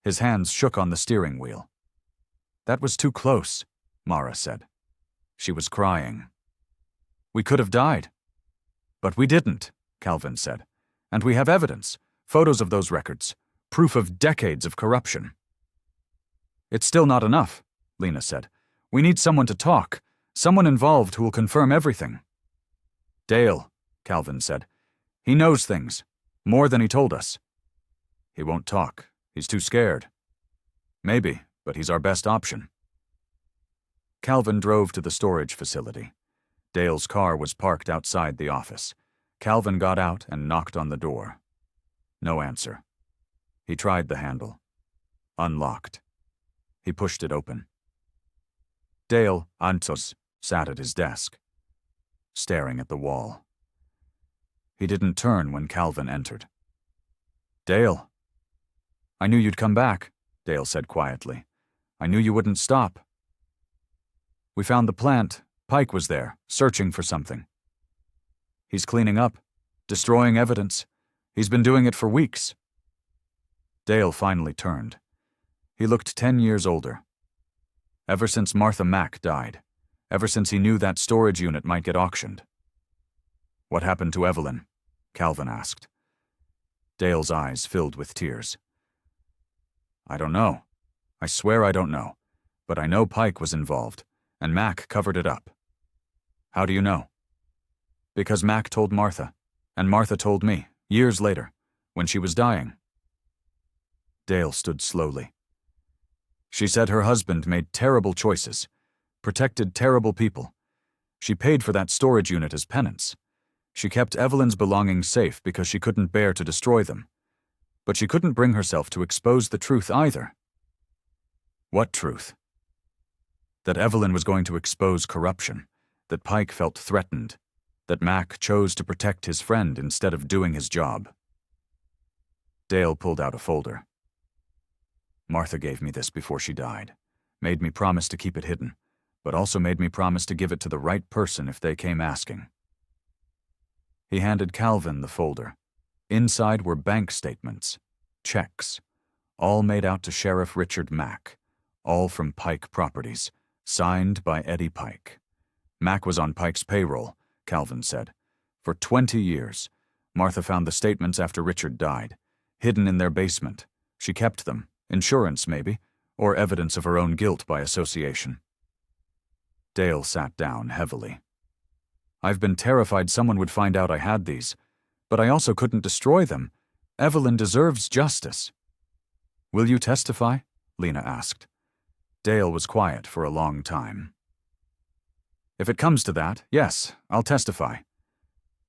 His hands shook on the steering wheel. "That was too close," Mara said. She was crying. "We could have died." "But we didn't," Calvin said. "And we have evidence, photos of those records, proof of decades of corruption." "It's still not enough," Lena said. "We need someone to talk, someone involved who will confirm everything." "Dale," Calvin said. "He knows things, more than he told us." "He won't talk. He's too scared." "Maybe, but he's our best option." Calvin drove to the storage facility. Dale's car was parked outside the office. Calvin got out and knocked on the door. No answer. He tried the handle. Unlocked. He pushed it open. Dale Antos sat at his desk, staring at the wall. He didn't turn when Calvin entered. "Dale." "I knew you'd come back," Dale said quietly. "I knew you wouldn't stop." "We found the plant. Pike was there, searching for something." "He's cleaning up, destroying evidence. He's been doing it for weeks." Dale finally turned. He looked 10 years older. Ever since Martha Mack died. Ever since he knew that storage unit might get auctioned. "What happened to Evelyn?" Calvin asked. Dale's eyes filled with tears. "I don't know. I swear I don't know. But I know Pike was involved, and Mack covered it up." "How do you know?" "Because Mack told Martha, and Martha told me, years later, when she was dying." Dale stood slowly. "She said her husband made terrible choices, protected terrible people. She paid for that storage unit as penance. She kept Evelyn's belongings safe because she couldn't bear to destroy them. But she couldn't bring herself to expose the truth either." "What truth?" "That Evelyn was going to expose corruption, that Pike felt threatened, that Mack chose to protect his friend instead of doing his job." Dale pulled out a folder. "Martha gave me this before she died, made me promise to keep it hidden, but also made me promise to give it to the right person if they came asking." He handed Calvin the folder. Inside were bank statements, checks, all made out to Sheriff Richard Mack, all from Pike Properties, signed by Eddie Pike. Mack was on Pike's payroll, Calvin said. For 20 years. Martha found the statements after Richard died, hidden in their basement. She kept them, insurance maybe, or evidence of her own guilt by association. Dale sat down heavily. "I've been terrified someone would find out I had these, but I also couldn't destroy them. Evelyn deserves justice." "Will you testify?" Lena asked. Dale was quiet for a long time. "If it comes to that, yes, I'll testify.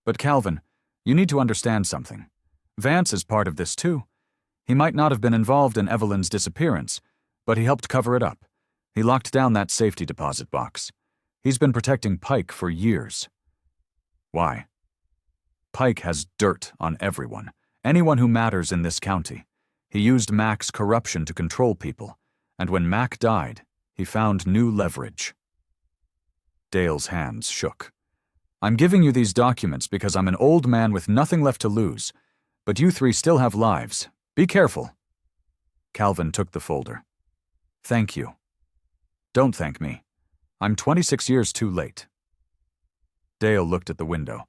But Calvin, you need to understand something. Vance is part of this too. He might not have been involved in Evelyn's disappearance, but he helped cover it up. He locked down that safety deposit box. He's been protecting Pike for years." "Why?" "Pike has dirt on everyone, anyone who matters in this county. He used Mack's corruption to control people, and when Mack died, he found new leverage." Dale's hands shook. "I'm giving you these documents because I'm an old man with nothing left to lose, but you three still have lives. Be careful." Calvin took the folder. "Thank you." "Don't thank me. I'm 26 years too late." Dale looked at the window.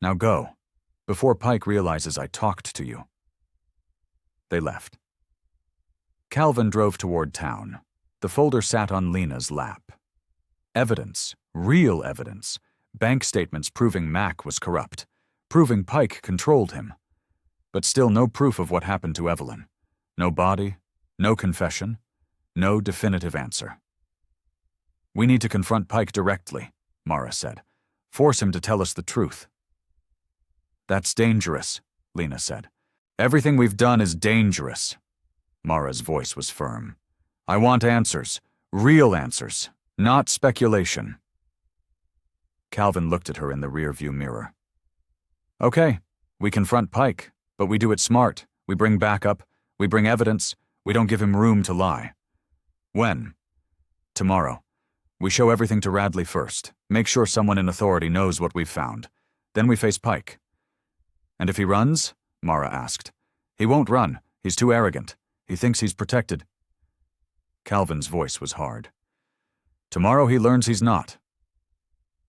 "Now go, before Pike realizes I talked to you." They left. Calvin drove toward town. The folder sat on Lena's lap. Evidence, real evidence, bank statements proving Mack was corrupt, proving Pike controlled him. but still no proof of what happened to Evelyn. No body, no confession, no definitive answer. "We need to confront Pike directly," Mara said. "Force him to tell us the truth." "That's dangerous," Lena said. "Everything we've done is dangerous." Mara's voice was firm. "I want answers, real answers, not speculation." Calvin looked at her in the rearview mirror. "Okay, we confront Pike, but we do it smart. We bring backup, we bring evidence, we don't give him room to lie." "When?" "Tomorrow. We show everything to Radley first, make sure someone in authority knows what we've found. Then we face Pike." "And if he runs?" Mara asked. "He won't run. He's too arrogant. He thinks he's protected." Calvin's voice was hard. "Tomorrow he learns he's not."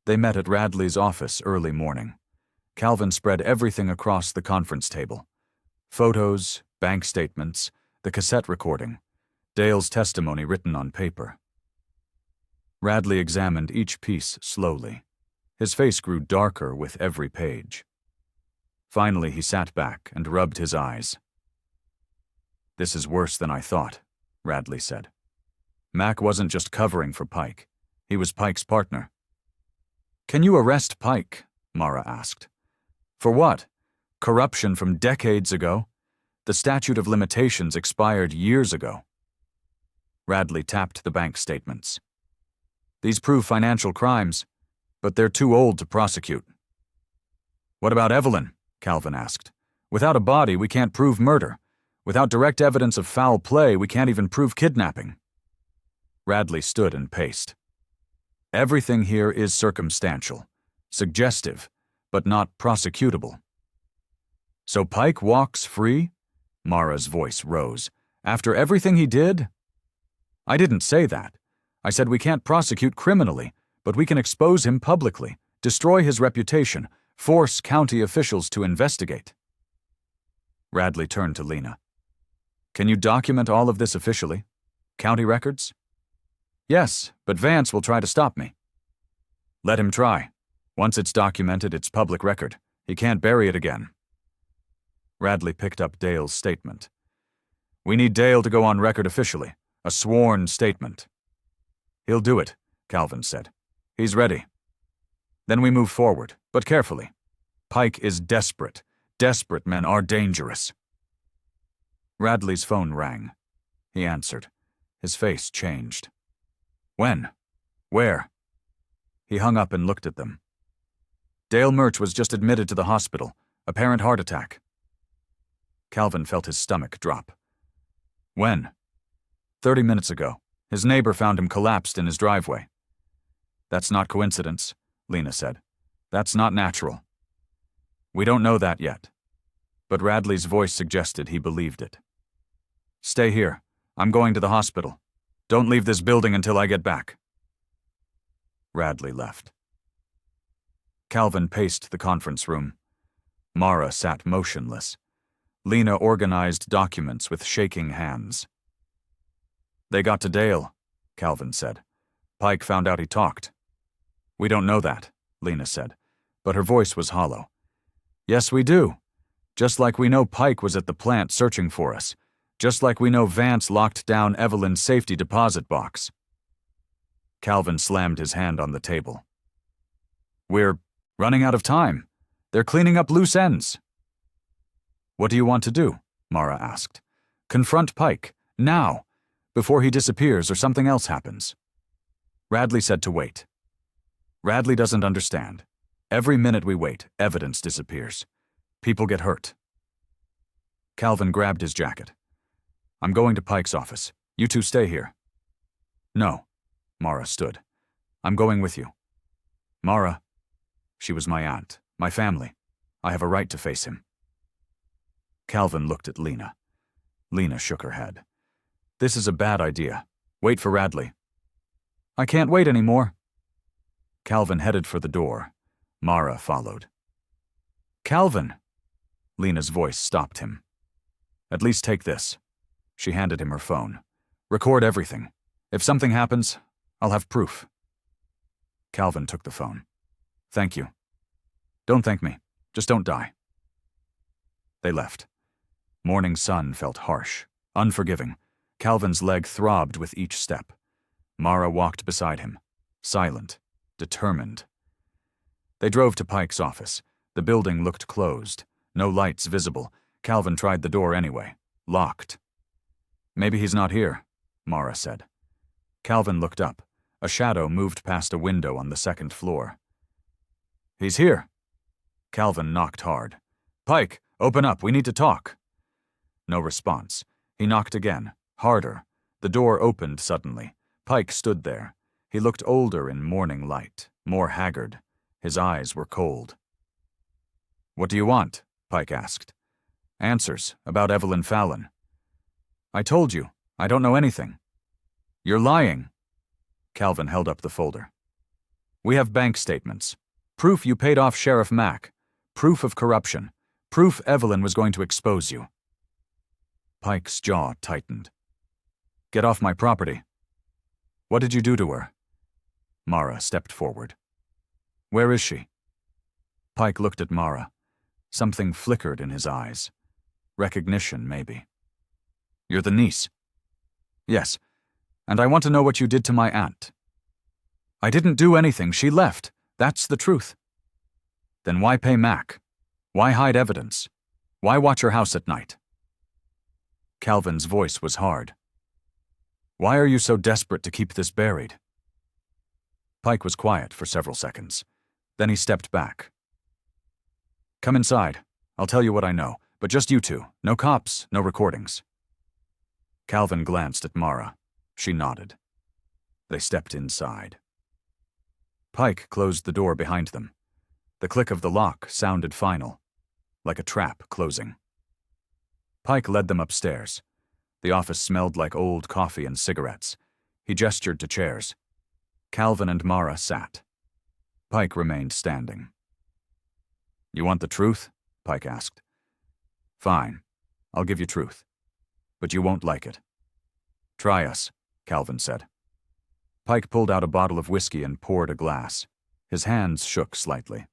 They met at Radley's office early morning. Calvin spread everything across the conference table. Photos, bank statements, the cassette recording, Dale's testimony written on paper. Radley examined each piece slowly. His face grew darker with every page. Finally, he sat back and rubbed his eyes. "This is worse than I thought," Radley said. "Mac wasn't just covering for Pike. He was Pike's partner." "Can you arrest Pike?" Mara asked. "For what? Corruption from decades ago? The statute of limitations expired years ago." Radley tapped the bank statements. "These prove financial crimes, but they're too old to prosecute." "What about Evelyn?" Calvin asked. "Without a body, we can't prove murder. Without direct evidence of foul play, we can't even prove kidnapping." Radley stood and paced. "Everything here is circumstantial, suggestive, but not prosecutable." "So Pike walks free?" Mara's voice rose. "After everything he did?" "I didn't say that. I said we can't prosecute criminally, but we can expose him publicly, destroy his reputation, force county officials to investigate." Radley turned to Lena. "Can you document all of this officially? County records?" "Yes, but Vance will try to stop me." "Let him try. Once it's documented, it's public record. He can't bury it again." Radley picked up Dale's statement. "We need Dale to go on record officially, a sworn statement." "He'll do it," Calvin said. "He's ready." "Then we move forward, but carefully. Pike is desperate. Desperate men are dangerous." Radley's phone rang. He answered. His face changed. "When? Where?" He hung up and looked at them. "Dale Murch was just admitted to the hospital. Apparent heart attack." Calvin felt his stomach drop. "When?" 30 minutes ago. His neighbor found him collapsed in his driveway." "That's not coincidence," Lena said. "That's not natural." "We don't know that yet." But Radley's voice suggested he believed it. "Stay here. I'm going to the hospital. Don't leave this building until I get back." Radley left. Calvin paced the conference room. Mara sat motionless. Lena organized documents with shaking hands. "They got to Dale," Calvin said. "Pike found out he talked." "We don't know that," Lena said, but her voice was hollow. "Yes, we do. Just like we know Pike was at the plant searching for us. Just like we know Vance locked down Evelyn's safety deposit box." Calvin slammed his hand on the table. "We're running out of time. They're cleaning up loose ends." "What do you want to do?" Mara asked. "Confront Pike, now, before he disappears or something else happens." Radley said to wait. "Radley doesn't understand. Every minute we wait, evidence disappears. People get hurt." Calvin grabbed his jacket. "I'm going to Pike's office. You two stay here." "No." Mara stood. "I'm going with you." "Mara." She was my aunt, my family. I have a right to face him. Calvin looked at Lena. Lena shook her head. "This is a bad idea. Wait for Radley." "I can't wait anymore." Calvin headed for the door. Mara followed. "Calvin!" Lena's voice stopped him. "At least take this." She handed him her phone. "Record everything. If something happens, I'll have proof." Calvin took the phone. "Thank you." "Don't thank me. Just don't die." They left. Morning sun felt harsh, unforgiving. Calvin's leg throbbed with each step. Mara walked beside him, silent, determined. They drove to Pike's office. The building looked closed. No lights visible. Calvin tried the door anyway. Locked. "Maybe he's not here," Mara said. Calvin looked up. A shadow moved past a window on the second floor. "He's here." Calvin knocked hard. "Pike, open up, we need to talk." No response. He knocked again, harder. The door opened suddenly. Pike stood there. He looked older in morning light, more haggard. His eyes were cold. "What do you want?" Pike asked. "Answers about Evelyn Fallon." "I told you, I don't know anything." "You're lying." Calvin held up the folder. "We have bank statements. Proof you paid off Sheriff Mack. Proof of corruption. Proof Evelyn was going to expose you." Pike's jaw tightened. "Get off my property." "What did you do to her?" Mara stepped forward. "Where is she?" Pike looked at Mara. Something flickered in his eyes. Recognition, maybe. "You're the niece." "Yes, and I want to know what you did to my aunt." "I didn't do anything, she left. That's the truth." "Then why pay Mack? Why hide evidence? Why watch her house at night?" Calvin's voice was hard. "Why are you so desperate to keep this buried?" Pike was quiet for several seconds. Then he stepped back. "Come inside. I'll tell you what I know, but just you two. No cops, no recordings." Calvin glanced at Mara. She nodded. They stepped inside. Pike closed the door behind them. The click of the lock sounded final, like a trap closing. Pike led them upstairs. The office smelled like old coffee and cigarettes. He gestured to chairs. Calvin and Mara sat. Pike remained standing. "You want the truth?" Pike asked. "Fine. I'll give you truth. But you won't like it." "Try us," Calvin said. Pike pulled out a bottle of whiskey and poured a glass. His hands shook slightly.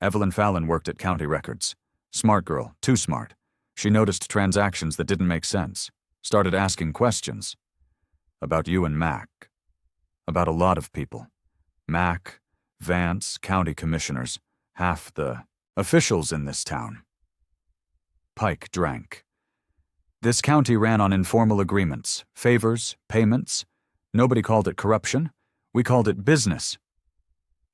"Evelyn Fallon worked at County Records. Smart girl, too smart. She noticed transactions that didn't make sense. Started asking questions. About you and Mack. About a lot of people. Mack, Vance, county commissioners, half the officials in this town." Pike drank. "This county ran on informal agreements, favors, payments. Nobody called it corruption. We called it business."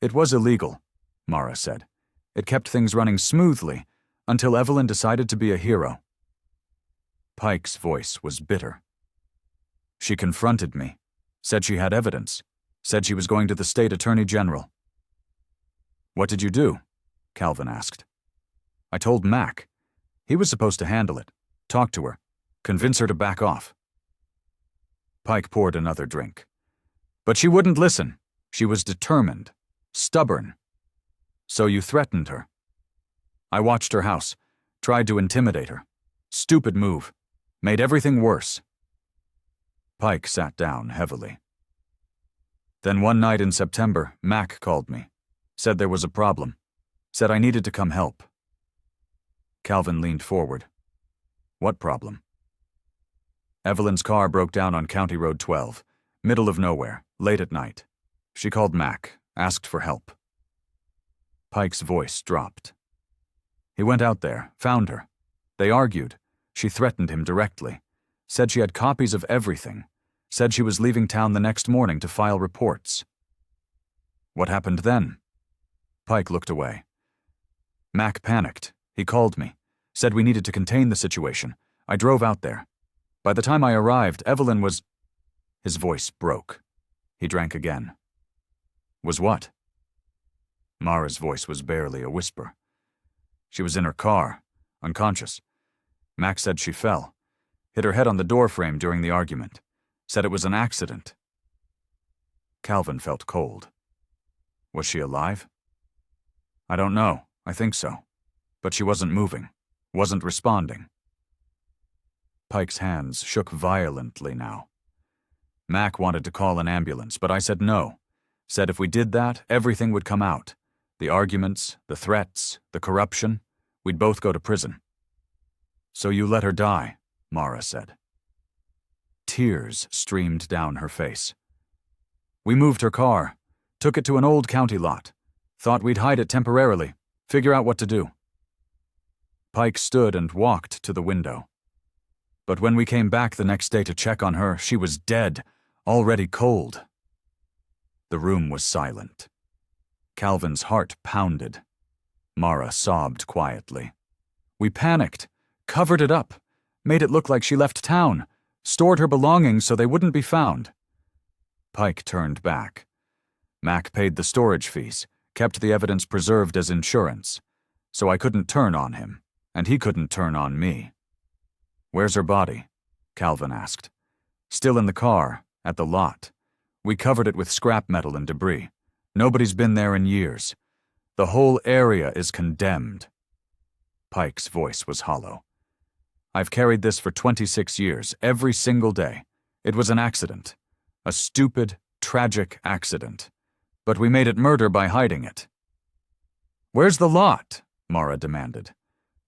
"It was illegal," Mara said. "It kept things running smoothly until Evelyn decided to be a hero." Pike's voice was bitter. "She confronted me, said she had evidence, said she was going to the state attorney general." "What did you do?" Calvin asked. "I told Mack. He was supposed to handle it, talk to her, convince her to back off." Pike poured another drink. "But she wouldn't listen. She was determined, stubborn. So you threatened her." "I watched her house, tried to intimidate her. Stupid move. Made everything worse." Pike sat down heavily. "Then one night in September, Mack called me. Said there was a problem. Said I needed to come help." Calvin leaned forward. "What problem?" "Evelyn's car broke down on County Road 12, middle of nowhere, late at night. She called Mack, asked for help." Pike's voice dropped. "He went out there, found her. They argued. She threatened him directly. Said she had copies of everything. Said she was leaving town the next morning to file reports." "What happened then?" Pike looked away. "Mack panicked. He called me. Said we needed to contain the situation. I drove out there. By the time I arrived, Evelyn was—" His voice broke. He drank again. "Was what?" Mara's voice was barely a whisper. "She was in her car, unconscious. Mack said she fell. Hit her head on the doorframe during the argument. Said it was an accident." Calvin felt cold. "Was she alive?" "I don't know. I think so. But she wasn't moving. Wasn't responding." Pike's hands shook violently now. "Mack wanted to call an ambulance, but I said no. Said if we did that, everything would come out. The arguments, the threats, the corruption. We'd both go to prison. So you let her die, Mara said. Tears streamed down her face. We moved her car, took it to an old county lot, thought we'd hide it temporarily, figure out what to do. Pike stood and walked to the window. But when we came back the next day to check on her, she was dead, already cold. The room was silent. Calvin's heart pounded. Mara sobbed quietly. We panicked, covered it up, made it look like she left town, stored her belongings so they wouldn't be found. Pike turned back. Mac paid the storage fees, kept the evidence preserved as insurance, so I couldn't turn on him, and he couldn't turn on me. Where's her body? Calvin asked. Still in the car, at the lot. We covered it with scrap metal and debris. Nobody's been there in years. The whole area is condemned. Pike's voice was hollow. I've carried this for 26 years, every single day. It was an accident. A stupid, tragic accident. But we made it murder by hiding it. Where's the lot? Mara demanded.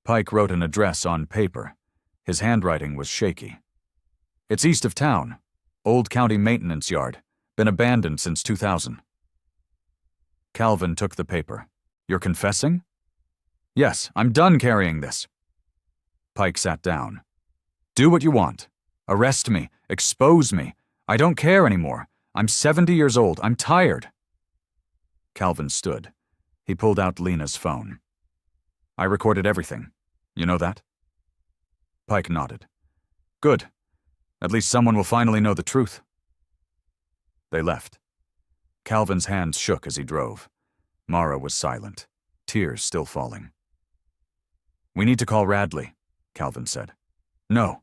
Pike wrote an address on paper. His handwriting was shaky. It's east of town. Old county maintenance yard. Been abandoned since 2000. Calvin took the paper. You're confessing? Yes, I'm done carrying this. Pike sat down. Do what you want. Arrest me. Expose me. I don't care anymore. I'm 70 years old. I'm tired. Calvin stood. He pulled out Lena's phone. I recorded everything. You know that? Pike nodded. Good. At least someone will finally know the truth. They left. Calvin's hands shook as he drove. Mara was silent, tears still falling. We need to call Radley, Calvin said. No.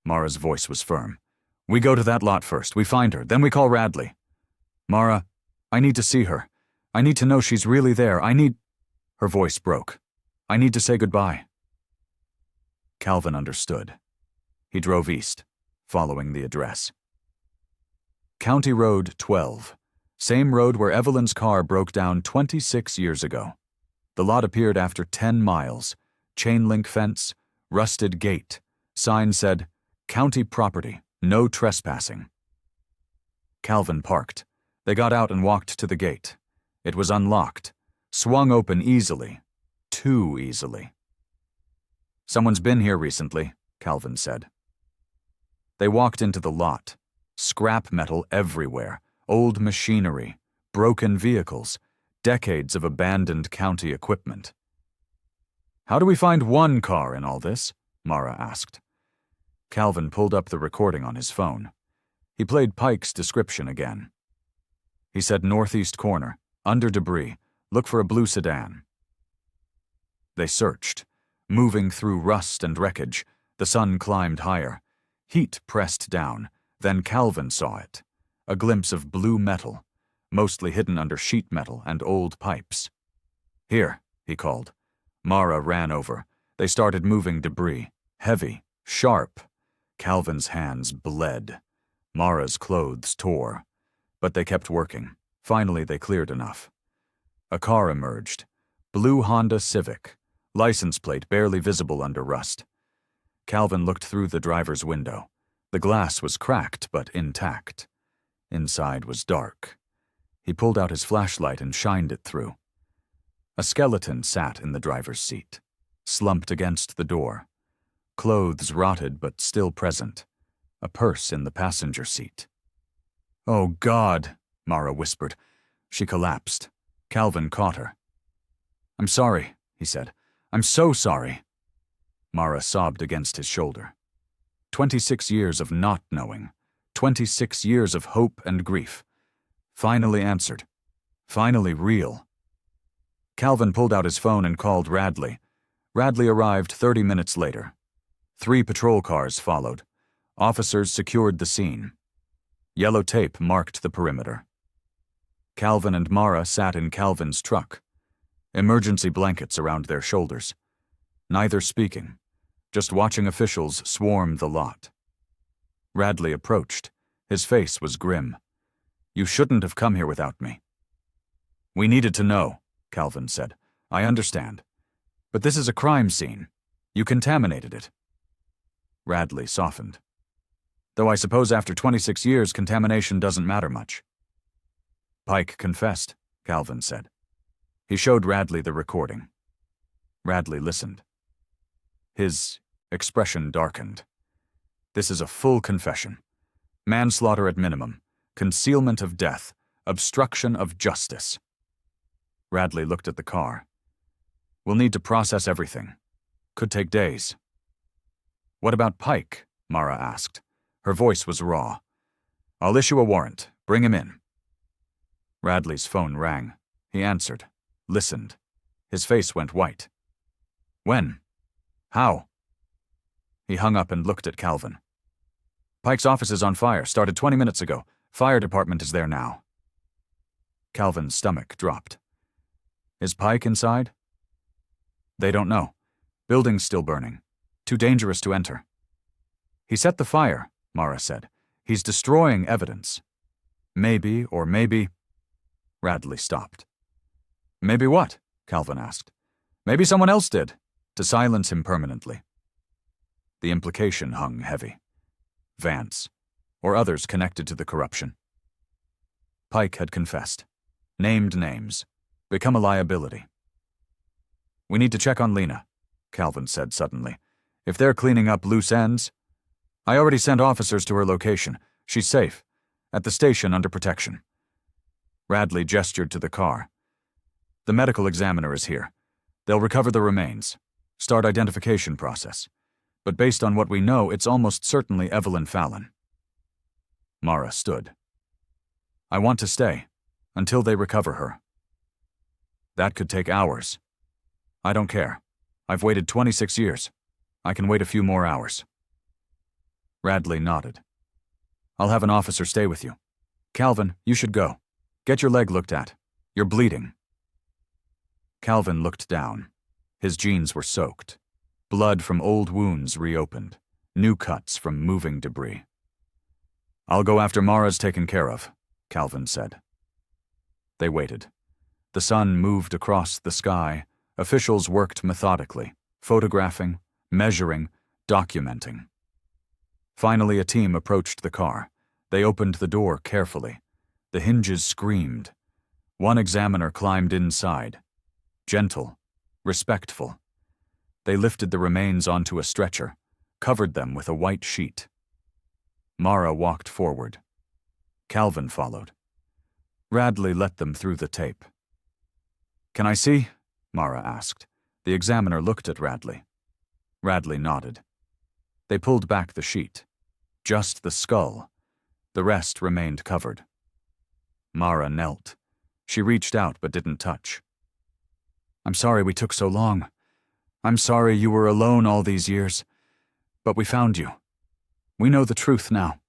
Mara's voice was firm. We go to that lot first. We find her. Then we call Radley. Mara, I need to see her. I need to know she's really there. Her voice broke. I need to say goodbye. Calvin understood. He drove east, following the address. County Road 12. Same road where Evelyn's car broke down 26 years ago. The lot appeared after 10 miles. Chain link fence, rusted gate. Sign said, County property, no trespassing. Calvin parked. They got out and walked to the gate. It was unlocked, swung open easily. Too easily. Someone's been here recently, Calvin said. They walked into the lot. Scrap metal everywhere, old machinery, broken vehicles, decades of abandoned county equipment. How do we find one car in all this? Mara asked. Calvin pulled up the recording on his phone. He played Pike's description again. He said northeast corner, under debris, look for a blue sedan. They searched. Moving through rust and wreckage, the sun climbed higher. Heat pressed down, then Calvin saw it. A glimpse of blue metal, mostly hidden under sheet metal and old pipes. Here, he called. Mara ran over. They started moving debris, heavy, sharp. Calvin's hands bled. Mara's clothes tore. But they kept working. Finally, they cleared enough. A car emerged. Blue Honda Civic. License plate barely visible under rust. Calvin looked through the driver's window. The glass was cracked but intact. Inside was dark. He pulled out his flashlight and shined it through. A skeleton sat in the driver's seat, slumped against the door. Clothes rotted but still present. A purse in the passenger seat. Oh, God, Mara whispered. She collapsed. Calvin caught her. I'm sorry, he said. I'm so sorry. Mara sobbed against his shoulder. 26 years of not knowing. 26 years of hope and grief. Finally answered. Finally real. Calvin pulled out his phone and called Radley. Radley arrived 30 minutes later. 3 patrol cars followed. Officers secured the scene. Yellow tape marked the perimeter. Calvin and Mara sat in Calvin's truck. Emergency blankets around their shoulders. Neither speaking, just watching officials swarm the lot. Radley approached. His face was grim. You shouldn't have come here without me. We needed to know, Calvin said. I understand. But this is a crime scene. You contaminated it. Radley softened. Though I suppose after 26 years, contamination doesn't matter much. Pike confessed, Calvin said. He showed Radley the recording. Radley listened. His expression darkened. This is a full confession. Manslaughter at minimum, concealment of death, obstruction of justice. Radley looked at the car. We'll need to process everything. Could take days. What about Pike? Mara asked. Her voice was raw. I'll issue a warrant. Bring him in. Radley's phone rang. He answered. Listened. His face went white. When? How? He hung up and looked at Calvin. Pike's office is on fire. Started 20 minutes ago. Fire department is there now. Calvin's stomach dropped. Is Pike inside? They don't know. Building's still burning. Too dangerous to enter. He set the fire, Mara said. He's destroying evidence. Maybe, or maybe... Radley stopped. Maybe what? Calvin asked. Maybe someone else did, to silence him permanently. The implication hung heavy. Vance, or others connected to the corruption. Pike had confessed. Named names. Become a liability. We need to check on Lena, Calvin said suddenly. If they're cleaning up loose ends... I already sent officers to her location. She's safe. At the station under protection. Radley gestured to the car. The medical examiner is here. They'll recover the remains. Start identification process. But based on what we know, it's almost certainly Evelyn Fallon. Mara stood. I want to stay. Until they recover her. That could take hours. I don't care. I've waited 26 years. I can wait a few more hours. Radley nodded. I'll have an officer stay with you. Calvin, you should go. Get your leg looked at. You're bleeding. Calvin looked down. His jeans were soaked. Blood from old wounds reopened. New cuts from moving debris. I'll go after Mara's taken care of, Calvin said. They waited. The sun moved across the sky. Officials worked methodically, photographing, measuring, documenting. Finally, a team approached the car. They opened the door carefully. The hinges screamed. One examiner climbed inside. Gentle, respectful. They lifted the remains onto a stretcher, covered them with a white sheet. Mara walked forward. Calvin followed. Radley let them through the tape. Can I see? Mara asked. The examiner looked at Radley. Radley nodded. They pulled back the sheet. Just the skull. The rest remained covered. Mara knelt. She reached out but didn't touch. I'm sorry we took so long. I'm sorry you were alone all these years. But we found you. We know the truth now.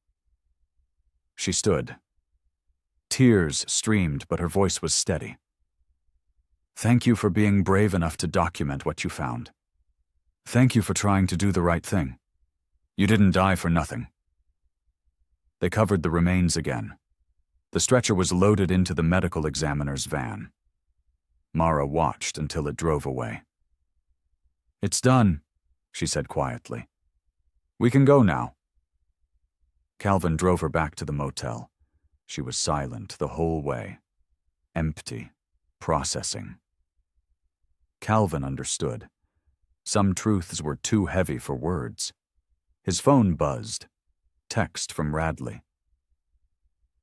She stood. Tears streamed, but her voice was steady. Thank you for being brave enough to document what you found. Thank you for trying to do the right thing. You didn't die for nothing. They covered the remains again. The stretcher was loaded into the medical examiner's van. Mara watched until it drove away. It's done, she said quietly. We can go now. Calvin drove her back to the motel. She was silent the whole way. Empty. Processing. Calvin understood. Some truths were too heavy for words. His phone buzzed. Text from Radley.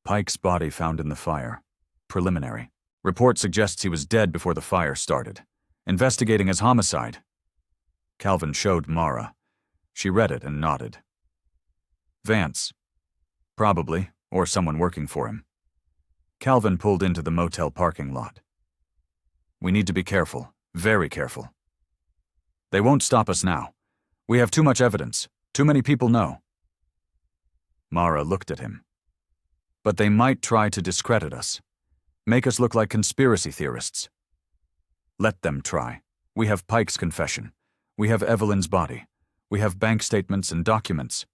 Pike's body found in the fire. Preliminary. Report suggests he was dead before the fire started. Investigating as homicide. Calvin showed Mara. She read it and nodded. Vance. Probably, or someone working for him. Calvin pulled into the motel parking lot. We need to be careful, very careful. They won't stop us now. We have too much evidence. Too many people know. Mara looked at him. But they might try to discredit us. Make us look like conspiracy theorists. Let them try. We have Pike's confession. We have Evelyn's body. We have bank statements and documents.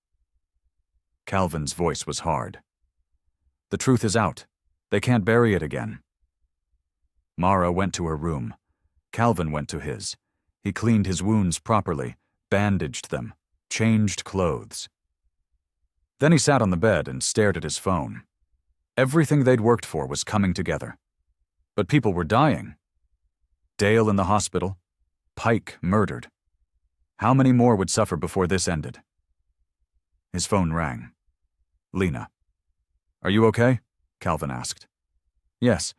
Calvin's voice was hard. The truth is out. They can't bury it again. Mara went to her room. Calvin went to his. He cleaned his wounds properly, bandaged them, changed clothes. Then he sat on the bed and stared at his phone. Everything they'd worked for was coming together. But people were dying. Dale in the hospital. Pike murdered. How many more would suffer before this ended? His phone rang. Lena. "Are you okay?" Calvin asked. "Yes.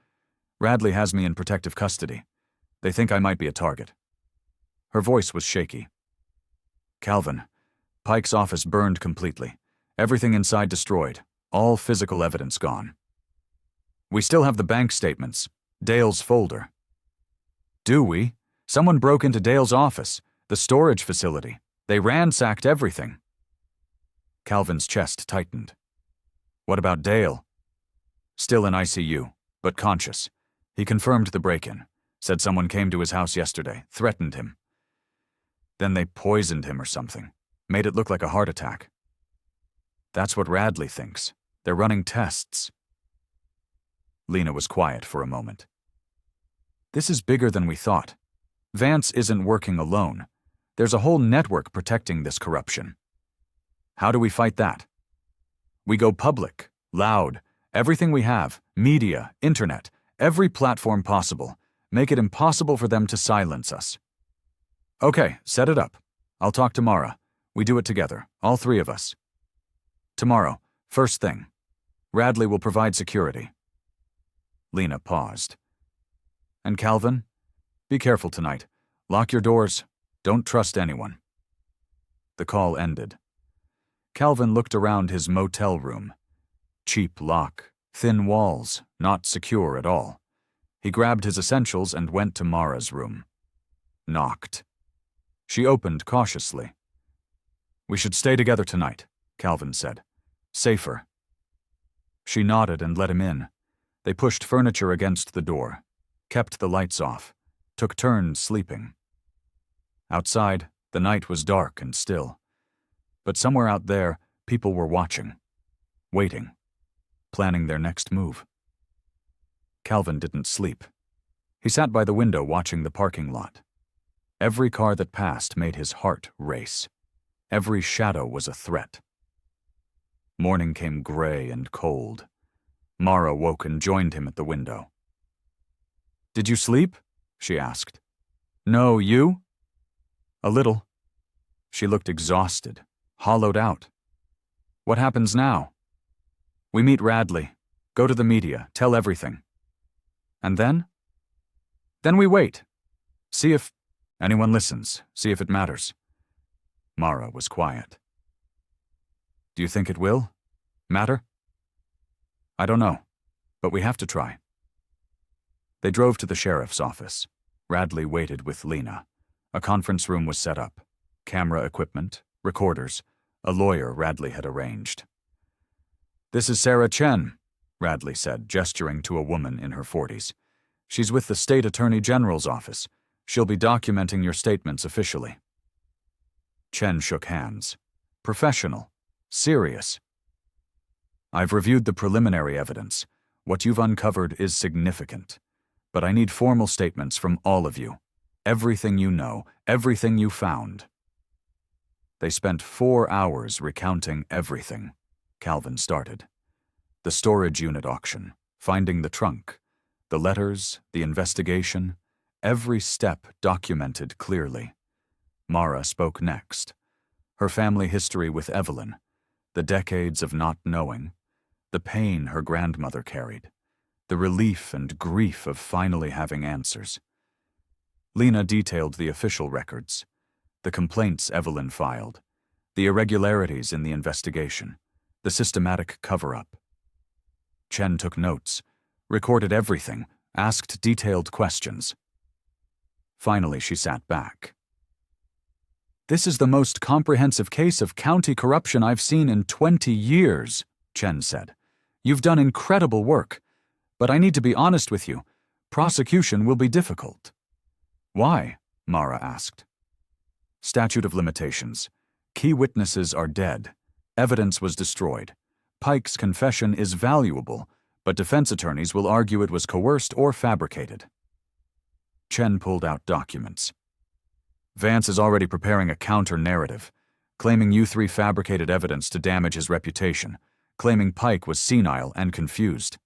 Radley has me in protective custody. They think I might be a target." Her voice was shaky. "Calvin, Pike's office burned completely. Everything inside destroyed. All physical evidence gone. We still have the bank statements. Dale's folder." "Do we? Someone broke into Dale's office, the storage facility. They ransacked everything." Calvin's chest tightened. "What about Dale?" "Still in ICU, but conscious. He confirmed the break-in. Said someone came to his house yesterday, threatened him. Then they poisoned him or something. Made it look like a heart attack." "That's what Radley thinks. They're running tests." Lena was quiet for a moment. "This is bigger than we thought. Vance isn't working alone. There's a whole network protecting this corruption. How do we fight that? We go public, loud, everything we have, media, internet, every platform possible. Make it impossible for them to silence us." "Okay, set it up. I'll talk to Mara. We do it together, all three of us. Tomorrow, first thing. Radley will provide security." Lena paused. "And Calvin? Be careful tonight. Lock your doors. Don't trust anyone." The call ended. Calvin looked around his motel room. Cheap lock, thin walls, not secure at all. He grabbed his essentials and went to Mara's room. Knocked. She opened cautiously. "We should stay together tonight," Calvin said. "Safer." She nodded and let him in. They pushed furniture against the door, kept the lights off, took turns sleeping. Outside, the night was dark and still. But somewhere out there, people were watching, waiting, planning their next move. Calvin didn't sleep. He sat by the window watching the parking lot. Every car that passed made his heart race. Every shadow was a threat. Morning came gray and cold. Mara woke and joined him at the window. "Did you sleep?" she asked. "No, you?" "A little." She looked exhausted, hollowed out. "What happens now?" "We meet Radley, go to the media, tell everything." "And then?" "Then we wait. See if anyone listens, see if it matters." Mara was quiet. "Do you think it will matter?" "I don't know, but we have to try." They drove to the sheriff's office. Radley waited with Lena. A conference room was set up. Camera equipment, recorders, a lawyer Radley had arranged. "This is Sarah Chen," Radley said, gesturing to a woman in her 40s. "She's with the State Attorney General's office. She'll be documenting your statements officially." Chen shook hands. Professional. Serious. "I've reviewed the preliminary evidence. What you've uncovered is significant. But I need formal statements from all of you. Everything you know, everything you found." They spent 4 hours recounting everything. Calvin started. The storage unit auction, finding the trunk, the letters, the investigation, every step documented clearly. Mara spoke next. Her family history with Evelyn, the decades of not knowing, the pain her grandmother carried, the relief and grief of finally having answers. Lena detailed the official records, the complaints Evelyn filed, the irregularities in the investigation, the systematic cover-up. Chen took notes, recorded everything, asked detailed questions. Finally, she sat back. "This is the most comprehensive case of county corruption I've seen in 20 years, Chen said. "You've done incredible work, but I need to be honest with you. Prosecution will be difficult." "Why?" Mara asked. "Statute of limitations. Key witnesses are dead. Evidence was destroyed. Pike's confession is valuable, but defense attorneys will argue it was coerced or fabricated." Chen pulled out documents. "Vance is already preparing a counter-narrative. claiming you three fabricated evidence to damage his reputation, claiming Pike was senile and confused.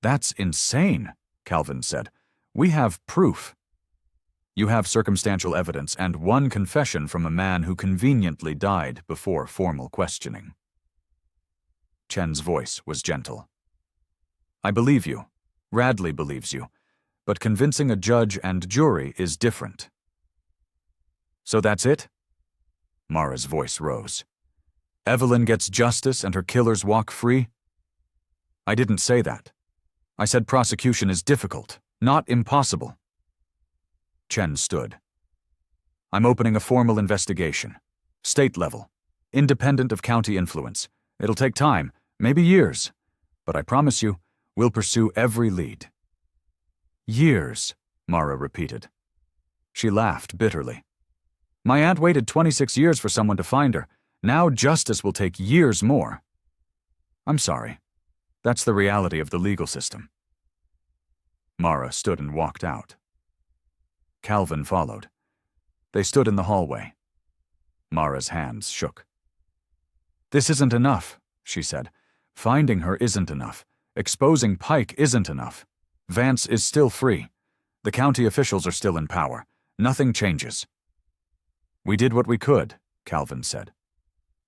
That's insane, Calvin said. We have proof. You have circumstantial evidence and one confession from a man who conveniently died before formal questioning. Chen's voice was gentle. I believe you. Radley believes you. But convincing a judge and jury is different. So that's it? Mara's voice rose. Evelyn gets justice and her killers walk free? I didn't say that. I said prosecution is difficult, not impossible. Chen stood. I'm opening a formal investigation. State level. Independent of county influence. It'll take time, maybe years. But I promise you, we'll pursue every lead. Years, Mara repeated. She laughed bitterly. My aunt waited 26 years for someone to find her. Now justice will take years more. I'm sorry. That's the reality of the legal system. Mara stood and walked out. Calvin followed. They stood in the hallway. Mara's hands shook. This isn't enough, she said. Finding her isn't enough. Exposing Pike isn't enough. Vance is still free. The county officials are still in power. Nothing changes. We did what we could, Calvin said.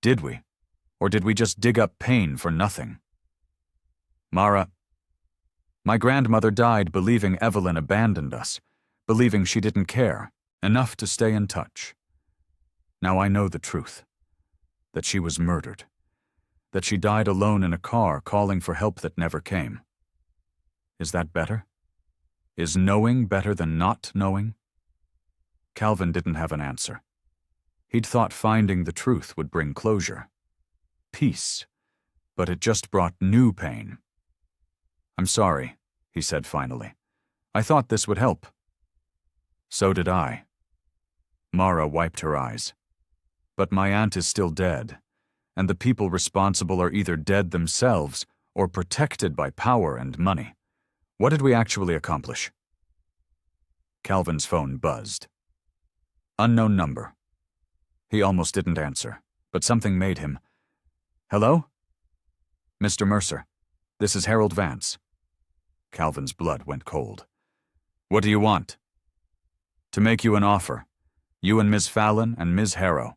Did we? Or did we just dig up pain for nothing? Mara, my grandmother died believing Evelyn abandoned us, believing she didn't care, enough to stay in touch. Now I know the truth. That she was murdered. That she died alone in a car calling for help that never came. Is that better? Is knowing better than not knowing? Calvin didn't have an answer. He'd thought finding the truth would bring closure. Peace. But it just brought new pain. I'm sorry, he said finally. I thought this would help. So did I. Mara wiped her eyes. But my aunt is still dead, and the people responsible are either dead themselves or protected by power and money. What did we actually accomplish? Calvin's phone buzzed. Unknown number. He almost didn't answer, but something made him. Hello? Mr. Mercer, this is Harold Vance. Calvin's blood went cold. What do you want? To make you an offer. You and Ms. Fallon and Ms. Harrow.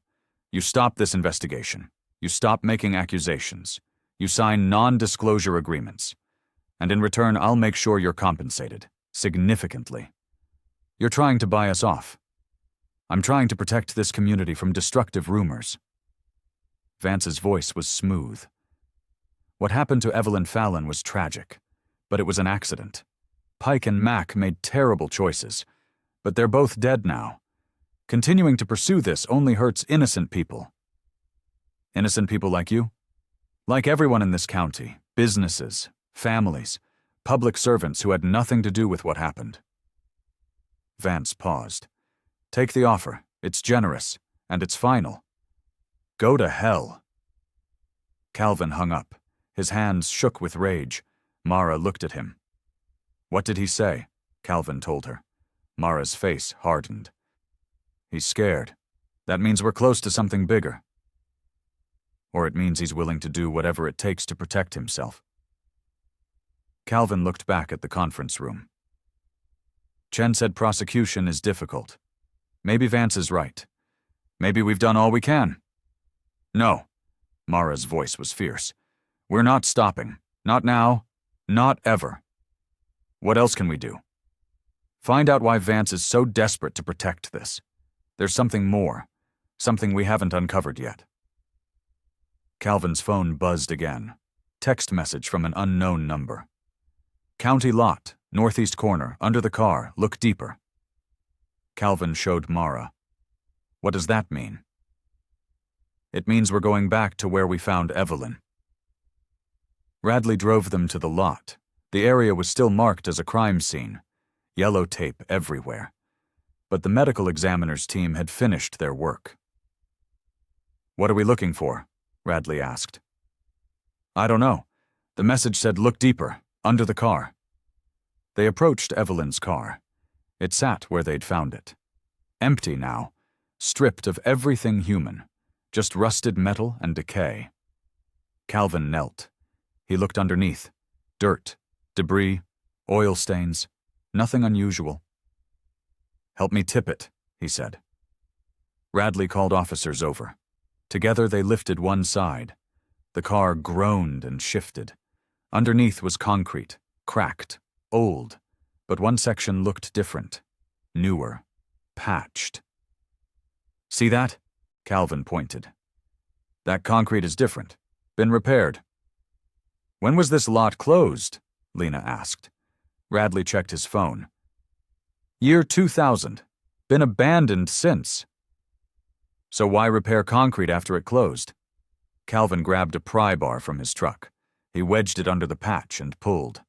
You stop this investigation. You stop making accusations. You sign non-disclosure agreements. And in return, I'll make sure you're compensated. Significantly. You're trying to buy us off. I'm trying to protect this community from destructive rumors. Vance's voice was smooth. What happened to Evelyn Fallon was tragic, but it was an accident. Pike and Mac made terrible choices, but they're both dead now. Continuing to pursue this only hurts innocent people. Innocent people like you? Like everyone in this county, businesses, families, public servants who had nothing to do with what happened. Vance paused. Take the offer. It's generous, and it's final. Go to hell. Calvin hung up. His hands shook with rage. Mara looked at him. What did he say? Calvin told her. Mara's face hardened. He's scared. That means we're close to something bigger. Or it means he's willing to do whatever it takes to protect himself. Calvin looked back at the conference room. Chen said prosecution is difficult. Maybe Vance is right. Maybe we've done all we can. No. Mara's voice was fierce. We're not stopping. Not now. Not ever. What else can we do? Find out why Vance is so desperate to protect this. There's something more. Something we haven't uncovered yet. Calvin's phone buzzed again. Text message from an unknown number. County lot, northeast corner, under the car, look deeper. Calvin showed Mara. What does that mean? It means we're going back to where we found Evelyn. Radley drove them to the lot. The area was still marked as a crime scene. Yellow tape everywhere. But the medical examiner's team had finished their work. What are we looking for? Radley asked. I don't know. The message said look deeper, under the car. They approached Evelyn's car. It sat where they'd found it. Empty now, stripped of everything human. just rusted metal and decay. Calvin knelt. He looked underneath. Dirt, debris, oil stains, nothing unusual. "Help me tip it," he said. Radley called officers over. Together they lifted one side. The car groaned and shifted. Underneath was concrete, cracked, old, but one section looked different, newer, patched. "See that?" Calvin pointed. "That concrete is different. Been repaired." "When was this lot closed?" Lena asked. Radley checked his phone. "Year 2000. Been abandoned since." "So why repair concrete after it closed?" Calvin grabbed a pry bar from his truck. He wedged it under the patch and pulled.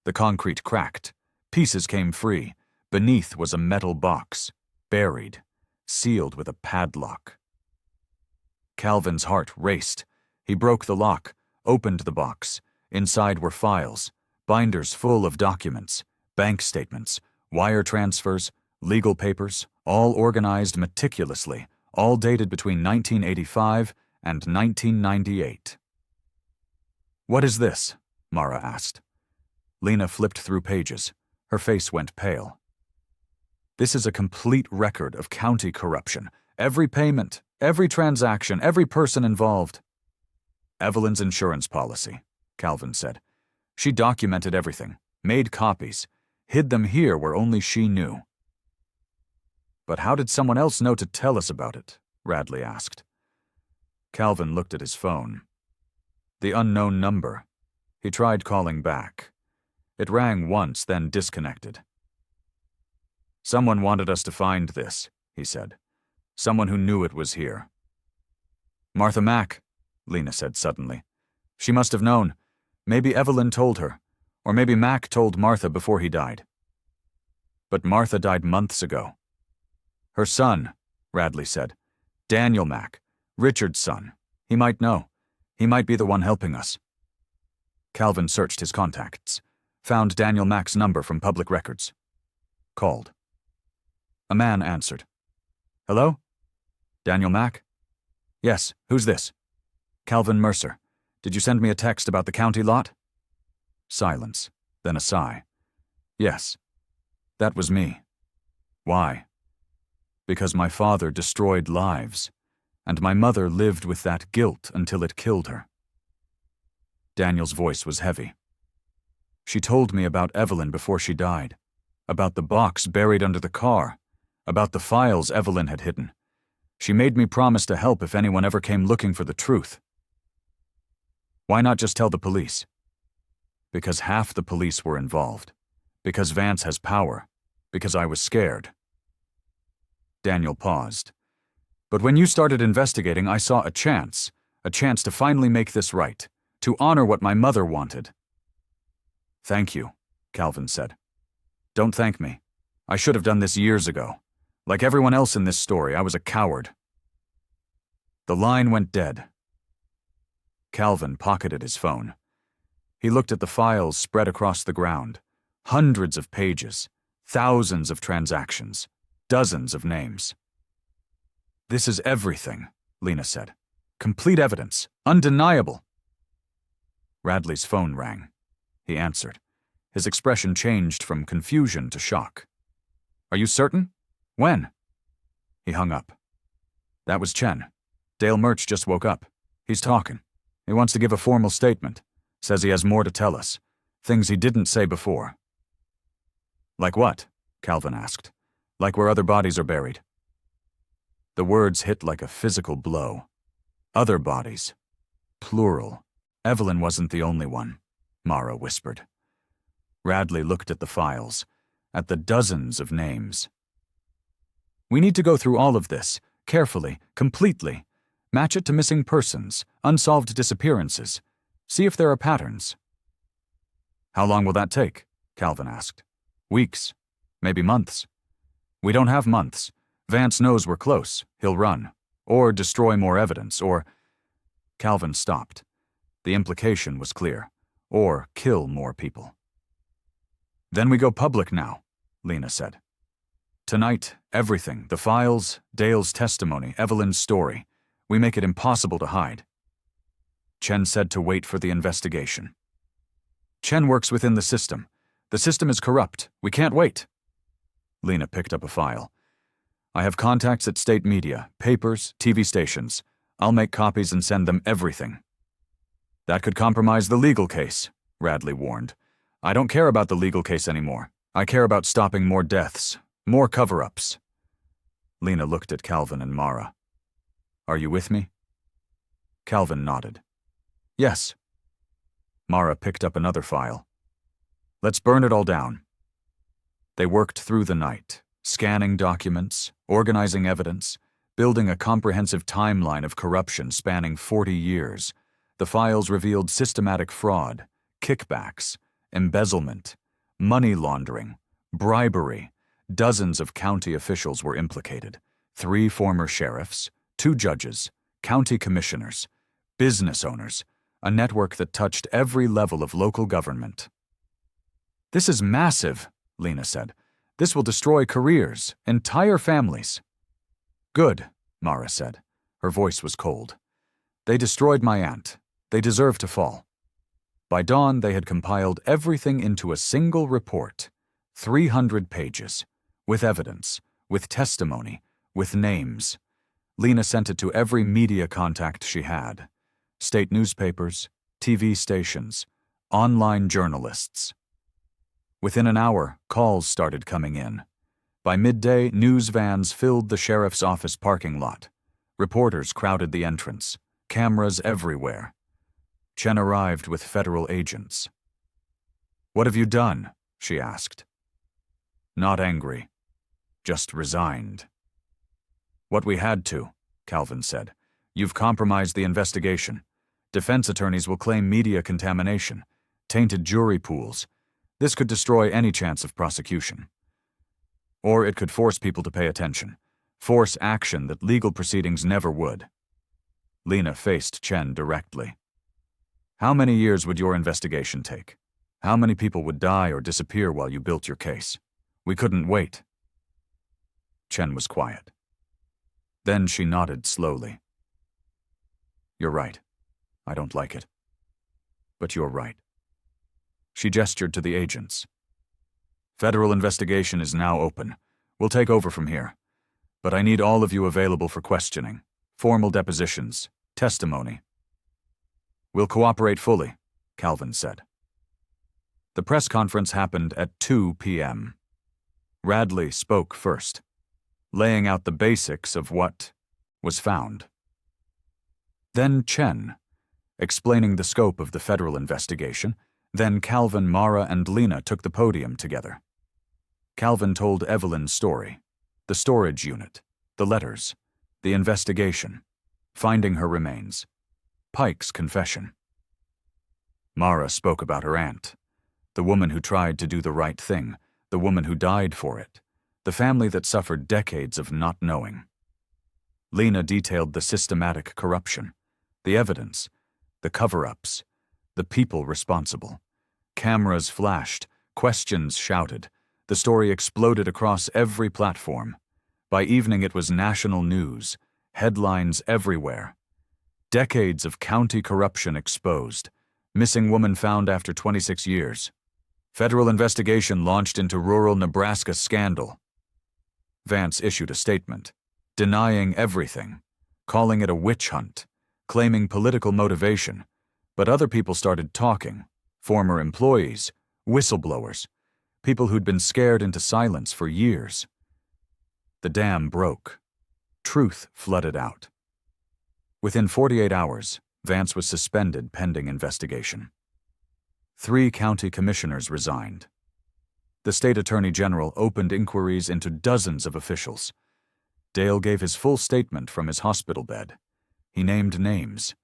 The concrete cracked. Pieces came free. Beneath was a metal box, buried, sealed with a padlock. Calvin's heart raced. He broke the lock, opened the box. Inside were files, binders full of documents, bank statements, wire transfers, legal papers, all organized meticulously, all dated between 1985 and 1998. "What is this?" Mara asked. Lena flipped through pages. Her face went pale. "This is a complete record of county corruption. Every payment, every transaction, every person involved." "Evelyn's insurance policy," Calvin said. "She documented everything, made copies, hid them here where only she knew." "But how did someone else know to tell us about it?" Radley asked. Calvin looked at his phone. The unknown number. He tried calling back. It rang once, then disconnected. "Someone wanted us to find this," he said. "Someone who knew it was here." "Martha Mack," Lena said suddenly. "She must have known. Maybe Evelyn told her, or maybe Mack told Martha before he died." "But Martha died months ago." "Her son," Radley said. "Daniel Mack, Richard's son. He might know. He might be the one helping us." Calvin searched his contacts, found Daniel Mack's number from public records. Called. A man answered. "Hello? Daniel Mack?" "Yes, who's this?" "Calvin Mercer. Did you send me a text about the county lot?" Silence, then a sigh. "Yes, that was me." "Why?" "Because my father destroyed lives, and my mother lived with that guilt until it killed her." Daniel's voice was heavy. "She told me about Evelyn before she died, about the box buried under the car, about the files Evelyn had hidden. She made me promise to help if anyone ever came looking for the truth." "Why not just tell the police?" "Because half the police were involved. Because Vance has power. Because I was scared." Daniel paused. "But when you started investigating, I saw a chance to finally make this right, to honor what my mother wanted." "Thank you," Calvin said. "Don't thank me. I should have done this years ago. Like everyone else in this story, I was a coward." The line went dead. Calvin pocketed his phone. He looked at the files spread across the ground. Hundreds of pages, thousands of transactions, dozens of names. "This is everything," Lena said. "Complete evidence, undeniable." Radley's phone rang. He answered. His expression changed from confusion to shock. "Are you certain? When?" He hung up. "That was Chen. Dale Murch just woke up. He's talking. He wants to give a formal statement. Says he has more to tell us. Things he didn't say before." "Like what?" Calvin asked. "Like where other bodies are buried?" The words hit like a physical blow. Other bodies. Plural. Evelyn wasn't the only one, Mara whispered. Radley looked at the files, at the dozens of names. "We need to go through all of this, carefully, completely. Match it to missing persons, unsolved disappearances. See if there are patterns." "How long will that take?" Calvin asked. "Weeks. Maybe months." "We don't have months. Vance knows we're close. He'll run. Or destroy more evidence, or—" Calvin stopped. The implication was clear. Or kill more people. "Then we go public now," Lena said. "Tonight, everything, the files, Dale's testimony, Evelyn's story. We make it impossible to hide. Chen said to wait for the investigation. Chen works within the system. The system is corrupt. We can't wait. Lena picked up a file. I have contacts at state media, papers, TV stations. I'll make copies and send them everything. That could compromise the legal case, Radley warned. I don't care about the legal case anymore. I care about stopping more deaths, more cover-ups. Lena looked at Calvin and Mara. Are you with me? Calvin nodded. Yes. Mara picked up another file. Let's burn it all down. They worked through the night, scanning documents, organizing evidence, building a comprehensive timeline of corruption spanning 40 years. The files revealed systematic fraud, kickbacks, embezzlement, money laundering, bribery. Dozens of county officials were implicated. 3 former sheriffs, 2 judges, county commissioners, business owners, a network that touched every level of local government. This is massive, Lena said. This will destroy careers, entire families. Good, Mara said. Her voice was cold. They destroyed my aunt. They deserve to fall. By dawn, they had compiled everything into a single report, 300 pages, with evidence, with testimony, with names. Lena sent it to every media contact she had. State newspapers, TV stations, online journalists. Within an hour, calls started coming in. By midday, news vans filled the sheriff's office parking lot. Reporters crowded the entrance, cameras everywhere. Chen arrived with federal agents. What have you done? She asked. Not angry, just resigned. What we had to, Calvin said. You've compromised the investigation. Defense attorneys will claim media contamination, tainted jury pools. This could destroy any chance of prosecution. Or it could force people to pay attention, force action that legal proceedings never would. Lena faced Chen directly. How many years would your investigation take? How many people would die or disappear while you built your case? We couldn't wait. Chen was quiet. Then she nodded slowly. You're right. I don't like it. But you're right. She gestured to the agents. Federal investigation is now open. We'll take over from here. But I need all of you available for questioning, formal depositions, testimony. We'll cooperate fully, Calvin said. The press conference happened at 2 p.m. Radley spoke first, laying out the basics of what was found. Then Chen, explaining the scope of the federal investigation. Then Calvin, Mara, and Lena took the podium together. Calvin told Evelyn's story, the storage unit, the letters, the investigation, finding her remains, Pike's confession. Mara spoke about her aunt, the woman who tried to do the right thing, the woman who died for it, the family that suffered decades of not knowing. Lena detailed the systematic corruption, the evidence, the cover-ups, the people responsible. Cameras flashed, questions shouted. The story exploded across every platform. By evening it was national news, headlines everywhere. Decades of county corruption exposed. Missing woman found after 26 years. Federal investigation launched into rural Nebraska scandal. Vance issued a statement, denying everything, calling it a witch hunt, claiming political motivation. But other people started talking, former employees, whistleblowers, people who'd been scared into silence for years. The dam broke. Truth flooded out. Within 48 hours, Vance was suspended pending investigation. 3 county commissioners resigned. The state attorney general opened inquiries into dozens of officials. Dale gave his full statement from his hospital bed. He named names,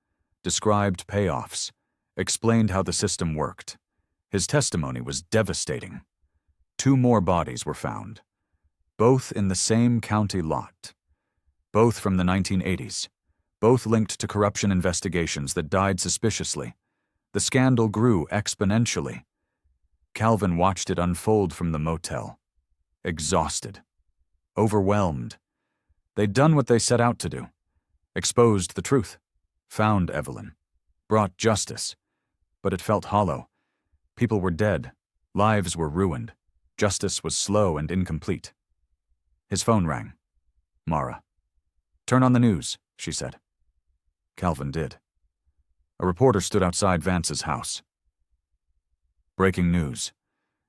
described payoffs, explained how the system worked. His testimony was devastating. 2 more bodies were found, both in the same county lot, both from the 1980s, both linked to corruption investigations that died suspiciously. The scandal grew exponentially. Calvin watched it unfold from the motel, exhausted, overwhelmed. They'd done what they set out to do. exposed the truth, found Evelyn, brought justice. But it felt hollow. People were dead, lives were ruined, justice was slow and incomplete. His phone rang. Mara. "Turn on the news," she said. Calvin did. A reporter stood outside Vance's house. Breaking news.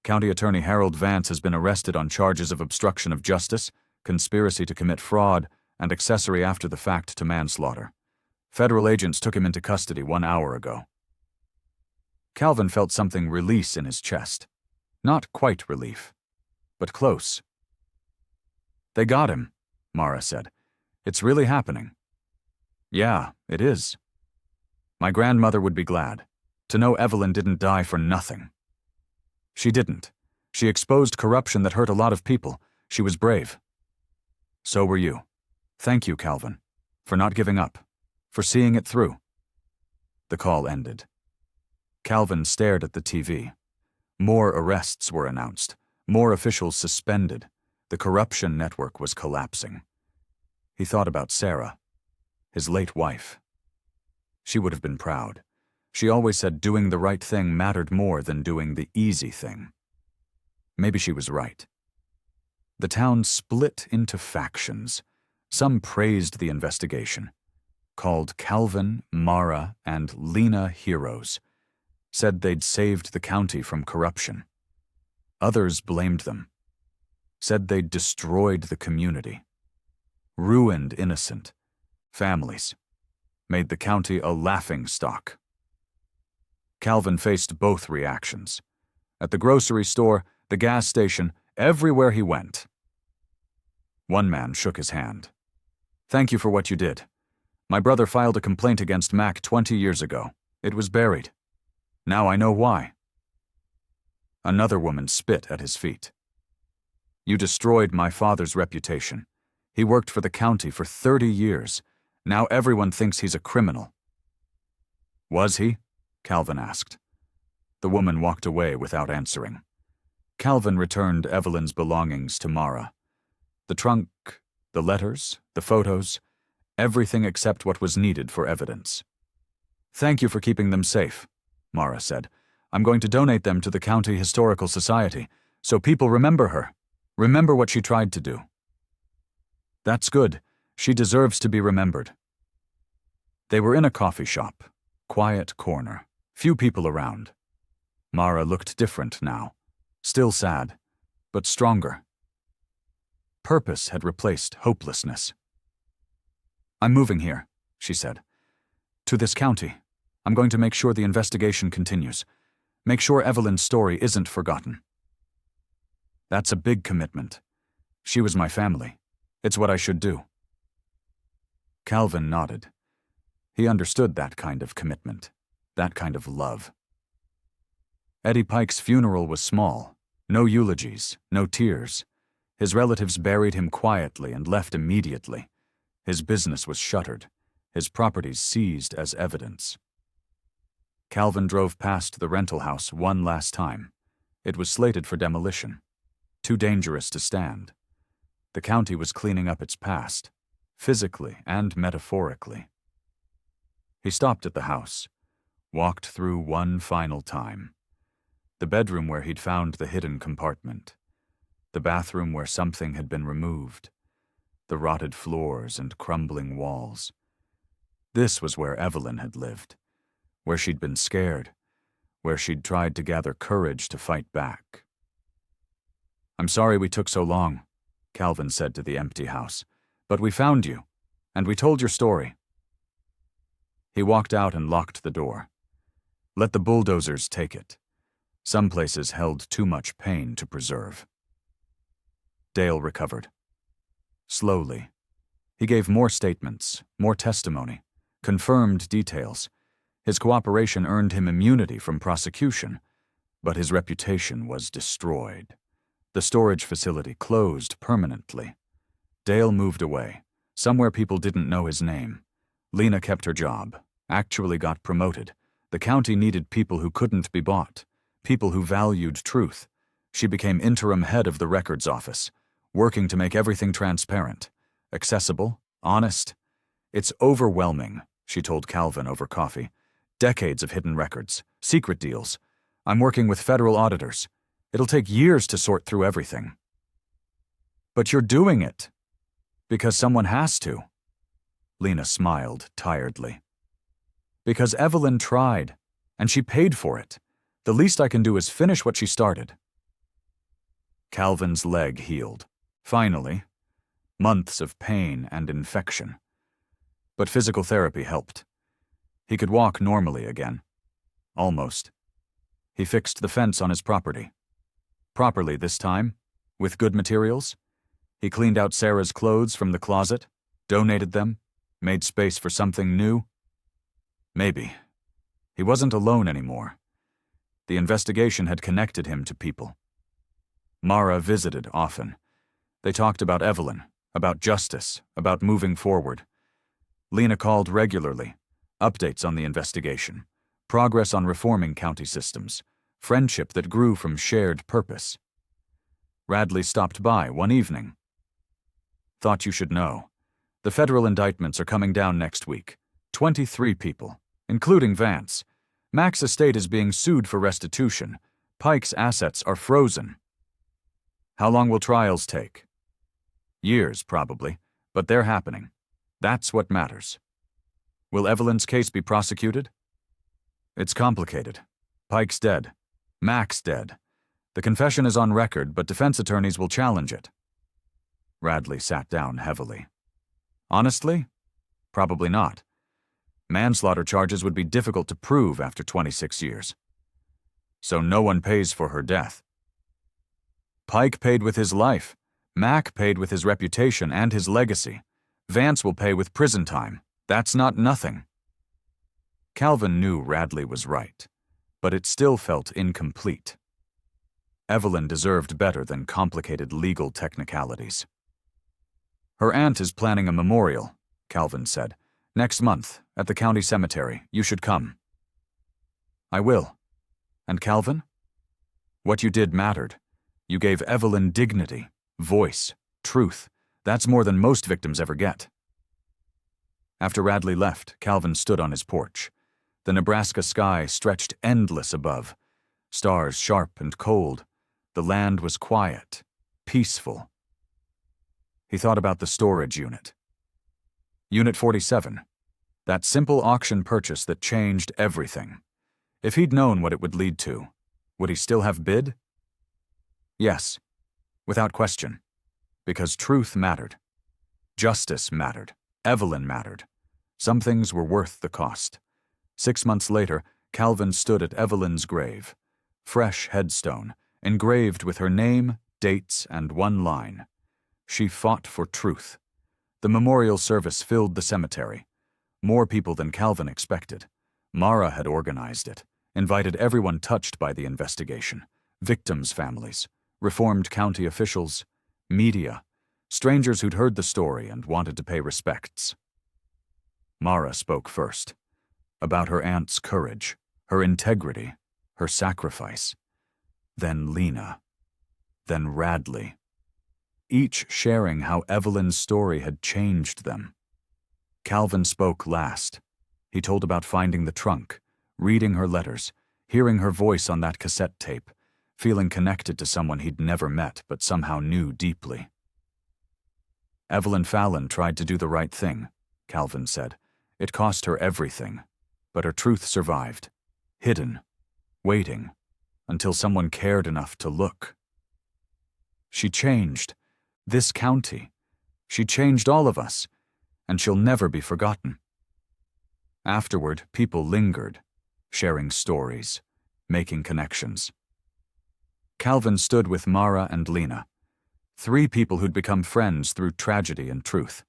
County Attorney Harold Vance has been arrested on charges of obstruction of justice, conspiracy to commit fraud, and accessory after the fact to manslaughter. Federal agents took him into custody 1 hour ago. Calvin felt something release in his chest. Not quite relief, but close. "They got him," Mara said. "It's really happening." "Yeah, it is. My grandmother would be glad to know Evelyn didn't die for nothing." "She didn't. She exposed corruption that hurt a lot of people. She was brave." "So were you. Thank you, Calvin, for not giving up, for seeing it through." The call ended. Calvin stared at the TV. More arrests were announced, more officials suspended. The corruption network was collapsing. He thought about Sarah, his late wife. She would have been proud. She always said doing the right thing mattered more than doing the easy thing. Maybe she was right. The town split into factions. Some praised the investigation, called Calvin, Mara, and Lena heroes, said they'd saved the county from corruption. Others blamed them, said they'd destroyed the community, ruined innocent families, made the county a laughingstock. Calvin faced both reactions. At the grocery store, the gas station, everywhere he went. One man shook his hand. "Thank you for what you did. My brother filed a complaint against Mac 20 years ago. It was buried. Now I know why." Another woman spit at his feet. "You destroyed my father's reputation. He worked for the county for 30 years. Now everyone thinks he's a criminal." "Was he?" Calvin asked. The woman walked away without answering. Calvin returned Evelyn's belongings to Mara. The trunk, the letters, the photos, everything except what was needed for evidence. "Thank you for keeping them safe," Mara said. "I'm going to donate them to the County Historical Society, so people remember her, remember what she tried to do." "That's good. She deserves to be remembered." They were in a coffee shop, quiet corner, few people around. Mara looked different now, still sad, but stronger. Purpose had replaced hopelessness. "I'm moving here," she said. "To this county. I'm going to make sure the investigation continues. Make sure Evelyn's story isn't forgotten." "That's a big commitment. She was my family. It's what I should do." Calvin nodded. He understood that kind of commitment, that kind of love. Eddie Pike's funeral was small. No eulogies, no tears. His relatives buried him quietly and left immediately. His business was shuttered, his properties seized as evidence. Calvin drove past the rental house one last time. It was slated for demolition. Too dangerous to stand. The county was cleaning up its past, physically and metaphorically. He stopped at the house, walked through one final time. The bedroom where he'd found the hidden compartment. The bathroom where something had been removed. The rotted floors and crumbling walls. This was where Evelyn had lived, where she'd been scared, where she'd tried to gather courage to fight back. "I'm sorry we took so long," Calvin said to the empty house, "but we found you, and we told your story." He walked out and locked the door. Let the bulldozers take it. Some places held too much pain to preserve. Dale recovered. Slowly. He gave more statements, more testimony, confirmed details. His cooperation earned him immunity from prosecution, but his reputation was destroyed. The storage facility closed permanently. Dale moved away, somewhere people didn't know his name. Lena kept her job, actually got promoted. The county needed people who couldn't be bought, people who valued truth. She became interim head of the records office, working to make everything transparent, accessible, honest. It's overwhelming, she told Calvin over coffee. Decades of hidden records, secret deals. I'm working with federal auditors. It'll take years to sort through everything. But you're doing it. Because someone has to. Lena smiled tiredly. Because Evelyn tried, and she paid for it. The least I can do is finish what she started. Calvin's leg healed. Finally. Months of pain and infection. But physical therapy helped. He could walk normally again. Almost. He fixed the fence on his property. Properly this time, with good materials. He cleaned out Sarah's clothes from the closet, donated them, made space for something new. Maybe. He wasn't alone anymore. The investigation had connected him to people. Mara visited often. They talked about Evelyn, about justice, about moving forward. Lena called regularly. Updates on the investigation. Progress on reforming county systems. Friendship that grew from shared purpose. Radley stopped by one evening. Thought you should know. The federal indictments are coming down next week. 23 people, including Vance. Mac's estate is being sued for restitution. Pike's assets are frozen. How long will trials take? Years, probably, but they're happening. That's what matters. Will Evelyn's case be prosecuted? It's complicated. Pike's dead. Mac's dead. The confession is on record, but defense attorneys will challenge it. Radley sat down heavily. Honestly? Probably not. Manslaughter charges would be difficult to prove after 26 years. So no one pays for her death. Pike paid with his life. Mac paid with his reputation and his legacy. Vance will pay with prison time. That's not nothing. Calvin knew Radley was right, but it still felt incomplete. Evelyn deserved better than complicated legal technicalities. Her aunt is planning a memorial, Calvin said. Next month, at the county cemetery. You should come. I will. And Calvin? What you did mattered. You gave Evelyn dignity, voice, truth. That's more than most victims ever get. After Radley left, Calvin stood on his porch. The Nebraska sky stretched endless above. Stars sharp and cold. The land was quiet, peaceful. He thought about the storage unit. Unit 47. That simple auction purchase that changed everything. If he'd known what it would lead to, would he still have bid? Yes, without question. Because truth mattered. Justice mattered. Evelyn mattered. Some things were worth the cost. 6 months later, Calvin stood at Evelyn's grave. Fresh headstone, engraved with her name, dates, and one line. She fought for truth. The memorial service filled the cemetery. More people than Calvin expected. Mara had organized it, invited everyone touched by the investigation. Victims' families, reformed county officials, media, strangers who'd heard the story and wanted to pay respects. Mara spoke first. About her aunt's courage, her integrity, her sacrifice. Then Lena. Then Radley. Each sharing how Evelyn's story had changed them. Calvin spoke last. He told about finding the trunk, reading her letters, hearing her voice on that cassette tape, feeling connected to someone he'd never met but somehow knew deeply. Evelyn Fallon tried to do the right thing, Calvin said. It cost her everything, but her truth survived, hidden, waiting, until someone cared enough to look. She changed. This county. She changed all of us, and she'll never be forgotten. Afterward, people lingered, sharing stories, making connections. Calvin stood with Mara and Lena, 3 people who'd become friends through tragedy and truth.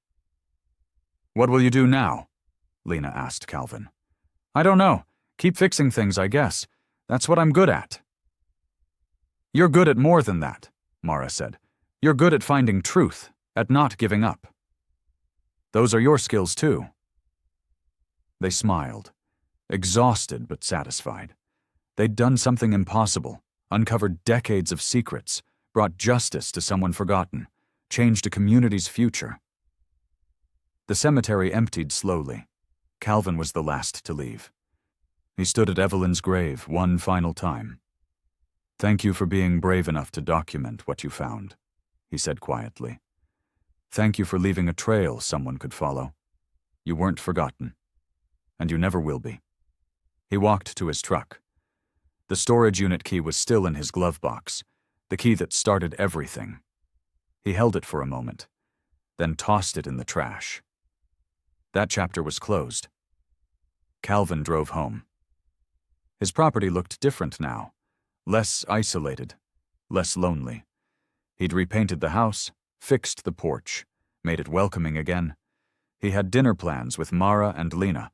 What will you do now? Lena asked Calvin. I don't know. Keep fixing things, I guess. That's what I'm good at. You're good at more than that, Mara said. You're good at finding truth, at not giving up. Those are your skills too. They smiled, exhausted but satisfied. They'd done something impossible, uncovered decades of secrets, brought justice to someone forgotten, changed a community's future. The cemetery emptied slowly. Calvin was the last to leave. He stood at Evelyn's grave one final time. "Thank you for being brave enough to document what you found," he said quietly. "Thank you for leaving a trail someone could follow. You weren't forgotten. And you never will be." He walked to his truck. The storage unit key was still in his glove box, the key that started everything. He held it for a moment, then tossed it in the trash. That chapter was closed. Calvin drove home. His property looked different now, less isolated, less lonely. He'd repainted the house, fixed the porch, made it welcoming again. He had dinner plans with Mara and Lena.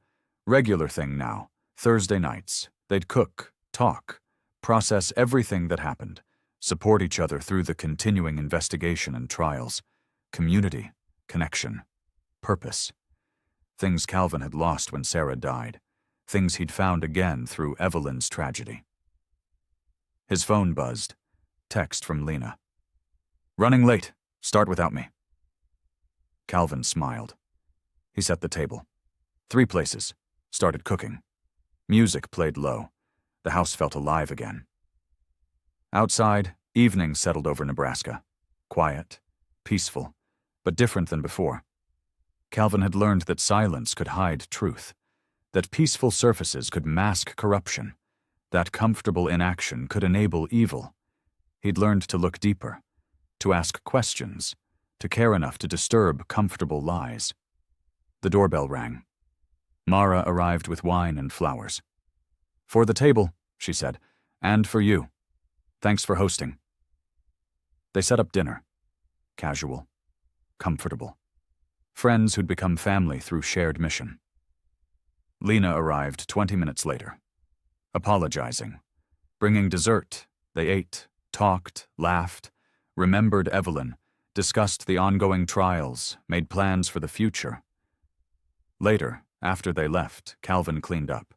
Regular thing now, Thursday nights. They'd cook, talk, process everything that happened, support each other through the continuing investigation and trials. Community, connection, purpose. Things Calvin had lost when Sarah died. Things he'd found again through Evelyn's tragedy. His phone buzzed. Text from Lena. "Running late. Start without me." Calvin smiled. He set the table. 3 places. Started cooking. Music played low. The house felt alive again. Outside, evening settled over Nebraska. Quiet, peaceful, but different than before. Calvin had learned that silence could hide truth, that peaceful surfaces could mask corruption, that comfortable inaction could enable evil. He'd learned to look deeper, to ask questions, to care enough to disturb comfortable lies. The doorbell rang. Mara arrived with wine and flowers. "For the table," she said, "and for you. Thanks for hosting." They set up dinner. Casual, comfortable. Friends who'd become family through shared mission. Lena arrived 20 minutes later. Apologizing. Bringing dessert, they ate, talked, laughed, remembered Evelyn, discussed the ongoing trials, made plans for the future. Later, after they left, Calvin cleaned up.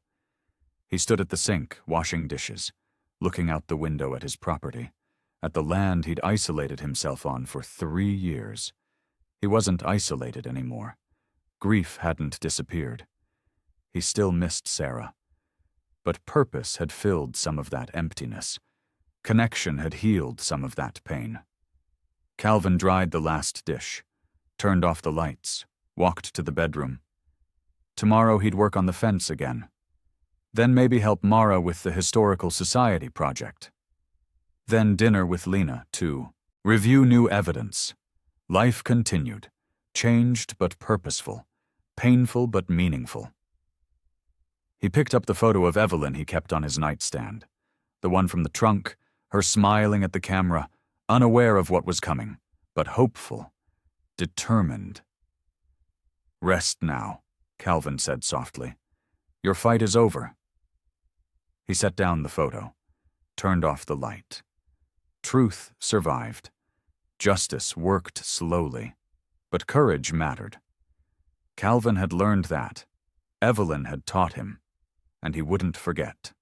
He stood at the sink, washing dishes, looking out the window at his property, at the land he'd isolated himself on for 3 years. He wasn't isolated anymore. Grief hadn't disappeared. He still missed Sarah. But purpose had filled some of that emptiness. Connection had healed some of that pain. Calvin dried the last dish, turned off the lights, walked to the bedroom. Tomorrow he'd work on the fence again. Then maybe help Mara with the Historical Society project. Then dinner with Lena, too. Review new evidence. Life continued, changed but purposeful, painful but meaningful. He picked up the photo of Evelyn he kept on his nightstand, the one from the trunk, her smiling at the camera, unaware of what was coming, but hopeful, determined. "Rest now," Calvin said softly. "Your fight is over." He set down the photo, turned off the light. Truth survived. Justice worked slowly, but courage mattered. Calvin had learned that. Evelyn had taught him, and he wouldn't forget.